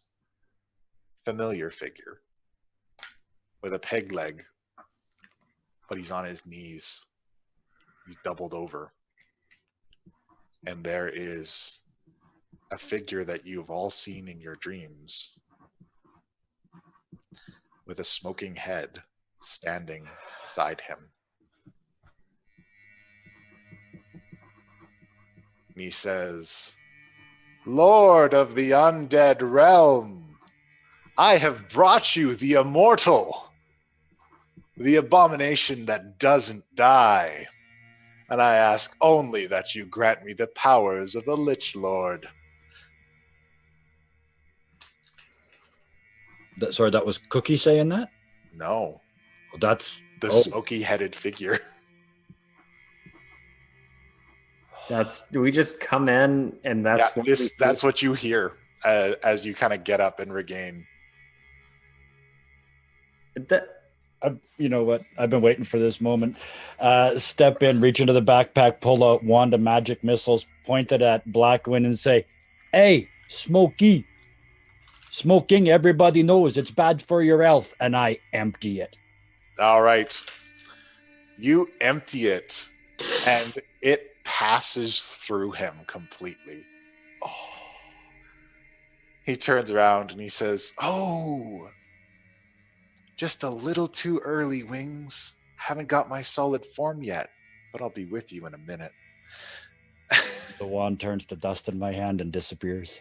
familiar figure with a peg leg, but he's on his knees. He's doubled over. And there is a figure that you've all seen in your dreams with a smoking head standing beside him. And he says, "Lord of the undead realm, I have brought you the immortal, the abomination that doesn't die, and I ask only that you grant me the powers of the Lich Lord." Sorry, that was Cookie saying that? No, Well, that's the oh, smoky-headed figure. Do we just come in and that's Yeah, that's what you hear as you kind of get up and regain. you know what? I've been waiting for this moment. Step in, reach into the backpack, pull out wand of magic missiles, point it at Blackwind, and say, "Hey, Smokey! Smoking, everybody knows it's bad for your health," and I empty it. All right. You empty it, and it passes through him completely. Oh. He turns around and he says, "Oh, just a little too early, Wings. Haven't got my solid form yet, but I'll be with you in a minute." The wand turns to dust in my hand and disappears.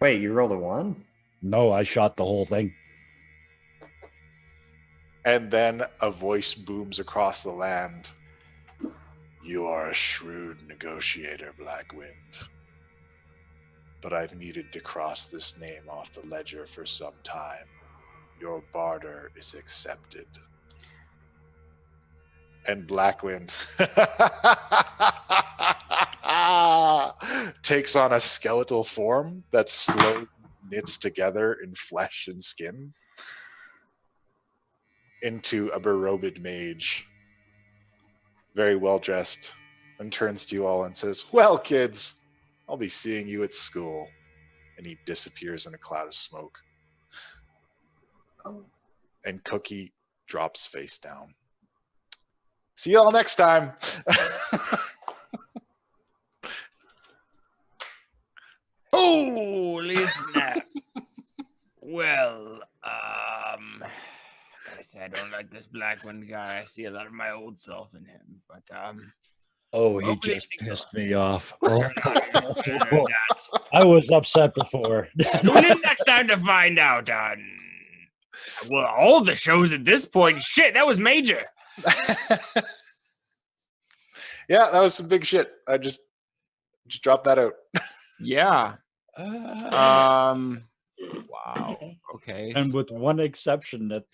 Wait, you rolled a 1? No, I shot the whole thing. And then a voice booms across the land. You are a shrewd negotiator, Blackwind. But I've needed to cross this name off the ledger for some time. Your barter is accepted. And Blackwind takes on a skeletal form that slowly knits together in flesh and skin into a berobed mage, very well dressed, and turns to you all and says, "Well, kids, I'll be seeing you at school." And he disappears in a cloud of smoke. Oh. And Cookie drops face down. See you all next time. Holy snap. Well, gotta say I don't like this Blackwind guy. I see a lot of my old self in him, but Oh, he hopefully just things pissed me off. Oh, turn out. I was upset before. Tune in next time to find out on well, all the shows at this point. Shit, that was major. Yeah, that was some big shit. I just dropped that out. Yeah. Wow. Okay. And with one exception, that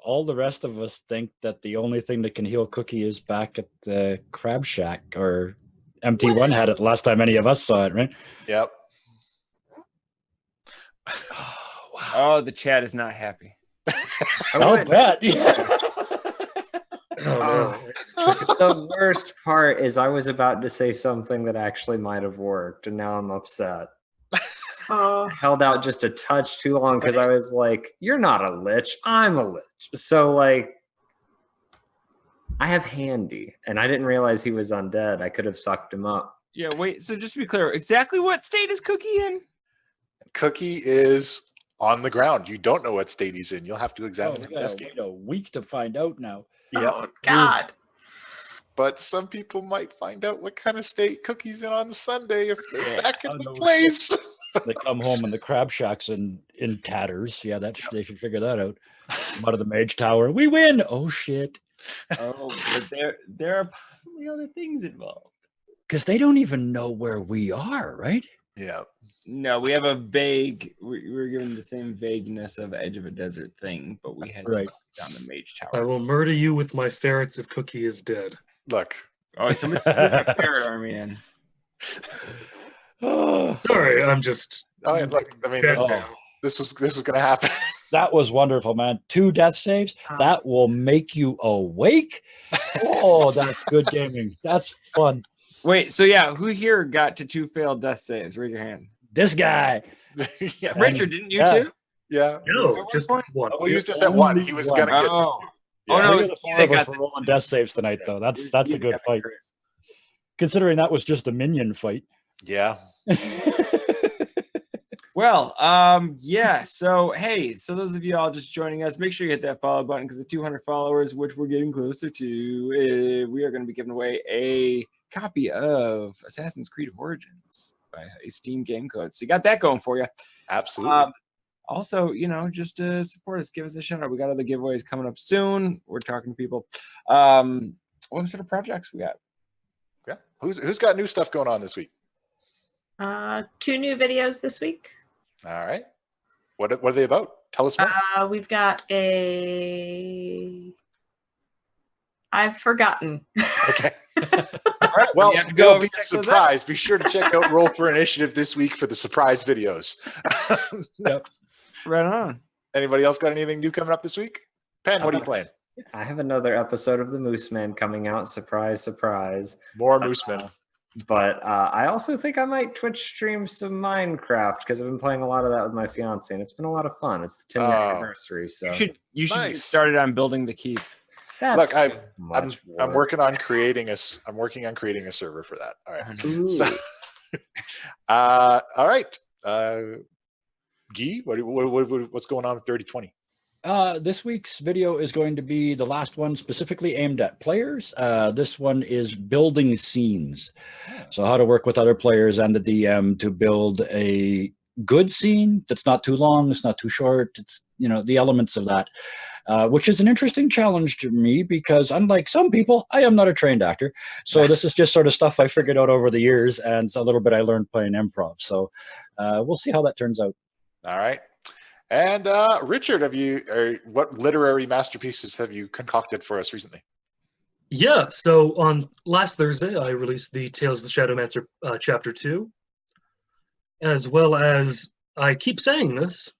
all the rest of us think that the only thing that can heal Cookie is back at the Crab Shack, or MT1 had it last time any of us saw it, right? Yep. Oh, the chat is not happy. I'll bet. Oh, no. The worst part is I was about to say something that actually might have worked, and now I'm upset. Held out just a touch too long because I was like, "You're not a lich, I'm a lich." So like, I have Handy, and I didn't realize he was undead. I could have sucked him up. Yeah, wait. So just to be clear, exactly what state is Cookie in? Cookie is on the ground. You don't know what state he's in. You'll have to examine him this game. Wait a week to find out now. Yep. Oh, God. But some people might find out what kind of state Cookie's in on Sunday if they're back I at the know. place. They come home and the Crab Shack's in tatters. Yeah, they should figure that out. Come out of the Mage Tower. We win. Oh shit. Oh, but there are possibly other things involved. Because they don't even know where we are, right? Yeah. No, we have a vague. We're given the same vagueness of Edge of a Desert thing, but we had to Right. go down the Mage I Tower. will murder you with my ferrets if Cookie is dead. Look. Oh, somebody's put a ferret army in. Sorry, I'm just. Oh, yeah, look. I mean, dead Oh. now. this is going to happen. That was wonderful, man. 2 death saves. That will make you awake. Oh, that's good gaming. That's fun. Wait, so yeah, who here got to 2 failed death saves? Raise your hand. This guy. Yeah. Richard, didn't you Yeah. too? Yeah. No, just one. Well, he was just at one. He was going to get to Oh. two. Oh, Yeah. no, Three it's of the you 4 that of us got were the- rolling death saves tonight, though. That's a You good got the fight. crit. Considering that was just a minion fight. Yeah. Well, yeah. So, hey, so those of you all just joining us, make sure you hit that follow button because the 200 followers, which we're getting closer to, we are going to be giving away a copy of Assassin's Creed Origins by a Steam game code. So you got that going for you. Absolutely. Also, you know, just to support us, give us a shout out. We got other giveaways coming up soon. We're talking to people. What sort of projects we got? Yeah. Who's got new stuff going on this week? 2 new videos this week. All right. What are they about? Tell us more. We've got I've forgotten. Okay. All right, Well, you have to go it'll over be and a check those out. surprise. Be sure to check out Roll for Initiative this week for the surprise videos. Yep. Right on. Anybody else got anything new coming up this week? Pen, what are you playing? I have another episode of The Moose Man coming out. Surprise, surprise. More Mooseman. But I also think I might Twitch stream some Minecraft because I've been playing a lot of that with my fiance, and it's been a lot of fun. It's the 10-year Oh. anniversary, so You should get Nice. started on building the keep. that's Look, I'm much I'm work. working on creating a server for that. All right. Ooh. So, all right. Guy, what's going on with 3020? This week's video is going to be the last one specifically aimed at players. This one is building scenes. So how to work with other players and the DM to build a good scene that's not too long, it's not too short. It's, the elements of that, which is an interesting challenge to me because unlike some people, I am not a trained actor. So this is just sort of stuff I figured out over the years, and it's a little bit I learned playing improv. So we'll see how that turns out. All right. And Richard, what literary masterpieces have you concocted for us recently? Yeah, so on last Thursday, I released the Tales of the Shadowmancer Chapter 2, as well as, I keep saying this,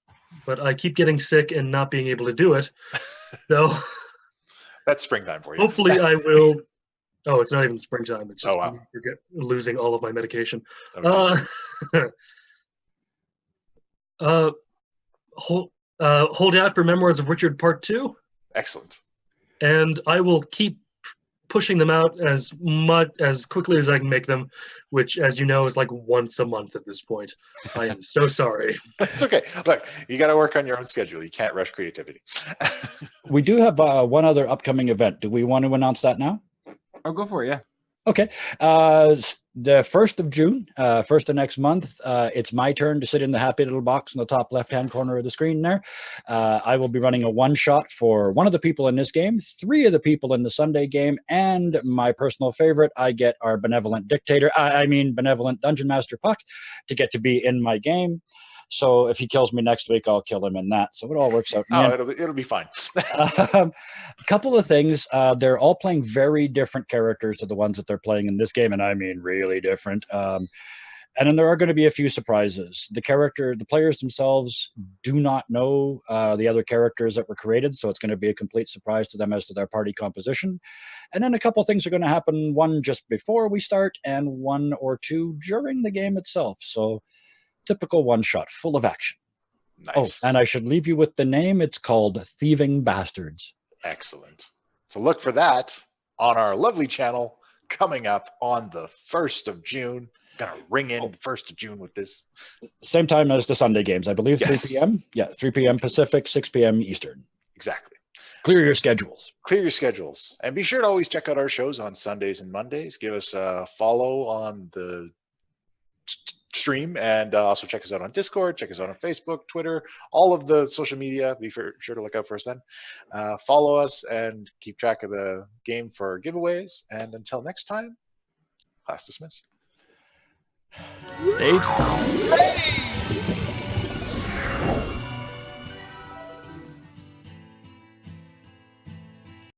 but I keep getting sick and not being able to do it. So that's springtime for you. Hopefully I will. Oh, it's not even springtime. It's just wow. Losing all of my medication. Okay. Hold out for Memoirs of Richard Part 2. Excellent. And I will keep pushing them out as quickly as I can make them, which, as you know, is like once a month at this point. I am so sorry. It's okay. Look, you got to work on your own schedule. You can't rush creativity. We do have one other upcoming event. Do we want to announce that now? I'll go for it, yeah. Okay. The 1st of June, first of next month, it's my turn to sit in the happy little box in the top left-hand corner of the screen there. I will be running a one-shot for one of the people in this game, 3 of the people in the Sunday game, and my personal favorite, I get our benevolent Dungeon Master Puck to get to be in my game. So if he kills me next week, I'll kill him in that. So it all works out. It'll be fine. A couple of things. They're all playing very different characters to the ones that they're playing in this game, and I mean really different. And then there are going to be a few surprises. The players themselves do not know the other characters that were created, so it's going to be a complete surprise to them as to their party composition. And then a couple things are going to happen, one just before we start, and 1 or 2 during the game itself. So typical one-shot, full of action. Nice. Oh, and I should leave you with the name. It's called Thieving Bastards. Excellent. So look for that on our lovely channel coming up on the 1st of June. Gonna ring in the 1st of June with this. Same time as the Sunday games, I believe. Yes. 3 p.m. Yeah, 3 p.m. Pacific, 6 p.m. Eastern. Exactly. Clear your schedules. Clear your schedules. And be sure to always check out our shows on Sundays and Mondays. Give us a follow on the stream, and also check us out on Discord, check us out on Facebook, Twitter, all of the social media. Be sure to look out for us then. Follow us and keep track of the game for giveaways. And until next time, class dismissed. Stay tuned.